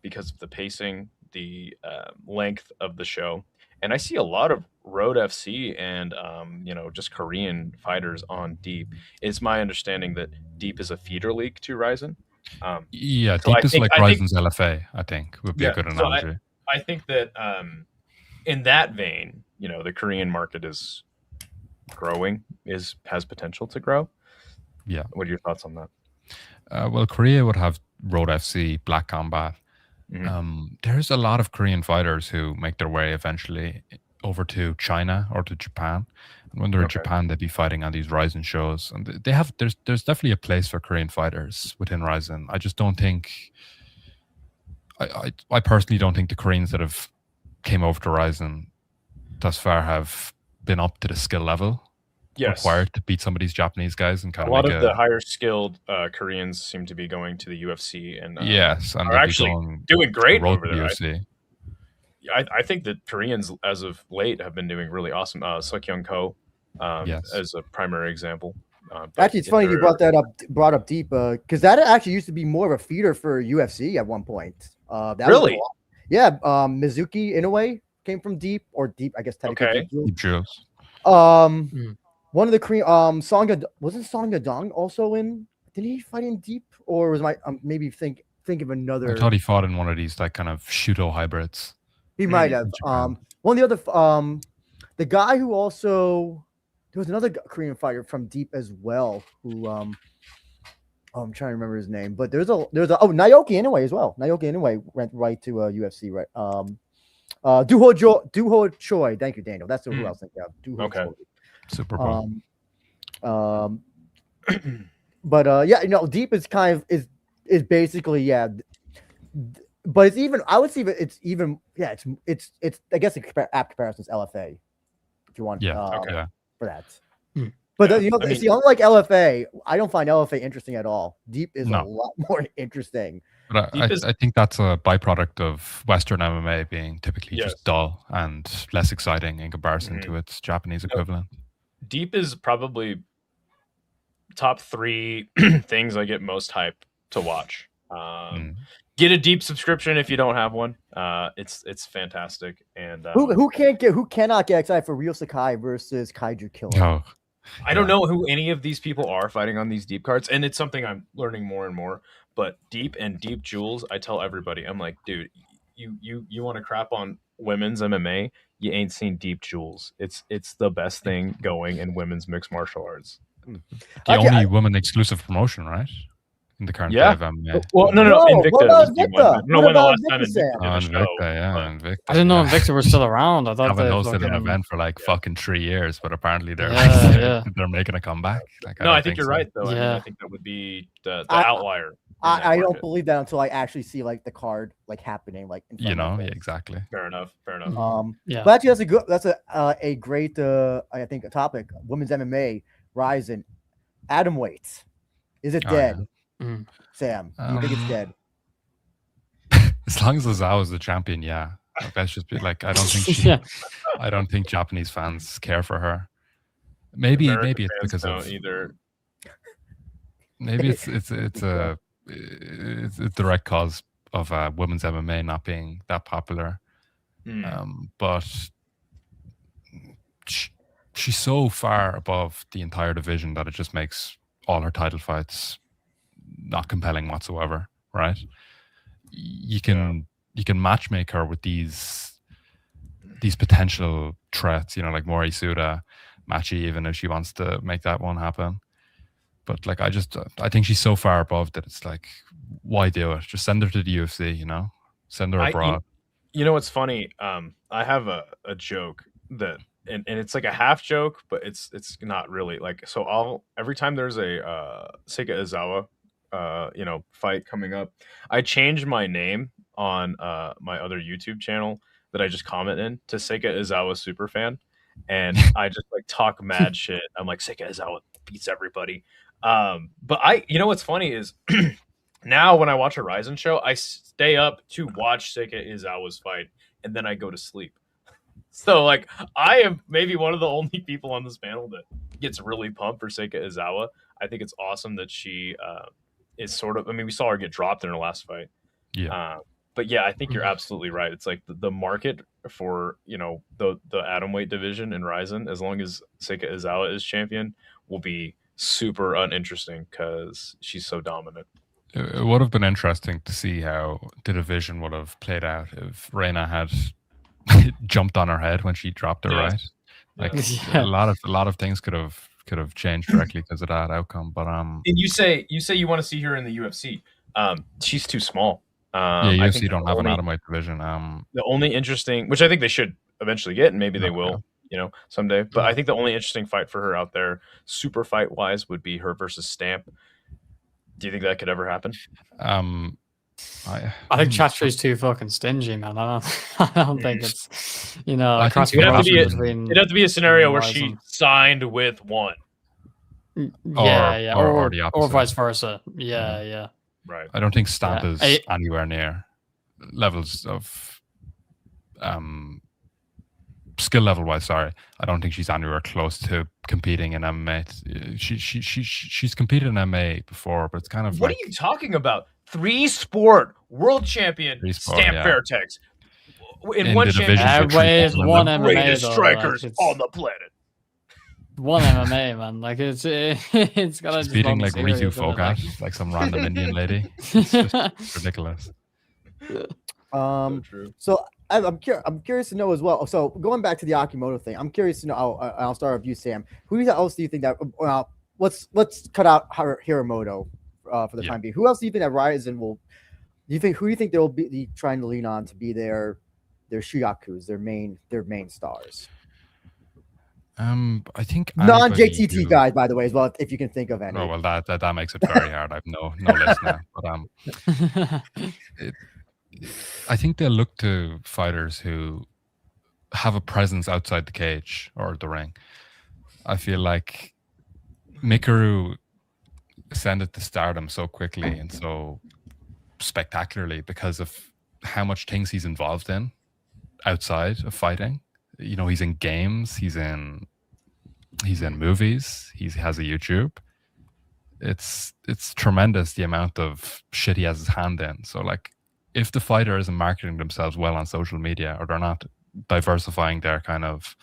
because of the pacing, the length of the show, and I see a lot of Road FC and just Korean fighters on Deep. It's my understanding that Deep is a feeder league to Rizin. Deep is like Rizin's LFA. I think would be a good analogy. So I think that in that vein, the Korean market is growing, has potential to grow. Yeah. What are your thoughts on that? Well, Korea would have Road FC, Black Combat. There's a lot of Korean fighters who make their way eventually over to China or to Japan. And when they're in Japan, they'd be fighting on these Rizin shows. And there's definitely a place for Korean fighters within Rizin. I just don't think, I personally don't think the Koreans that have came over to Rizin thus far have been up to the skill level required to beat some of these Japanese guys. And kind a lot of the higher skilled Koreans seem to be going to the UFC and and are actually doing great over there. UFC. I think that Koreans as of late have been doing really awesome. Seokyeong Ko as a primary example. Actually, it's funny you brought up Deep because that actually used to be more of a feeder for UFC at one point. Really? Mizuki Inoue came from Deep, or Deep, I guess technically. Deep Drills. One of the Korean Song Yadong also in? Did he fight in Deep, or was my maybe think of another? I thought he fought in one of these like kind of Shudo hybrids. He might have. One of the other the guy who also there was another Korean fighter from Deep as well who I'm trying to remember his name, but there's a Naoki Inoue as well. Naoki Inoue went right to UFC, right? Duho Choi. Thank you, Daniel. That's who I was thinking of. Duho Choi. Super Bowl. But yeah, Deep is kind of is basically but it's even I would say it's even it's I guess apt comparison is LFA if you want for that. But see, unlike LFA, I don't find LFA interesting at all. Deep is a lot more interesting. But I think that's a byproduct of Western MMA being typically just dull and less exciting in comparison to its Japanese equivalent. Deep is probably top 3 things I get most hype to watch. Get a Deep subscription if you don't have one. It's fantastic. And who cannot get excited for Ryo Sakai versus Kaiju Killer? No. I don't know who any of these people are fighting on these Deep cards, and it's something I'm learning more and more. But Deep and Deep Jewels, I tell everybody, I'm like, dude, you want to crap on women's MMA? You ain't seen Deep Jewels. It's the best thing going in women's mixed martial arts. The only women exclusive promotion, right? In the current day of MMA. Well, no, Invicta. No, when the last time Invicta. I didn't know Invicta were still around. I thought haven't hosted an event for like fucking 3 years, but apparently they're they're making a comeback. Like, I think you're right though. I think that would be the outlier. I don't believe that until I actually see like the card like happening like in front of me. Exactly. Fair enough. But actually that's a great I think a topic. Women's MMA, Rizin, atom weights. Is it dead? Sam, do you think it's dead? As long as Lazao is the champion, Like, that's just like I don't think I don't think Japanese fans care for her. Maybe it's because of either. Maybe it's a direct cause of women's MMA not being that popular. But she's so far above the entire division that it just makes all her title fights not compelling whatsoever, right? You can matchmake her with these potential threats, like Mori Suda, Machi, even if she wants to make that one happen. But like I think she's so far above that it's like, why do it? Just send her to the UFC, send her abroad. You know what's funny? I have a joke that and it's like a half joke, but it's not really like so every time there's a Seika Izawa fight coming up, I change my name on my other YouTube channel that I just comment in to Seika Izawa Superfan, and I just like talk mad shit. I'm like, Seika Izawa beats everybody. But what's funny is now when I watch a Rizin show, I stay up to watch Seika Izawa's fight, and then I go to sleep. So like I am maybe one of the only people on this panel that gets really pumped for Seika Izawa. I think it's awesome that she is sort of. I mean, we saw her get dropped in her last fight. Yeah. But yeah, I think you're absolutely right. It's like the market for the atomweight division in Rizin, as long as Seika Izawa is champion, will be super uninteresting because she's so dominant. It would have been interesting to see how the division would have played out if Reina had jumped on her head when she dropped her, right? Like a lot of things could have changed directly because of that outcome. But and you say you want to see her in the UFC. She's too small. UFC don't have an atomweight division. The only interesting, which I think they should eventually get, and maybe they will, someday. But I think the only interesting fight for her out there, super fight wise, would be her versus Stamp. Do you think that could ever happen? I think Chatri's too fucking stingy, man. I don't think it's across it'd have to be a scenario where she signed with one. Or the opposite. Or vice versa. Yeah. Right. I don't think Stamp is anywhere near levels of skill level wise. Sorry, I don't think she's anywhere close to competing in MMA. She's competed in MMA before, but it's kind of what are you talking about? 3-sport world champion Stamp Fairtex in one championship. One MMA greatest strikers on the planet. One MMA, man. Like it's got to beating like Ritu Fogat, like some random Indian lady. It's just ridiculous. So I'm curious to know as well. So going back to the Akimoto thing, I'm curious to know. I'll start with you, Sam. Who else do you think that? Well, let's cut out Hiramoto for the time being. Who else do you think that Rizin will? Who do you think they'll be trying to lean on to be their Shigakus, their main stars? I think non-JTT guys, by the way, as well, if you can think of any. Oh well, that makes it very hard. I've no list now, but I think they'll look to fighters who have a presence outside the cage or the ring. I feel like Mikuru ascended to stardom so quickly and so spectacularly because of how much things he's involved in outside of fighting. You know, he's in games, he's in movies, he has a YouTube. It's tremendous the amount of shit he has his hand in. So like, if the fighter isn't marketing themselves well on social media, or they're not diversifying their kind of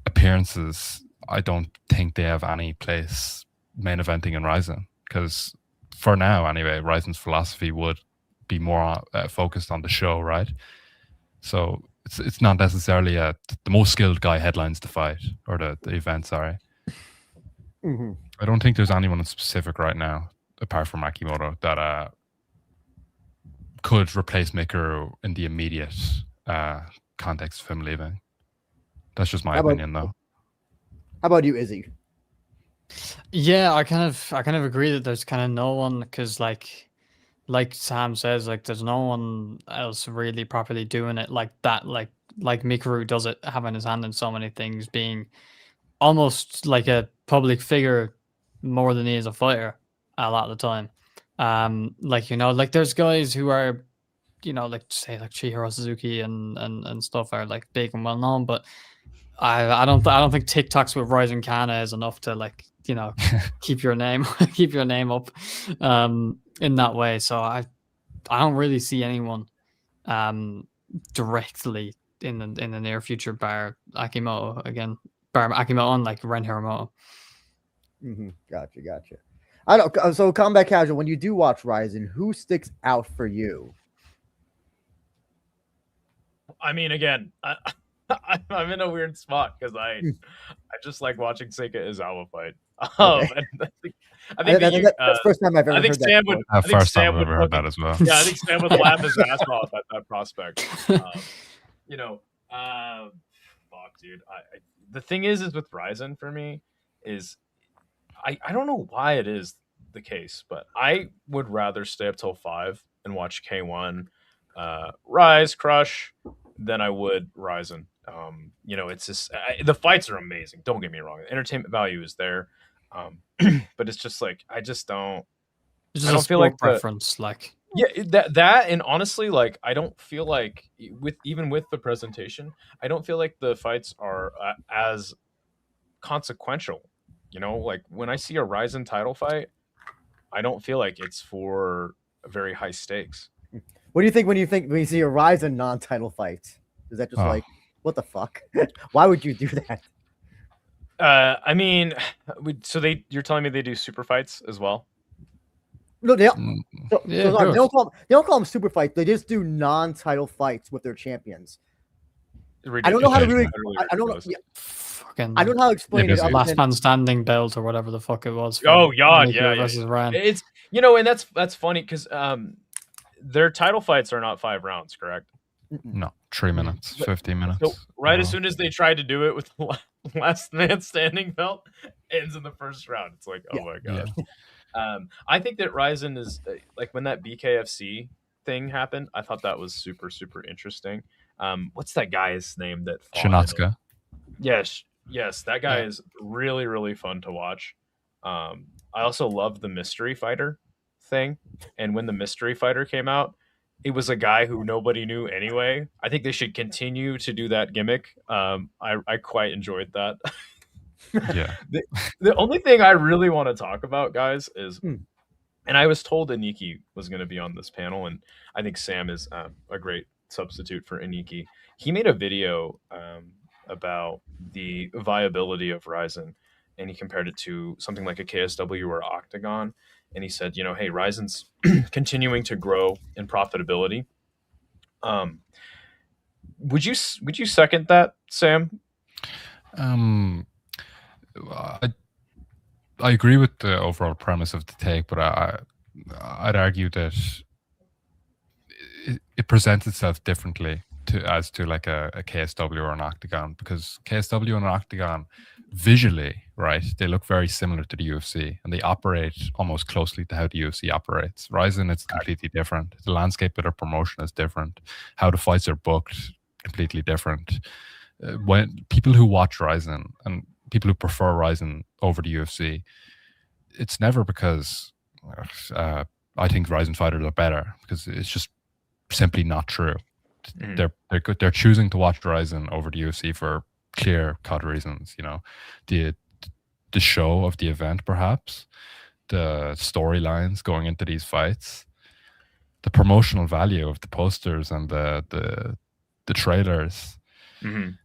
appearances, I don't think they have any place main eventing in Rizin. Because for now, anyway, Rizin's philosophy would be more focused on the show, right? So it's not necessarily the most skilled guy headlines the fight or the event. Sorry, I don't think there's anyone in specific right now, apart from Akimoto, that could replace Mikuru in the immediate context of him leaving. That's just my opinion, though. How about you, Izzy? Yeah, I kind of agree that there's kind of no one, because like Sam says, like there's no one else really properly doing it like that, like Mikuru does it, having his hand in so many things, being almost like a public figure more than he is a fighter a lot of the time. Like, you know, like there's guys who are, you know, like say like Chihiro Suzuki and stuff are like big and well known, but I don't think TikToks with Rizin Kana is enough to, like, you know, keep your name up in that way. So I don't really see anyone directly in the near future bar Akimoto and like Ren Hiramoto. Gotcha. I don't. So Combat Casual, when you do watch Rizin, who sticks out for you? I mean, again, I'm in a weird spot because I just like watching Seika Izawa fight. And I think that's the first time I've ever heard that. First time I've ever heard that as well. Yeah, I think Sam would laugh his ass off at that prospect. You know, fuck, dude. The thing is with Rizin for me is I don't know why it is the case, but I would rather stay up till 5 and watch K1 Rise Crush than I would Rizin. You know, it's just the fights are amazing. Don't get me wrong, the entertainment value is there, but it's just like I don't feel like preference. Like, yeah, that and honestly, like I don't feel like with the presentation, I don't feel like the fights are as consequential. You know, like when I see a Rizin title fight, I don't feel like it's for very high stakes. What do you think when you see a Rizin non-title fight? Is that just like, what the fuck? Why would you do that? I mean, you're telling me they do super fights as well? No, they don't call them super fights. They just do non-title fights with their champions. I don't know how to really. I don't know. Yeah. I don't know how to explain it. Last man standing belt or whatever the fuck it was. Yeah. Versus Ryan. It's, you know, and that's funny because their title fights are not 5 rounds, correct? No, 3 minutes, 15 minutes. So as soon as they tried to do it with the last man standing belt, ends in the first round. It's like, oh my god. Yeah. I think that Rizin is like when that BKFC thing happened. I thought that was super interesting. What's that guy's name that? Shinatsuka. Yes, that guy is really fun to watch. I also love the mystery fighter thing, and when the mystery fighter came out, it was a guy who nobody knew anyway. I think they should continue to do that gimmick. I quite enjoyed that. Yeah. The only thing I really want to talk about, guys, is, and I was told Aniki was going to be on this panel, and I think Sam is a great substitute for Aniki. He made a video about the viability of Rizin, and he compared it to something like a KSW or Octagon. And he said, you know, hey, Rizin's continuing to grow in profitability. Would you second that, Sam? I agree with the overall premise of the take, but I'd argue that it presents itself differently as to like a KSW or an Octagon, because KSW and an Octagon visually, right, they look very similar to the UFC and they operate almost closely to how the UFC operates. Rizin, it's completely different. The landscape of their promotion is different. How the fights are booked, completely different. When people who watch Rizin and people who prefer Rizin over the UFC, it's never because I think Rizin fighters are better, because it's just simply not true. They're choosing to watch Rizin over the UFC for clear-cut reasons. You know, the show of the event, perhaps, the storylines going into these fights, the promotional value of the posters and the trailers, and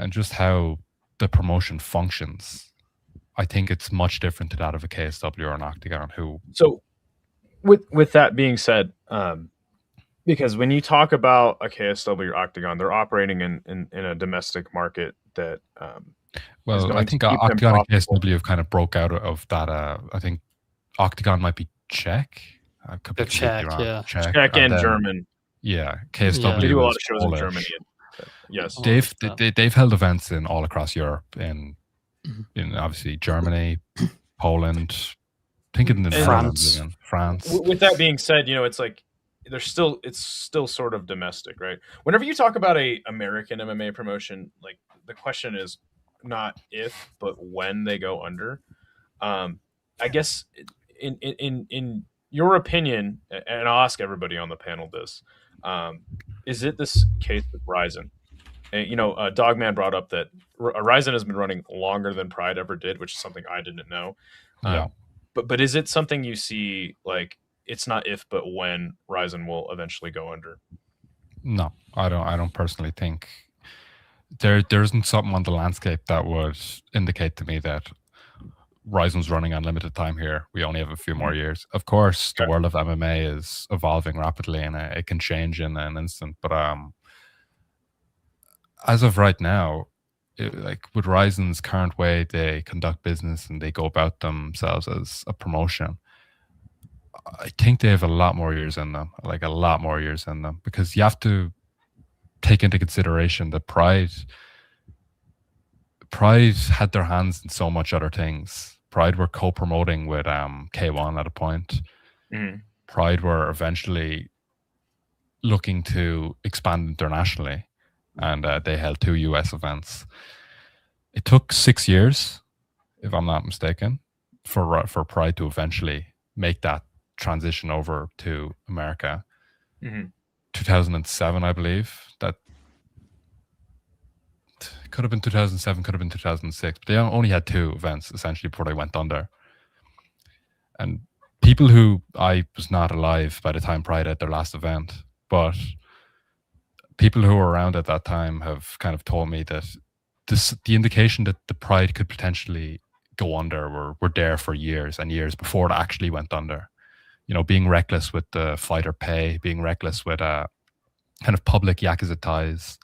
just how the promotion functions. I think it's much different to that of a KSW or an Octagon. So, with that being said, because when you talk about a KSW or Octagon, they're operating in a domestic market that. Well, I think Octagon and KSW have kind of broke out of that. I think Octagon might be Czech. I could be Czech, wrong. yeah. Czech and German. Yeah, KSW. They do a lot of shows Polish. in Germany. Yes, they've held events in all across Europe, in obviously Germany, Poland, I think in the France. France. With that being said, you know, it's like it's still sort of domestic, right? Whenever you talk about a American MMA promotion, like the question is not if, but when they go under. I guess in your opinion, and I'll ask everybody on the panel this, is it this case with Rizin? And, you know, Dogman brought up that Rizin has been running longer than Pride ever did, which is something I didn't know. But is it something you see, like, it's not if but when Rizin will eventually go under? No, I don't personally think there isn't something on the landscape that would indicate to me that Rizin's running on limited time here. We only have a few more years. Of course, the world of MMA is evolving rapidly and it can change in an instant. But as of right now, like with Rizin's current way they conduct business and they go about themselves as a promotion, I think they have a lot more years in them, because you have to take into consideration that Pride had their hands in so much other things. Pride were co-promoting with K1 at a point. Pride were eventually looking to expand internationally, and they held 2 US events. It took 6 years, if I'm not mistaken, for Pride to eventually make that transition over to America. 2007, I believe. That could have been 2007, could have been 2006. But they only had 2 events essentially before they went under. And people who, I was not alive by the time Pride had their last event, but people who were around at that time have kind of told me that the indication that the Pride could potentially go under were there for years and years before it actually went under. You know, being reckless with the fighter pay, being reckless with kind of public Yakuza ties,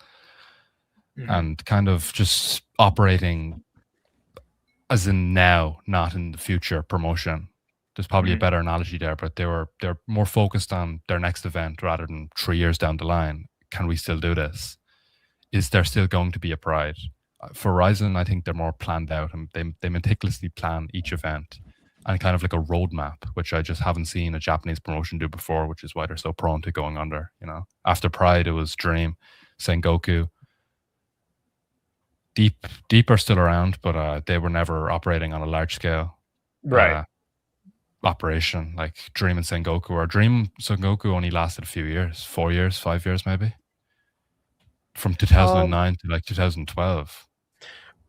and kind of just operating as in now, not in the future promotion. There's probably a better analogy there, but they're more focused on their next event rather than 3 years down the line. Can we still do this? Is there still going to be a Pride? For Rizin, I think they're more planned out, and they meticulously plan each event and kind of like a roadmap, which I just haven't seen a Japanese promotion do before, which is why they're so prone to going under. You know, after Pride, it was Dream, Sengoku. Deep are still around, but they were never operating on a large scale operation like Dream and Sengoku. Or Dream Sengoku only lasted a few years, 4 years, 5 years maybe, from 2009 to like 2012.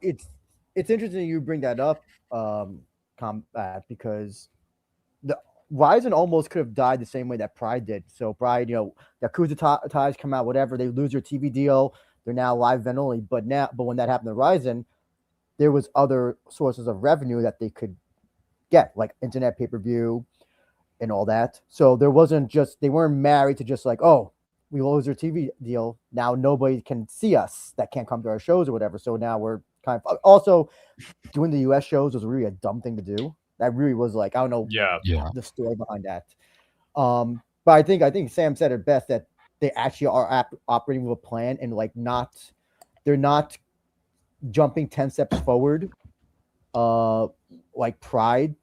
It's interesting you bring that up, Combat, because the Rizin almost could have died the same way that Pride did. So Pride, you know, Yakuza ties come out, whatever, they lose their TV deal. They're now live event only. But when that happened to Rizin, there was other sources of revenue that they could get, like internet pay-per-view and all that. So there wasn't just, they weren't married to just like, oh, we lose our TV deal. Now nobody can see us that can't come to our shows or whatever. So now we're kind of also doing the US shows was really a dumb thing to do. That really was like, I don't know Yeah. the story behind that. But I think Sam said it best that they actually are operating with a plan and like they're not jumping 10 steps forward, like Pride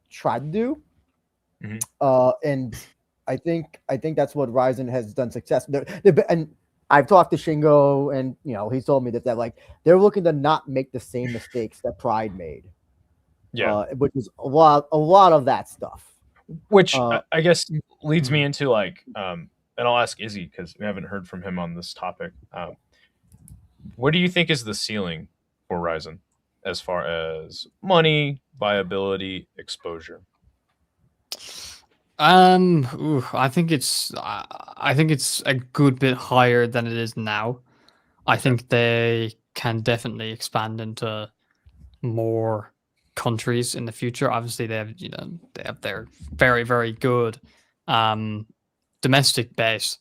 tried to do. And I think that's what Rizin has done success. And I've talked to Shingo, and he's told me that like they're looking to not make the same mistakes that Pride made. Yeah, which is a lot of that stuff. Which I guess leads me into like, and I'll ask Izzy because we haven't heard from him on this topic. What do you think is the ceiling for Rizin as far as money, viability, exposure? I think it's a good bit higher than it is now. I think they can definitely expand into more countries in the future. Obviously, they have their very, very good domestic base.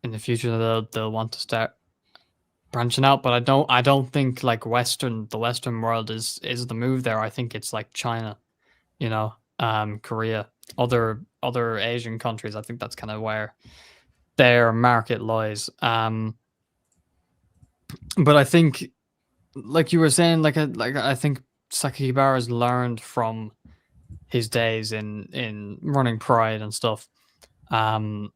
In the future, they'll want to start branching out, but I don't think like the Western world is the move there. I think it's like China, Korea, other Asian countries. I think that's kind of where their market lies. But I think, like you were saying, I think Sakakibara's learned from his days in running Pride and stuff, about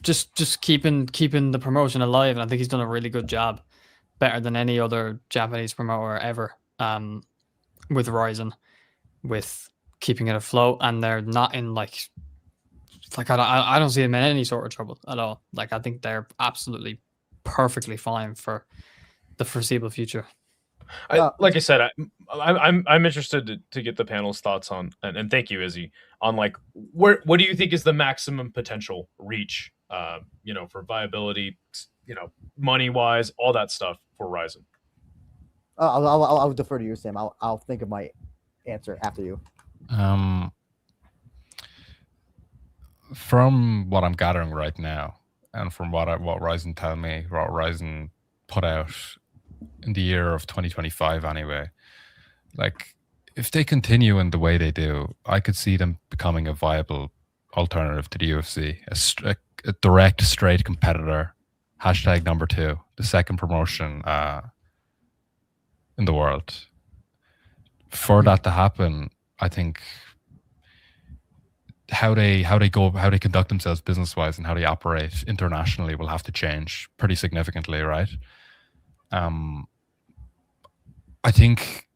just keeping the promotion alive, and I think he's done a really good job, better than any other Japanese promoter ever, with Rizin, with keeping it afloat, and they're not in like I don't see them in any sort of trouble at all. Like I think they're absolutely perfectly fine for the foreseeable future. Like I said, I'm interested to get the panel's thoughts on, and thank you, Izzy, on like what do you think is the maximum potential reach, for viability, money wise, all that stuff for Rizin. I'll defer to you, Sam. I'll think of my answer after you. From what I'm gathering right now, and from what Rizin tell me, what Rizin put out in the year of 2025 anyway, like if they continue in the way they do, I could see them becoming a viable alternative to the UFC, a direct, straight competitor, #2, the second promotion in the world. For that to happen, I think how they conduct themselves business wise and how they operate internationally will have to change pretty significantly, right? I think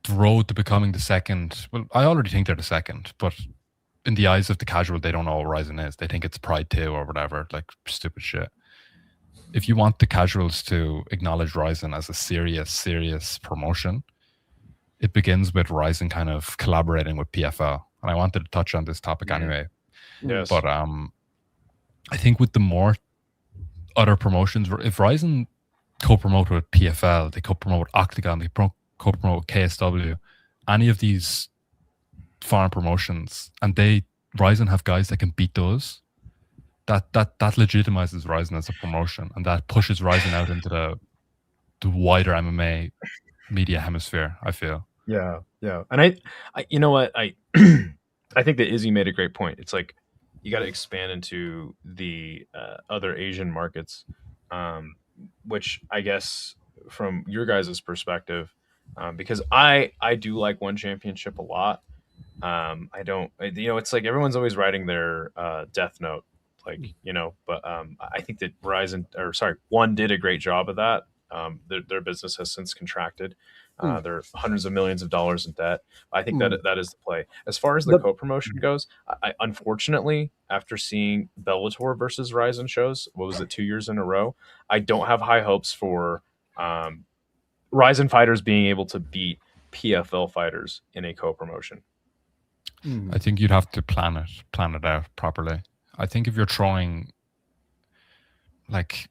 the road to becoming the second, well, I already think they're the second, but in the eyes of the casual, they don't know what Rizin is. They think it's Pride 2 or whatever, like stupid shit. If you want the casuals to acknowledge Rizin as a serious promotion, it begins with Rizin kind of collaborating with PFL. And I wanted to touch on this topic anyway. Yes. But I think with the more other promotions, if Rizin co-promote with PFL, they co-promote with Octagon, they co-promote with KSW, any of these foreign promotions, and Rizin have guys that can beat those, that legitimizes Rizin as a promotion, and that pushes Rizin out into the wider MMA media hemisphere, I feel. Yeah. And I you know what, I I think that Izzy made a great point. It's like you got to expand into the other Asian markets, which I guess from your guys' perspective, because I do like One Championship a lot. I don't, it's like everyone's always writing their death note, like, but I think that One did a great job of that. Their business has since contracted. They're hundreds of millions of dollars in debt. I think that is the play. As far as the co-promotion goes, I unfortunately, after seeing Bellator versus Rizin shows, what was it, 2 years in a row, I don't have high hopes for Rizin fighters being able to beat PFL fighters in a co-promotion. I think you'd have to plan it out properly. I think if you're throwing like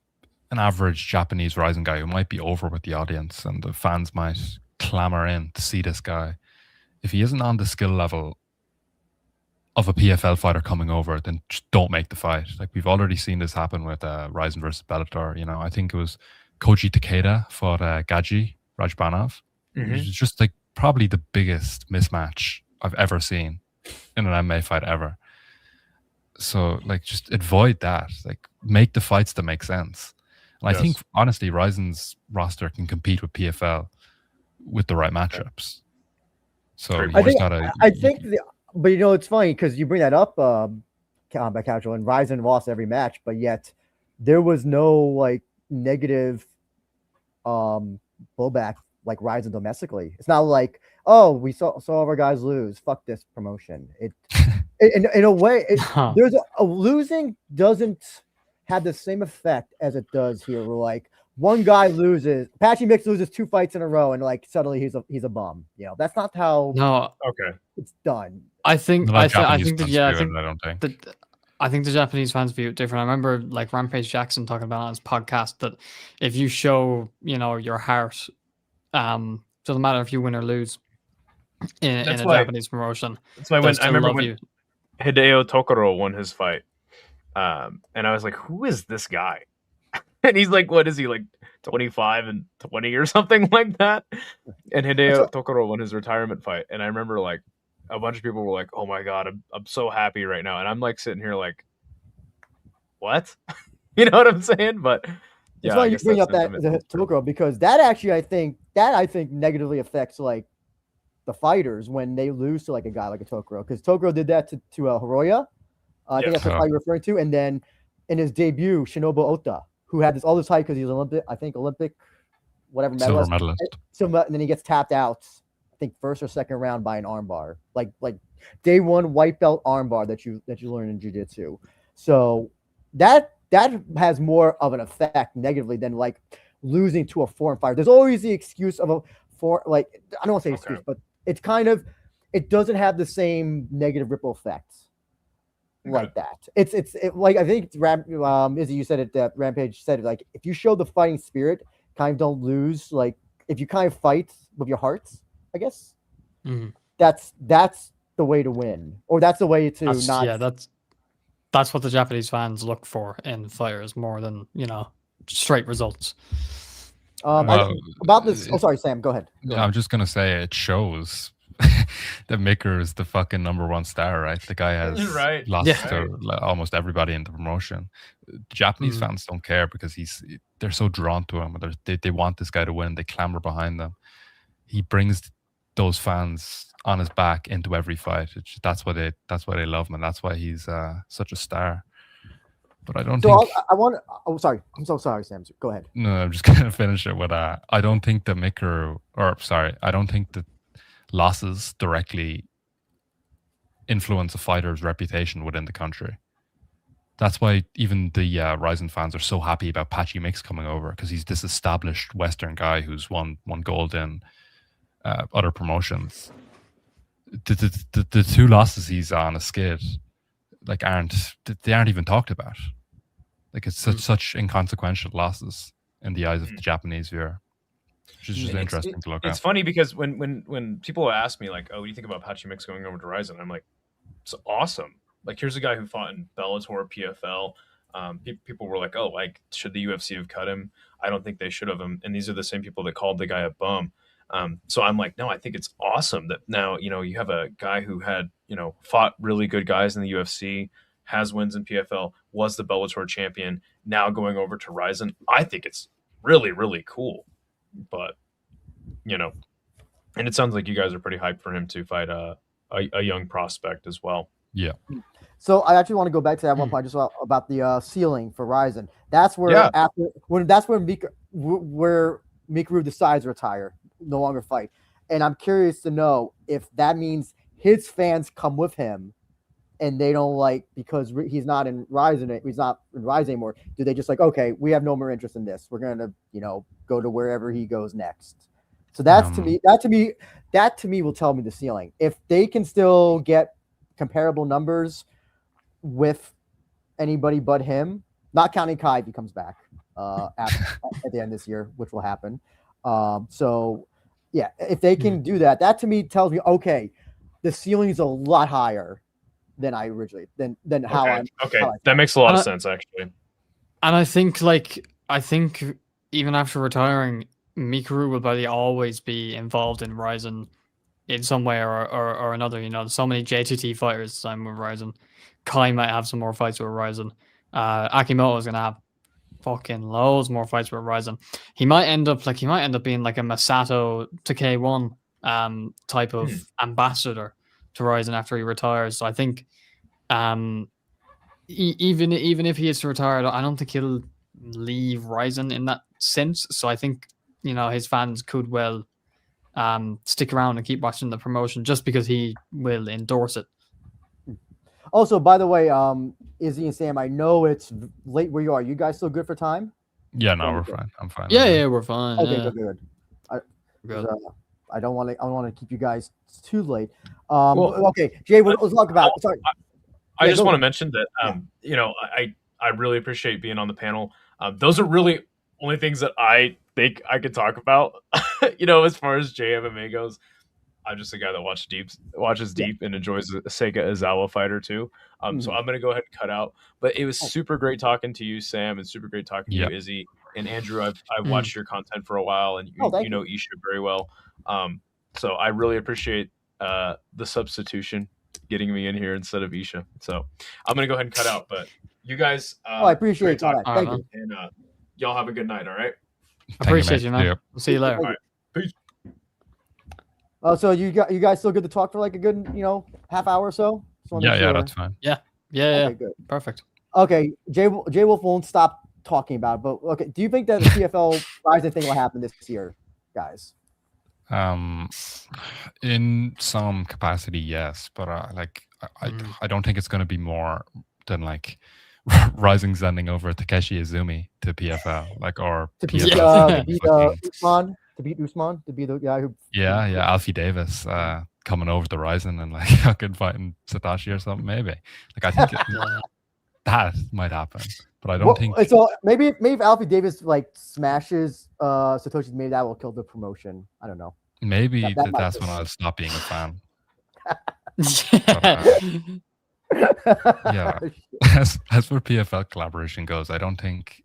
an average Japanese Rizin guy who might be over with the audience and the fans might clamor in to see this guy, if he isn't on the skill level of a PFL fighter coming over, then just don't make the fight. Like we've already seen this happen with Rizin versus Bellator. You know, I think it was Koji Takeda fought Gaji Rajbanov. It was just like probably the biggest mismatch I've ever seen in an MMA fight ever. So like just avoid that. Like make the fights that make sense. And I think honestly, Rizin's roster can compete with PFL with the right matchups. So I think but you know, it's funny because you bring that up, Combat Casual, and Rizin lost every match, but yet there was no like negative blowback like Rizin domestically. It's not like, oh, we saw our guys lose. Fuck this promotion. In a way, there's a losing doesn't have the same effect as it does here. Where like one guy loses, Patchy Mix loses 2 fights in a row, and like suddenly he's a bum. You know, that's not how it's done. I think the Japanese fans view it different. I remember like Rampage Jackson talking about on his podcast that if you show, you know, your heart, doesn't matter if you win or lose in a Japanese promotion. That's why I remember when Hideo Tokoro won his fight, and I was like, who is this guy? And he's like, what is he, like 25 and 20 or something like that? And Hideo Tokoro won his retirement fight, and I remember like a bunch of people were like, oh my god, I'm so happy right now, and I'm like sitting here like, what? You know what I'm saying? But it's funny you bring up that the Tokoro, because that actually I think negatively affects like the fighters when they lose to like a guy like a Tokoro, because Tokoro did that to Hiroya. I think that's the fight you're referring to, and then in his debut, Shinobu Ota, who had all this hype because he was Olympic whatever medalist. Silver medalist. And then he gets tapped out, I think first or second round by an armbar, like day one white belt armbar that you learn in jiu-jitsu. So that has more of an effect negatively than like losing to a foreign fighter. There's always the excuse of I don't want to say excuse, but it's kind of, it doesn't have the same negative ripple effects like that. It's like, I think Izzy, you said it, that Rampage said it, like if you show the fighting spirit, kind of don't lose, like if you kind of fight with your hearts, I guess that's the way to win, or that's the way to that's what the Japanese fans look for in fighters more than, you know, straight results. About this, sorry, Sam, go ahead. I'm just gonna say it shows that Micker is the fucking #1 star, right? The guy has lost to almost everybody in the promotion. Japanese fans don't care because they're so drawn to him. They want this guy to win. They clamor behind them. He brings those fans on his back into every fight. That's why they love him, and that's why he's such a star. But I don't think. I'm so sorry, Sam. Go ahead. No, I'm just gonna finish it with I don't think that I don't think that losses directly influence a fighter's reputation within the country. That's why even the Rizin fans are so happy about Patchy Mix coming over, because he's this established Western guy who's won gold in other promotions. The 2 losses he's on a skid like aren't even talked about. Like it's such inconsequential losses in the eyes of the Japanese viewer. Which is just interesting to look at. It's funny because when people ask me like, oh, what do you think about Patchy Mix going over to Rizin? I'm like, it's awesome. Like, here's a guy who fought in Bellator, PFL. People were like, oh, like, should the UFC have cut him? I don't think they should have him. And these are the same people that called the guy a bum. So I'm like, no, I think it's awesome that now, you know, you have a guy who had, you know, fought really good guys in the UFC, has wins in PFL, was the Bellator champion, now going over to Rizin. I think it's really, really cool. But, you know, and it sounds like you guys are pretty hyped for him to fight a young prospect as well. Yeah. So I actually want to go back to that one point just about the ceiling for Rizin. That's where where Mikuru decides to retire, no longer fight. And I'm curious to know if that means his fans come with him and they don't like, because he's not in Rizin anymore. Do they just like, okay, we have no more interest in this. We're going to, you know, go to wherever he goes next. So that to me will tell me the ceiling. If they can still get comparable numbers with anybody but him, not counting Kai if he comes back at the end of this year, which will happen. So yeah, if they can do that, that to me tells me, okay, the ceiling is a lot higher than I originally than how Okay. I'm. Okay, how I that thought. makes a lot of sense actually. And I think even after retiring, Mikuru will probably always be involved in Rizin in some way or another. You know, so many JTT fighters I'm with Rizin. Kai might have some more fights with Rizin. Akimoto is gonna have fucking loads more fights with Rizin. He might end up being like a Masato to K1 type of ambassador to Rizin after he retires. So I think even if he is retired, I don't think he'll leave Rizin in that sense. So I think, you know, his fans could well stick around and keep watching the promotion just because he will endorse it. Also, by the way, Izzy and Sam, I know it's late where you are. You guys still good for time? Yeah, no, we're fine. I'm fine. Yeah, we're fine. Okay, yeah. good. Good. I don't want to keep you guys too late. Well, okay, Jay, let's talk about. Sorry. I Yeah, just go want to ahead. mention that you know, I really appreciate being on the panel. Those are really only things that I think I could talk about. You know, as far as JMMA goes, I'm just a guy that watches deep and enjoys a Sega Izawa fighter too. So I'm gonna go ahead and cut out. But it was super great talking to you, Sam, and super great talking to you, Izzy. And Andrew, I've watched your content for a while, and you know Isha very well. So I really appreciate the substitution, getting me in here instead of Isha. So I'm gonna go ahead and cut out. But you guys, I appreciate it. talking. Thank you. And y'all have a good night. All right. Appreciate you, man. Yep. We'll see you later. All right. Peace. So you guys still good to talk for like a good half hour or so? Just wanna make Yeah, sure. that's fine. Yeah. Okay, good. Perfect. Okay, Jay Wolf won't stop talking about it, but okay, do you think that the PFL Rizin thing will happen this year, guys? In some capacity, yes, but I don't think it's going to be more than like Rising sending over Takeshi Izumi to PFL, or To beat PFL. Usman, to be the guy who. Yeah, Alfie Davis coming over to Rizin and like fucking fighting Satoshi or something. Maybe I think that might happen, but I don't think. So maybe if Alfie Davis like smashes Satoshi, maybe that will kill the promotion. I don't know. Maybe that that's when I'll stop being a fan. Yeah. As for PFL collaboration goes, I don't think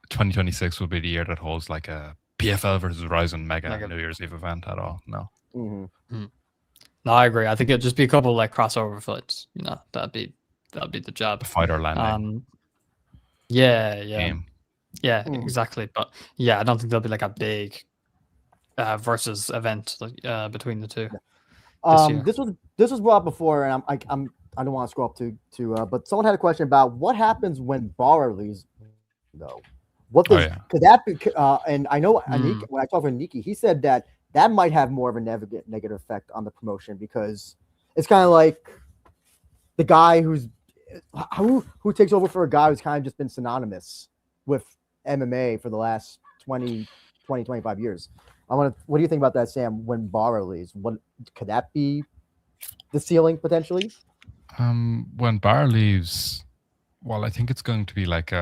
2026 will be the year that holds like a PFL versus Rizin mega New Year's Eve event at all. No. No, I agree. I think it'd just be a couple like crossover fights. You know, that'd be the job. The fighter landing. Game. Yeah, exactly. But yeah, I don't think there'll be like a big versus event between the two. This was brought up before, and I don't want to scroll up to but someone had a question about what happens when Barra leaves, though. What does could that be? And I know Aniki, when I talked with Niki, he said that might have more of a negative effect on the promotion because it's kind of like the guy who takes over for a guy who's kind of just been synonymous with MMA for the last 25 years. What do you think about that, Sam? When Barra leaves, what could that be? The ceiling potentially. When Barra leaves, well, I think it's going to be like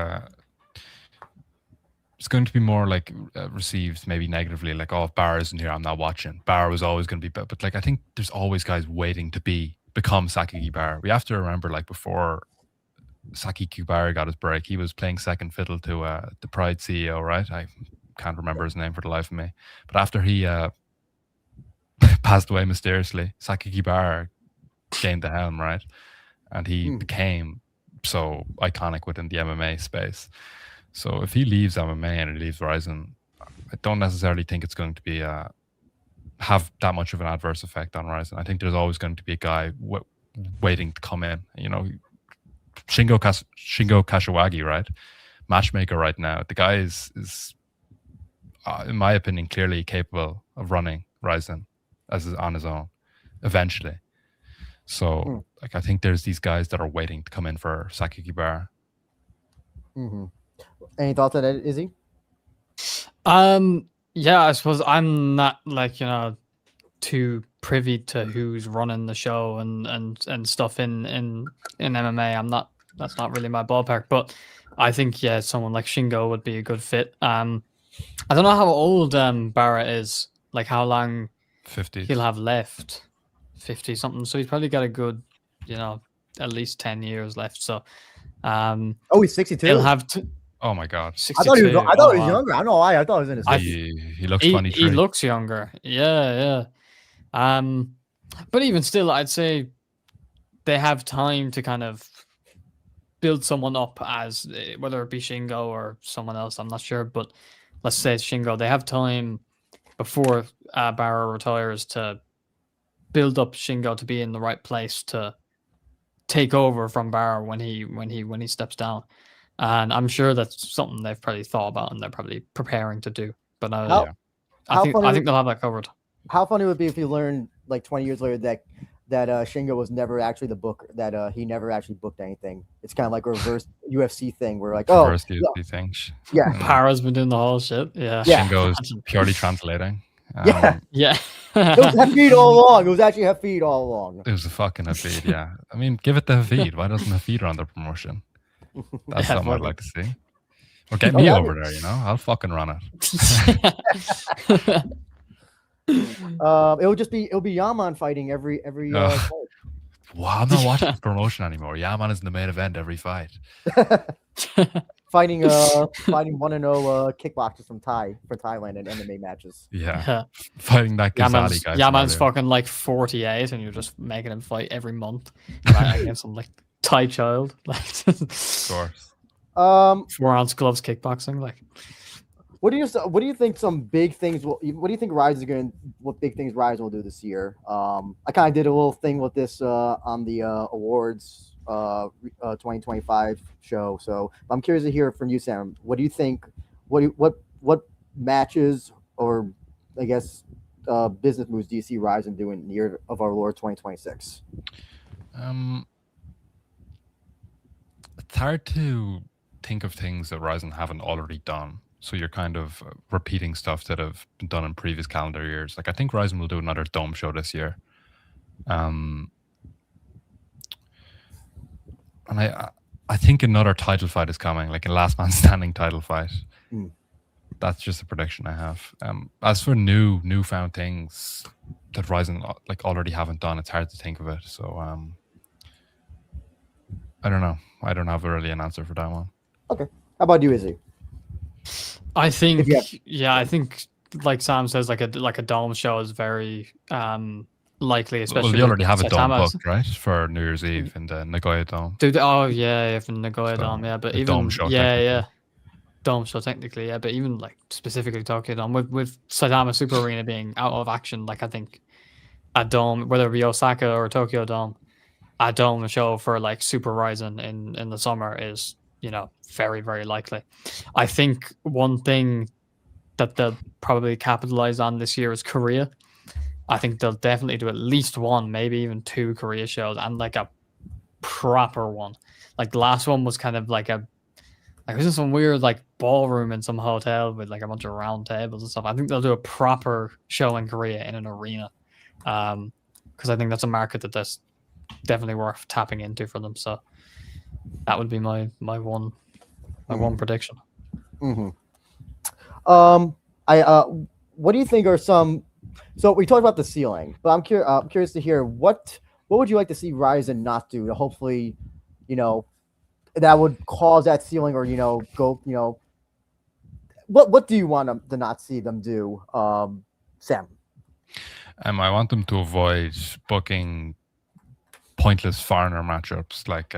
it's going to be more like received maybe negatively, like, oh, if Barra isn't here, I'm not watching. Barra was always going to be, but like I think there's always guys waiting to become Sakaki Barra. We have to remember, like, before Saki Kubara got his break, he was playing second fiddle to the Pride CEO, right? I can't remember his name for the life of me. But after he passed away mysteriously, Saki Kubara gained the helm, right? And he became so iconic within the MMA space. So if he leaves MMA and he leaves Rizin, I don't necessarily think it's going to be have that much of an adverse effect on Rizin. I think there's always going to be a guy waiting to come in. You know, Shingo Kashiwagi, right? Matchmaker right now. The guy is in my opinion, clearly capable of running Rizin on his own eventually. So, like, I think there's these guys that are waiting to come in for Sakaki Barra. Any thoughts on that, Izzy? Yeah, I suppose I'm not like, too privy to who's running the show and stuff in MMA. That's not really my ballpark, but I think someone like Shingo would be a good fit. I don't know how old Barra is, like how long 50 he'll have left. 50 something, so he's probably got a good at least 10 years left. So, Oh, he's 62. they'll have to. Oh my god. 62. I thought he was Oh, wow. younger. I don't know why. I thought he was in his 50s. He looks 23. He looks younger. Yeah. But even still, I'd say they have time to kind of build someone up as whether it be Shingo or someone else. I'm not sure, but let's say it's Shingo. They have time before Barra retires to build up Shingo to be in the right place to take over from Barra when he steps down. And I'm sure that's something they've probably thought about and they're probably preparing to do. But I think they'll have that covered. How funny would it be if you learned like 20 years later that Shingo was never actually the booker, that he never actually booked anything. It's kind of like a reverse UFC thing where like, reverse UFC thing. Yeah. Barra's been doing the whole shit. Yeah. Shingo is purely translating. Yeah. It was Hafid all along. It was actually Hafid all along. It was a fucking Hafid, yeah. I mean, give it to Hafid. Why doesn't Hafid run the promotion? That's something I'd like to see. Or get me over there, I'll fucking run it. It'll be Yaman fighting every fight. Wow, I'm not watching this promotion anymore. Yaman is in the main event every fight. fighting 1-0 kickboxers for Thailand in MMA matches. Yeah. Fighting that Ghazali guy. Yaman's fucking like 48 and you're just making him fight every month against some like Thai child. Like of course. 4-ounce gloves kickboxing. Like what do you think some big things what do you think what big things Rizin will do this year? I kind of did a little thing with this on the awards 2025 show. So I'm curious to hear from you, Sam. What do you think? What matches or I guess business moves do you see Rizin doing in the year of our Lord 2026? It's hard to think of things that Rizin haven't already done. So you're kind of repeating stuff that have been done in previous calendar years. Like I think Rizin will do another Dome show this year. And I think another title fight is coming, like a last man standing title fight. That's just a prediction I have. As for newfound things that Rizin like already haven't done, it's hard to think of it. So I don't know. I don't have really an answer for that one. Okay. How about you, Izzy? I think I think like Sam says, like a Dome show is very likely, especially. Well, they already have a Dome booked, right, for New Year's Eve in the Nagoya Dome. For Nagoya Dome, yeah. But even Dome show, Dome show technically, yeah. But even like specifically Tokyo Dome with Saitama Super Arena being out of action, like I think a Dome, whether it be Osaka or Tokyo Dome, a Dome show for like Super Rizin in the summer is very, very likely. I think one thing that they'll probably capitalize on this year is Korea. I think they'll definitely do at least one, maybe even two Korea shows, and like a proper one. Like the last one was kind of like it was in some weird like ballroom in some hotel with like a bunch of round tables and stuff. I think they'll do a proper show in Korea in an arena, because I think that's a market that's definitely worth tapping into for them. So that would be my one prediction. Mm-hmm. What do you think are some? So we talked about the ceiling, but I'm curious to hear what would you like to see Rizin not do to hopefully, that would cause that ceiling or go. What do you want them to not see them do, Sam? I want them to avoid booking pointless foreigner matchups like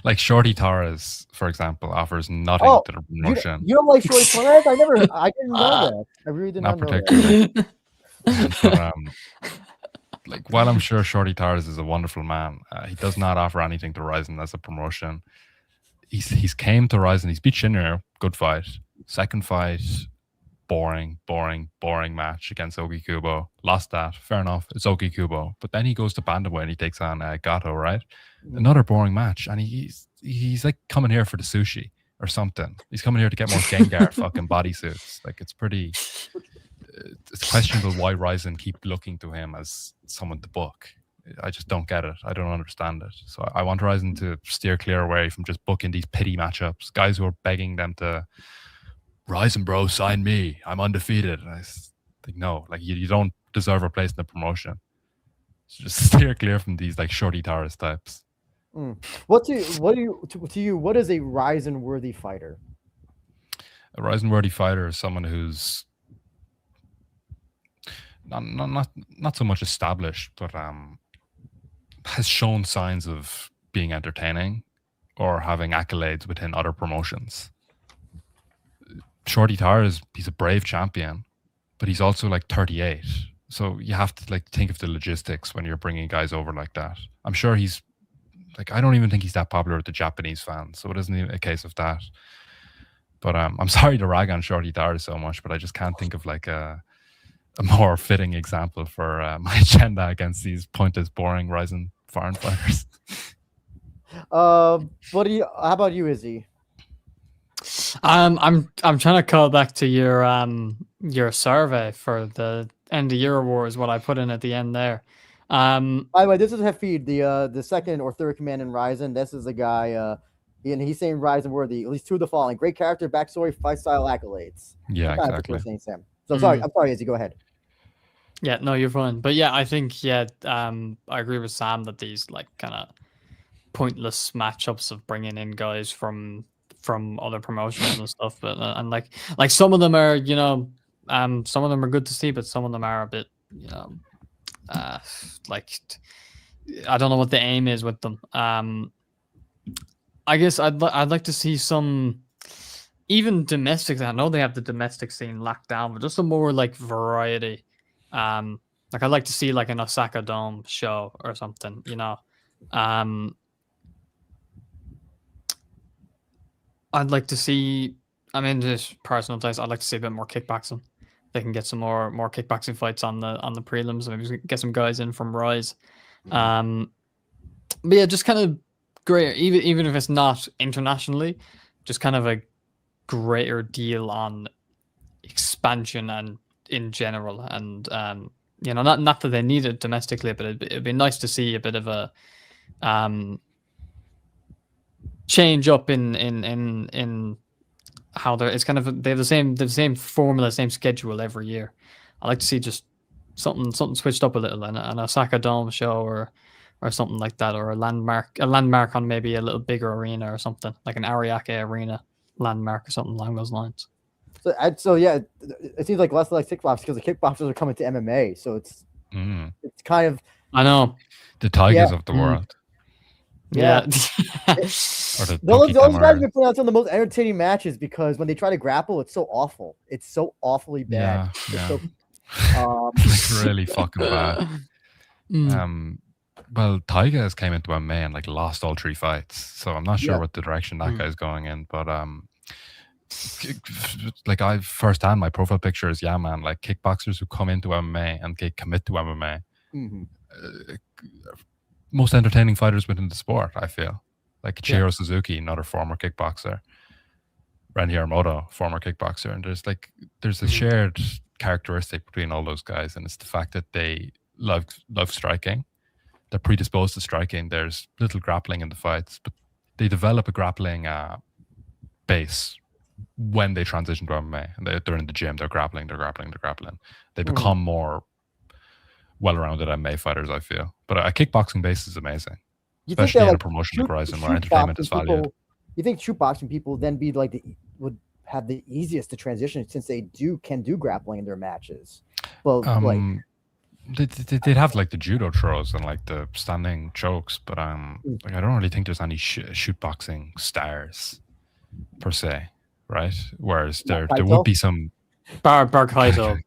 like Shorty Torres, for example, offers nothing to the promotion. You don't like Shorty Torres? I didn't know that. I really did not know that. But, like, while I'm sure Shorty Torres is a wonderful man, he does not offer anything to Rizin as a promotion. He's came to Rizin. He's beat Shinner, good fight. Second fight, boring match against Ogi Kubo. Lost that, fair enough. It's Ogi Kubo, but then he goes to bantamweight and he takes on Gato, right? Another boring match, and he's like coming here for the sushi or something. He's coming here to get more Gengar fucking bodysuits. Like it's questionable why Rizin keep looking to him as someone to book. I just don't get it. I don't understand it. So I want Rizin to steer clear away from just booking these pity matchups. Guys who are begging them to Rizin, bro, sign me. I'm undefeated. And I think no, like you don't deserve a place in the promotion. So just steer clear from these like shorty Taurus types. What is a Rizin worthy fighter? A Rizin worthy fighter is someone who's not so much established, but has shown signs of being entertaining or having accolades within other promotions. Shorty Tars, he's a brave champion, but he's also like 38. So you have to like think of the logistics when you're bringing guys over like that. I'm sure he's like, I don't even think he's that popular with the Japanese fans, so it isn't even a case of that. But I'm sorry to rag on Shorty Tars so much, but I just can't think of like a more fitting example for my agenda against these pointless, boring Rizin foreign fighters. How about you, Izzy? I'm trying to call back to your survey for the end of year awards. What I put in at the end there. By the way, this is Hafid, the second or third command in Rizin. This is a guy, and he's saying Rizin worthy. At least two of the following: great character, backstory, fight style, accolades. Yeah, exactly. Saying Sam. So I'm sorry, Izzy. Go ahead. Yeah, no, you're fine. But yeah, I think I agree with Sam that these like kind of pointless matchups of bringing in guys from other promotions and stuff, but and like some of them are, some of them are good to see, but some of them are a bit, like I don't know what the aim is with them. I guess I'd like to see some even domestic. I know they have the domestic scene locked down, but just a more like variety. Like I'd like to see like an Osaka Dome show or something, I'd like to see, I mean, just personal taste, I'd like to see a bit more kickboxing. They can get some more kickboxing fights on the prelims. Maybe get some guys in from Rise. But yeah, just kind of great, even if it's not internationally, just kind of a greater deal on expansion and in general. And not that they need it domestically, but it'd be nice to see a bit of a change up in how it's kind of they have the same formula, same schedule every year. I like to see just something switched up a little, and an Osaka Dome show or something like that, or a landmark on maybe a little bigger arena or something like an Ariake Arena landmark or something along those lines. So yeah, it seems like less like kickboxers because the kickboxers are coming to MMA, so it's kind of, I know, the Tigers of the world. Yeah. Those guys can put out some of the most entertaining matches because when they try to grapple, it's so awful. It's so awfully bad. Yeah. Like really fucking bad. Well, Tigers came into MMA and like lost all 3 fights, so I'm not sure what the direction that guy's going in. But like I've firsthand, my profile picture is man, like kickboxers who come into MMA and they commit to MMA. Most entertaining fighters within the sport, I feel. Like Chihiro Suzuki, another former kickboxer. Ren Hiramoto, former kickboxer. And there's a shared characteristic between all those guys, and it's the fact that they love striking. They're predisposed to striking. There's little grappling in the fights, but they develop a grappling base when they transition to MMA. And they're in the gym, they're grappling. They become more well-rounded MMA fighters, I feel. But a kickboxing base is amazing, especially in a promotion like Rizin where entertainment is valued. You think true boxing people then be like would have the easiest to transition since they can do grappling in their matches? Well, they'd have like the judo throws and like the standing chokes, but like I don't really think there's any shoot boxing stars per se, right? Whereas there would be some Bar Kaito.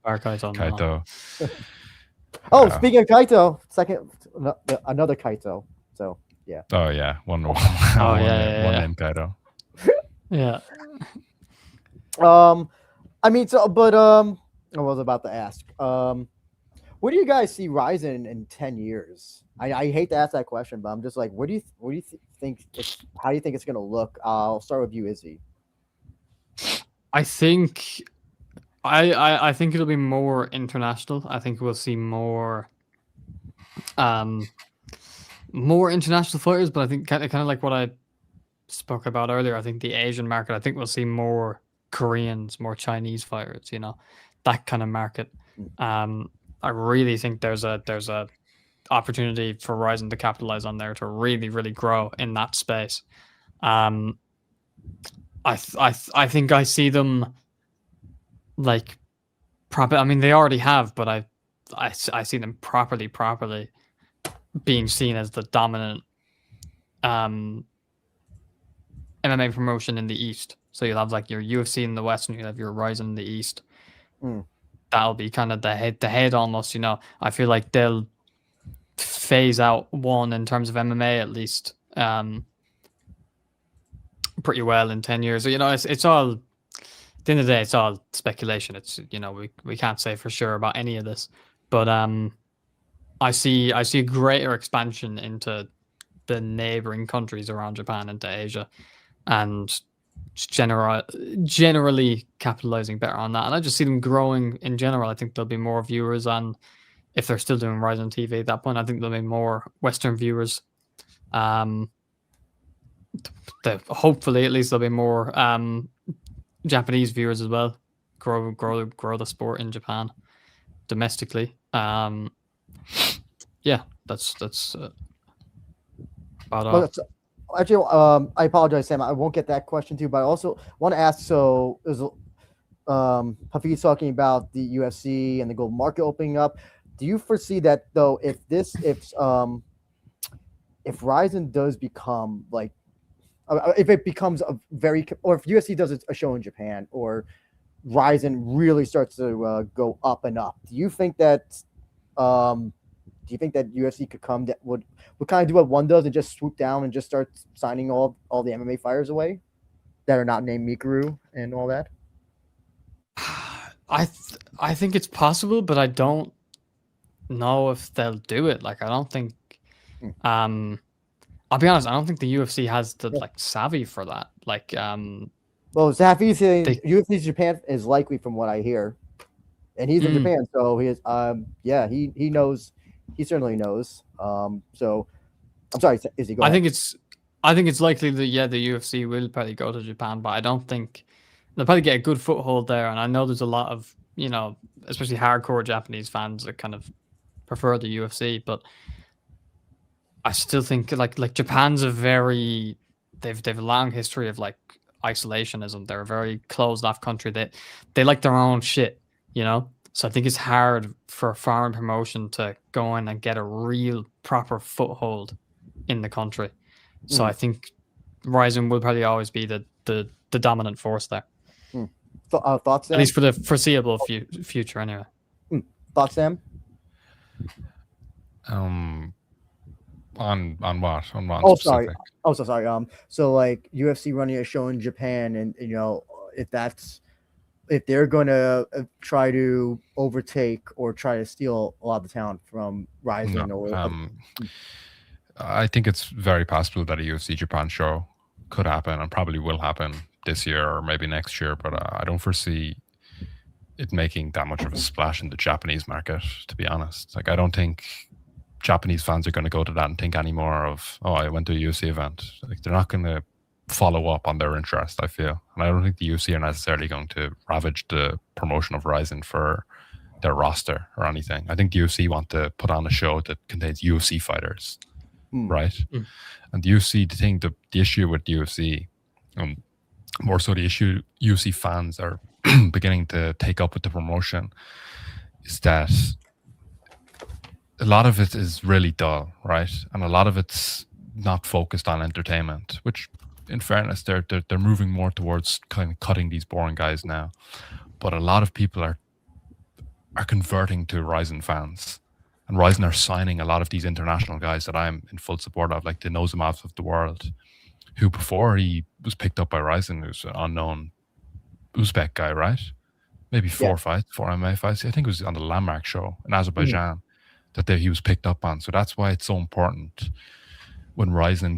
Oh, speaking of Kaito, another Kaito. So yeah. Oh yeah, one name Kaito. Yeah. I mean, I was about to ask. Where do you guys see Rizin in 10 years? I hate to ask that question, but I'm just like, what do you think? How do you think it's gonna look? I'll start with you, Izzy. I think it'll be more international. I think we'll see more international fighters, but I think kind of like what I spoke about earlier. I think the Asian market. I think we'll see more Koreans, more Chinese fighters. That kind of market. I really think there's a opportunity for Rizin to capitalize on there to really, really grow in that space. I think I see them like I mean, they already have, but I see them properly being seen as the dominant MMA promotion in the East. So you'll have like your UFC in the West, and you'll have your Rizin in the East. That'll be kind of the head almost. You know, I feel like they'll phase out one in terms of MMA at least pretty well in 10 years. So, you know, it's all, at the end of the day, it's all speculation. It's, you know, we can't say for sure about any of this, but I see a greater expansion into the neighboring countries around Japan, into Asia, and generally capitalizing better on that. And I just see them growing in general. I think there'll be more viewers on, if they're still doing Rizin TV at that point, I think there'll be more Western viewers. Hopefully, at least there'll be more Japanese viewers as well. Grow the sport in Japan domestically. Yeah, that's about all. Actually, I apologize, Sam. I won't get that question too, but I also want to ask. So, there's Hafid's talking about the UFC and the global market opening up. Do you foresee that though? If Rizin does become like, if it becomes a very, or if UFC does a show in Japan, or Rizin really starts to go up and up, do you think that UFC could come that would kind of do what one does and just swoop down and just start signing all the MMA fighters away that are not named Mikuru and all that? I think it's possible, but I don't know if they'll do it. Like, I don't think I'll be honest, I don't think the UFC has the like savvy for that. Like well, Zafi's saying UFC Japan is likely, from what I hear. And he's in Japan, so he is he knows. He certainly knows. So I'm sorry, Izzy, go ahead. I think it's likely that the UFC will probably go to Japan, but I don't think they'll probably get a good foothold there. And I know there's a lot of, you know, especially hardcore Japanese fans that kind of prefer the UFC, but I still think like Japan's they've a long history of like isolationism. They're a very closed off country. They like their own shit, you know? So I think it's hard for a foreign promotion to go in and get a real proper foothold in the country. So I think Rizin will probably always be the dominant force there. Thoughts, Sam? At least for the foreseeable future, anyway. Thoughts, Sam? On what? On what? Oh, specific? sorry. Oh, so sorry. So like UFC running a show in Japan, and you know, if they're going to try to overtake or try to steal a lot of the talent from Rizin, I think it's very possible that a UFC Japan show could happen and probably will happen this year or maybe next year, but I don't foresee it making that much of a splash in the Japanese market, to be honest. Like, I don't think Japanese fans are going to go to that and think anymore of, oh, I went to a UFC event. Like, they're not going to follow up on their interest, I feel. And I don't think the UFC are necessarily going to ravage the promotion of Rizin for their roster or anything. I think the UFC want to put on a show that contains UFC fighters, right? And the UFC, the issue with the UFC, more so the issue UFC fans are beginning to take up with the promotion, is that a lot of it is really dull, right? And a lot of it's not focused on entertainment, which, in fairness, they're moving more towards kind of cutting these boring guys now. But a lot of people are converting to Rizin fans, and Rizin are signing a lot of these international guys that I'm in full support of, like the Nozimovs of the world, who before he was picked up by Rizin, who's an unknown Uzbek guy, right? Maybe four MMA fights. I think it was on the Landmark show in Azerbaijan that he was picked up on. So that's why it's so important when Rizin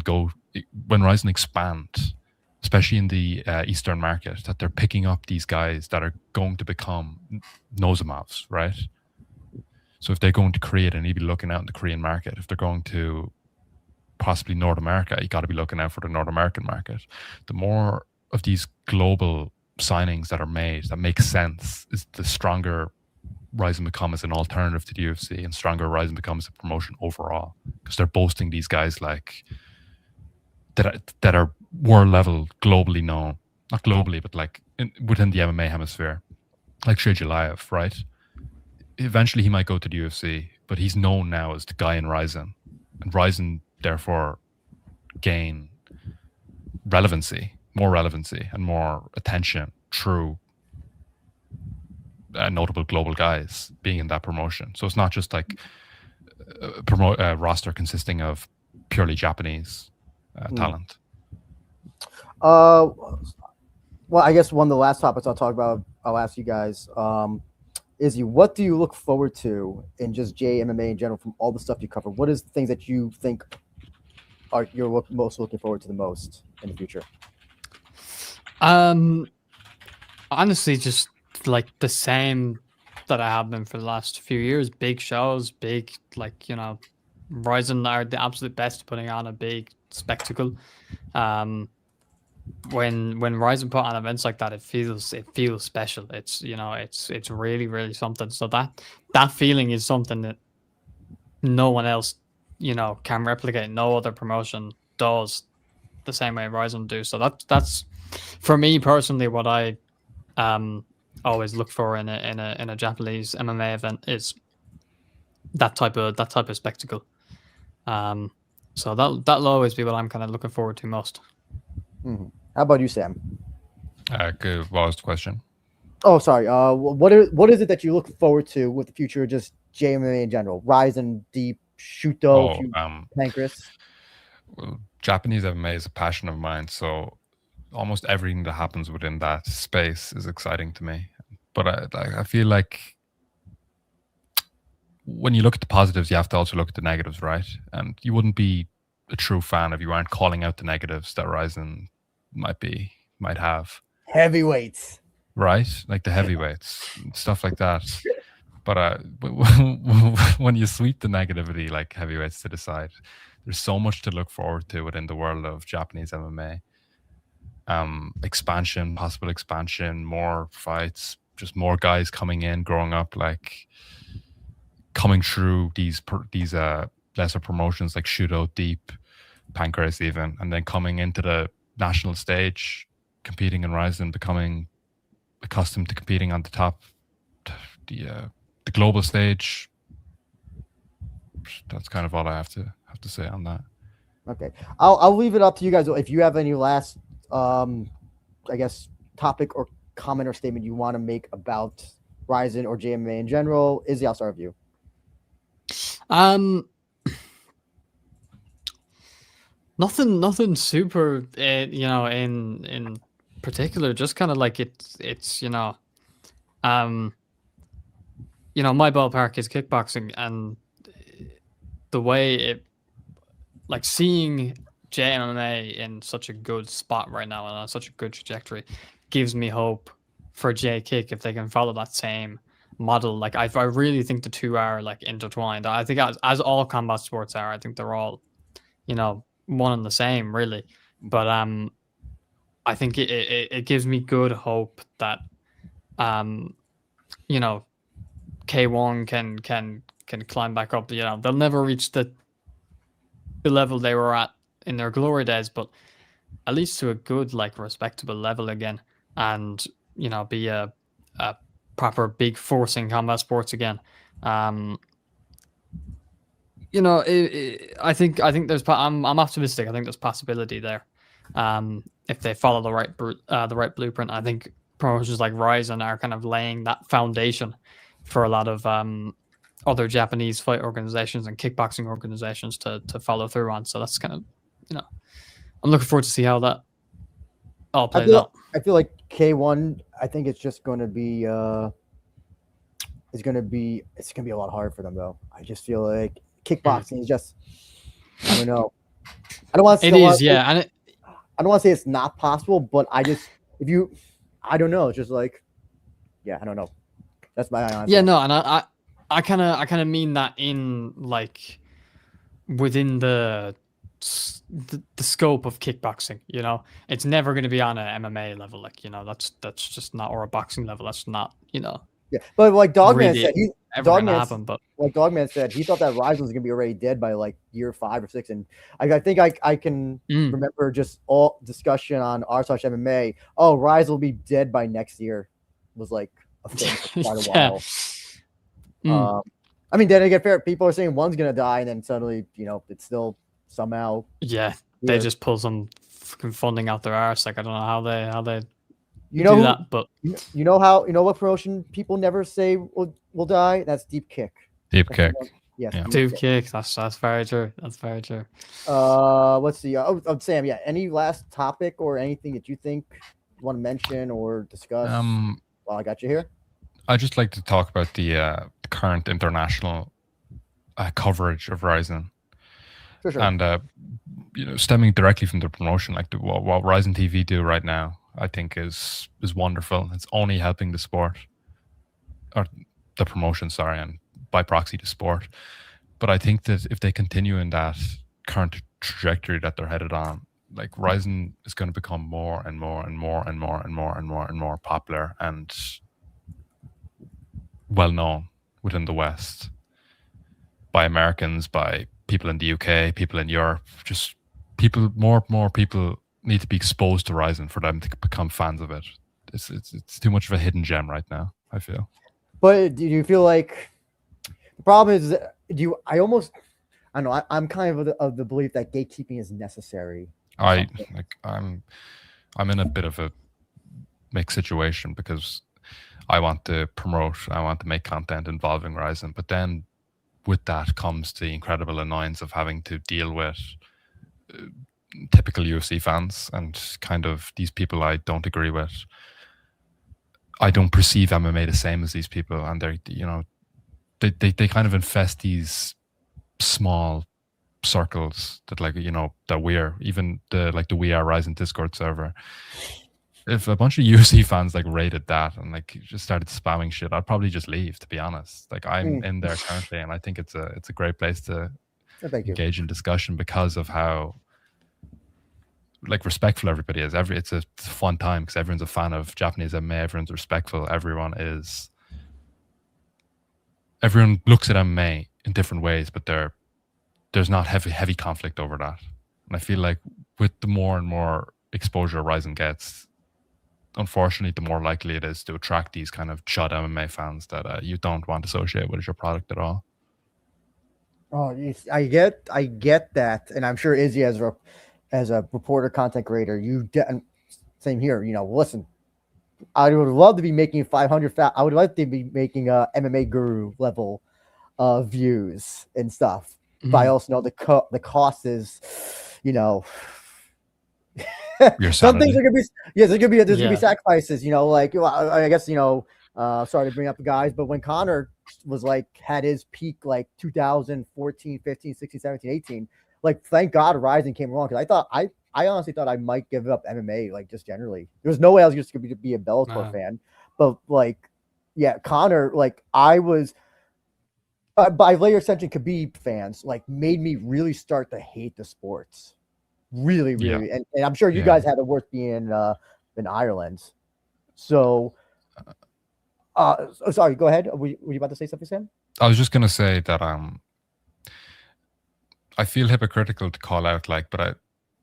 expand, especially in the Eastern market, that they're picking up these guys that are going to become Nozimovs, right? So if they're going to Korea, they need to be looking out in the Korean market. If they're going to possibly North America, you got to be looking out for the North American market. The more of these global signings that are made that make sense, is the stronger Rizin become as an alternative to the UFC and stronger Rizin becomes a promotion overall, because they're boasting these guys like that are world level, globally known, not globally, but like within the MMA hemisphere, like Shejalayev, right? Eventually he might go to the UFC, but he's known now as the guy in Rizin, and Rizin therefore gain more relevancy and more attention through notable global guys being in that promotion. So it's not just like a roster consisting of purely Japanese talent. Well, I guess one of the last topics I'll ask you guys, Izzy, what do you look forward to in just JMMA in general from all the stuff you cover? What is the things that you think you're most looking forward to the most in the future? Honestly, just like the same that I have been for the last few years. Big shows, Rizin are the absolute best at putting on a big spectacle. When Rizin put on events like that, it feels special. It's it's really, really something. So that feeling is something that no one else can replicate. No other promotion does the same way Rizin do. So that's for me personally what I always look for in a Japanese MMA event is that type of spectacle. So that'll always be what I'm kind of looking forward to most. Mm-hmm. How about you, Sam? What was the question? Oh, sorry. What is it that you look forward to with the future of just JMMA in general? Rizin, Deep, Shuto, Pancras? Well, Japanese MMA is a passion of mine, so almost everything that happens within that space is exciting to me. But I feel like when you look at the positives, you have to also look at the negatives, right? And you wouldn't be a true fan if you aren't calling out the negatives that Rizin might have. Heavyweights. Right? Like the heavyweights, stuff like that. But when you sweep the negativity like heavyweights to the side, there's so much to look forward to within the world of Japanese MMA. Possible expansion, more fights, just more guys coming in, growing up, like coming through these lesser promotions like Shudo, Deep, Pancras even, and then coming into the national stage, competing in Rizin, becoming accustomed to competing on the top, the global stage. That's kind of all I have to say on that. Okay, I'll leave it up to you guys. If you have any last, I guess, topic or comment or statement you want to make about Rizin or JMMA in general, Izzy, I'll start with you. Nothing super, in particular. Just kind of like it's my ballpark is kickboxing, and the way it, like seeing JMMA in such a good spot right now and on such a good trajectory, gives me hope for JKICK if they can follow that same model. Like I really think the two are like intertwined. I think as all combat sports are, I think they're all, one and the same really. But I think it gives me good hope that K1 can climb back up. They'll never reach the level they were at in their glory days, but at least to a good, like, respectable level again, and be a proper big force in combat sports again. I think there's I'm optimistic. I think there's possibility there. If they follow the right blueprint. I think promotions like Rizin are kind of laying that foundation for a lot of other Japanese fight organizations and kickboxing organizations to follow through on. So that's kind of, I'm looking forward to see how that all plays out. I feel like K1, I think it's just going to be it's going to be a lot harder for them though. I just feel like kickboxing is just, I don't know. I don't want to say I don't want to say it's not possible, but I don't know. It's just like, yeah, I don't know. That's my answer. Yeah, no, and I kind of mean that in like within the scope of kickboxing. It's never going to be on an MMA level, like that's just not, or a boxing level. That's not Yeah, but like Dogman really said, ever going to Dogman, happen. But like Dogman said, he thought that Rizin was gonna be already dead by like year 5 or 6, and I think I can remember just all discussion on r/MMA. Oh, Rizin will be dead by next year. Was like a thing for quite a while. I mean, then again, fair. People are saying one's gonna die, and then suddenly, it's still somehow. Yeah, they just pull some fucking funding out their arse. Like I don't know how they do that, but you know what promotion people never say will die? That's Deep Kick. Deep Kick. Yes, Yeah. Deep Kick. That's very true. That's very true. Let's see. Sam. Yeah. Any last topic or anything that you think you want to mention or discuss? While I got you here. I'd just like to talk about the current international coverage of Rizin. Sure. And stemming directly from the promotion, like what Rizin TV do right now, I think is wonderful. It's only helping the sport, or the promotion, sorry, and by proxy the sport. But I think that if they continue in that current trajectory that they're headed on, like Rizin is going to become more and more and more and more and more and more and more popular and well known within the West by Americans, by people in the UK, people in Europe. Just more people need to be exposed to Rizin for them to become fans of it. It's too much of a hidden gem right now, I feel. But do you feel like the problem is I don't know, I'm kind of the belief that gatekeeping is necessary. I'm in a bit of a mixed situation because I want to promote, I want to make content involving Rizin, but then with that comes the incredible annoyance of having to deal with typical UFC fans and kind of these people I don't agree with. I don't perceive MMA the same as these people, and they kind of infest these small circles that that we're even the We Are Rizin Discord server. If a bunch of UFC fans raided that and just started spamming shit, I'd probably just leave, to be honest. I'm in there currently, and I think it's a great place to engage in discussion because of how respectful everybody is. It's a fun time because everyone's a fan of Japanese MMA, everyone's respectful, everyone looks at MMA in different ways, but there's not heavy conflict over that. And I feel like with the more and more exposure Rizin gets, unfortunately, the more likely it is to attract these kind of chud MMA fans that you don't want to associate with your product at all. Oh, I get that, and I'm sure Izzy, as a reporter, content creator, same here. Listen, I would love to be making 500. I would like to be making MMA guru level views and stuff. But I also know the cost is, some things are gonna be there's gonna be sacrifices. I guess sorry to bring up the guys, but when Connor was had his peak 2014, 15, 16, 17, 18, thank God Rizin came along, because I honestly thought I might give up MMA just generally. There's no way I was just gonna be a Bellator fan, but Connor, I was. By later extension, Khabib fans made me really start to hate the sports, really, and I'm sure you guys had it worse being in Ireland. So, sorry, go ahead. Were you about to say something, Sam? I was just gonna say that I feel hypocritical to call out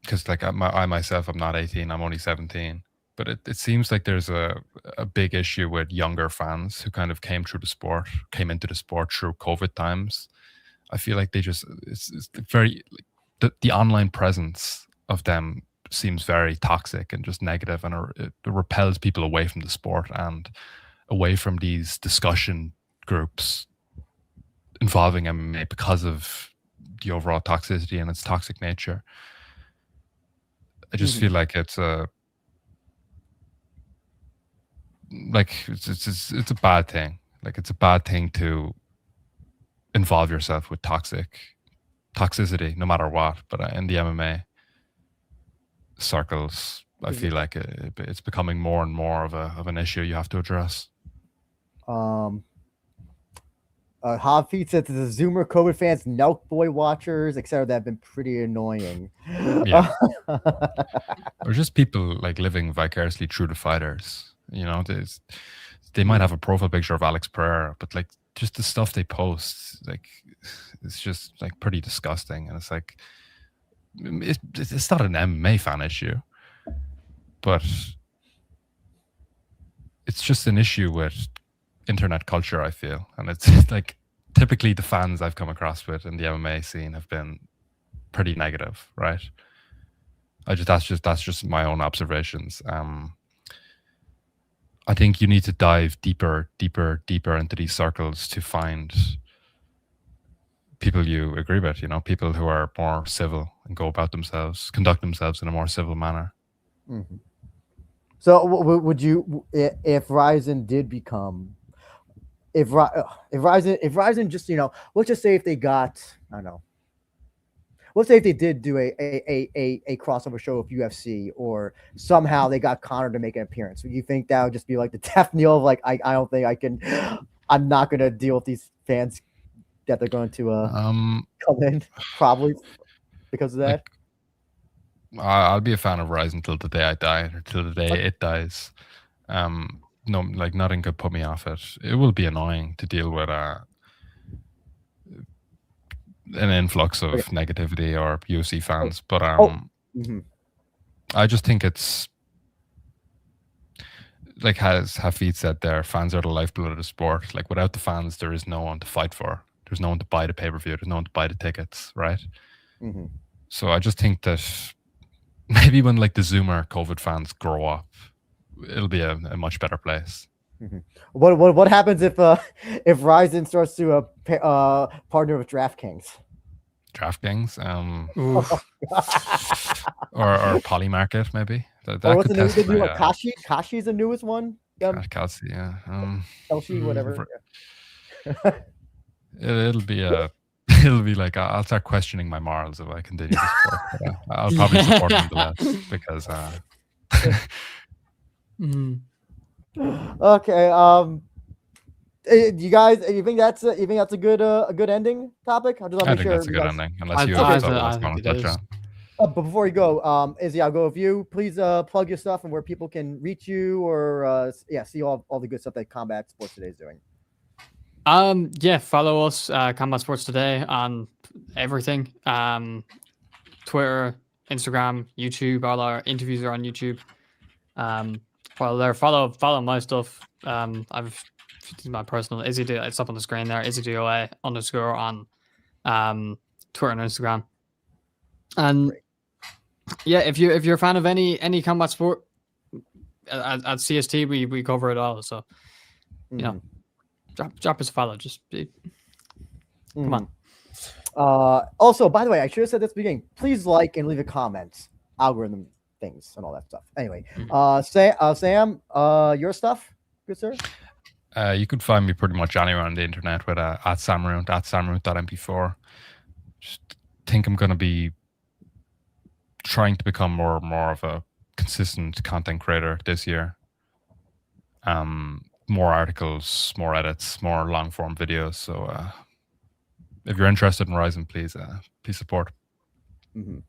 because I myself, I'm not 18, I'm only 17. But it seems like there's a big issue with younger fans who kind of came into the sport through COVID times. I feel like it's very, the online presence of them seems very toxic and just negative, and it repels people away from the sport and away from these discussion groups involving MMA because of the overall toxicity and its toxic nature. I just feel like it's a it's a bad thing. It's a bad thing to involve yourself with toxicity, no matter what. But in the MMA circles, I feel like it's becoming more and more of an issue you have to address. Hob Feet said to the Zoomer COVID fans, Nelk Boy watchers, etc., that have been pretty annoying. Yeah, or just people living vicariously through the fighters. There's they might have a profile picture of Alex Pereira, but like just the stuff they post, like it's just like pretty disgusting. And it's like it's not an MMA fan issue, but it's just an issue with internet culture, I feel. And it's like typically the fans I've come across with in the MMA scene have been pretty negative, right? That's just my own observations. I think you need to dive deeper into these circles to find people you agree with, people who are more civil and go about themselves, conduct themselves in a more civil manner. Mm-hmm. So would you, if Rizin did become, if Rizin just, let's just say if they got, I don't know, let's say if they did do a crossover show with UFC, or somehow they got Conor to make an appearance, would you think that would just be like the death knell of like, I don't think I can, I'm not going to deal with these fans that they're going to come in, probably because of that? I'll be a fan of Rizin till the day I die, or till the day it dies. No, like nothing could put me off it. It will be annoying to deal with an influx of negativity or UFC fans, but I just think it's like, as Hafid said there, fans are the lifeblood of the sport. Like without the fans, there is no one to fight for. There's no one to buy the pay-per-view. There's no one to buy the tickets, right? Mm-hmm. So I just think that maybe when like the Zoomer COVID fans grow up, it'll be a much better place. Mm-hmm. What happens if Rizin starts to partner with DraftKings? DraftKings, or Polymarket maybe. That what's could the test new my, Kashi? Kashi's the newest one. Kasi, yeah. Kashi, whatever. It'll be like I'll start questioning my morals if I continue this sport. I'll probably support him less because. Okay. You think that's a good ending topic? I think that's a good ending, unless you have something else going to touch on. But before you go, Izzy, I'll go with you. Please plug your stuff and where people can reach you, or see all the good stuff that Combat Sports Today is doing. Follow us, Combat Sports Today, on everything. Twitter, Instagram, YouTube. All our interviews are on YouTube. Follow my stuff. I've my personal Izzy. It's up on the screen there. IzzyDOA _ on Twitter and Instagram. And if you're a fan of any combat sport at CST, we cover it all. So drop us a follow. Just come on. Also, by the way, I should have said this at the beginning. Please like and leave a comment. Algorithm things and all that stuff. Anyway, Sam, your stuff, good sir. You could find me pretty much anywhere on the internet with at Samaroont, @Samaroont.mp4. Just think I'm going to be trying to become more of a consistent content creator this year. More articles, more edits, more long form videos. So if you're interested in Rizin, please support. Mm-hmm.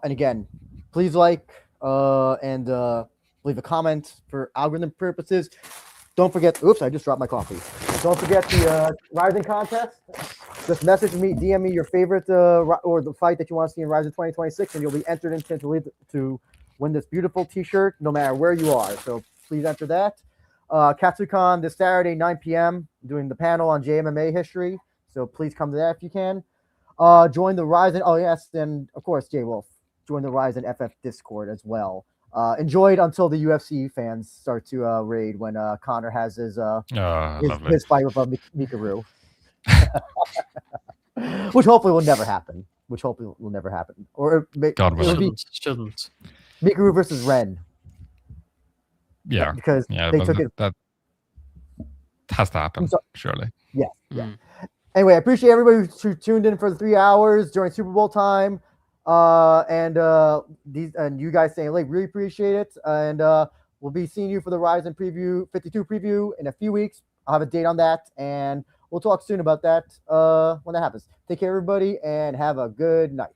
And again, please like and leave a comment for algorithm purposes. Don't forget. Oops, I just dropped my coffee. Don't forget the Rizin contest. Just message me, DM me your favorite or the fight that you want to see in Rizin 2026, and you'll be entered to win this beautiful T-shirt, no matter where you are. So please enter that. KatsuCon this Saturday, 9 p.m. doing the panel on JMMA history. So please come to that if you can. Join the Rizin. Oh yes, and of course, J Wolf. Join the Rizin FF Discord as well. Enjoy it until the UFC fans start to raid when Conor has his fight with Mikaru. Which hopefully will never happen. Or God shouldn't. Mikaru versus Ren. Yeah, because they took it. That has to happen, surely. Yeah. Anyway, I appreciate everybody who tuned in for the 3 hours during Super Bowl time. And you guys staying late, really appreciate it. And we'll be seeing you for the Rizin 52 preview in a few weeks. I'll have a date on that, and we'll talk soon about that when that happens. Take care, everybody, and have a good night.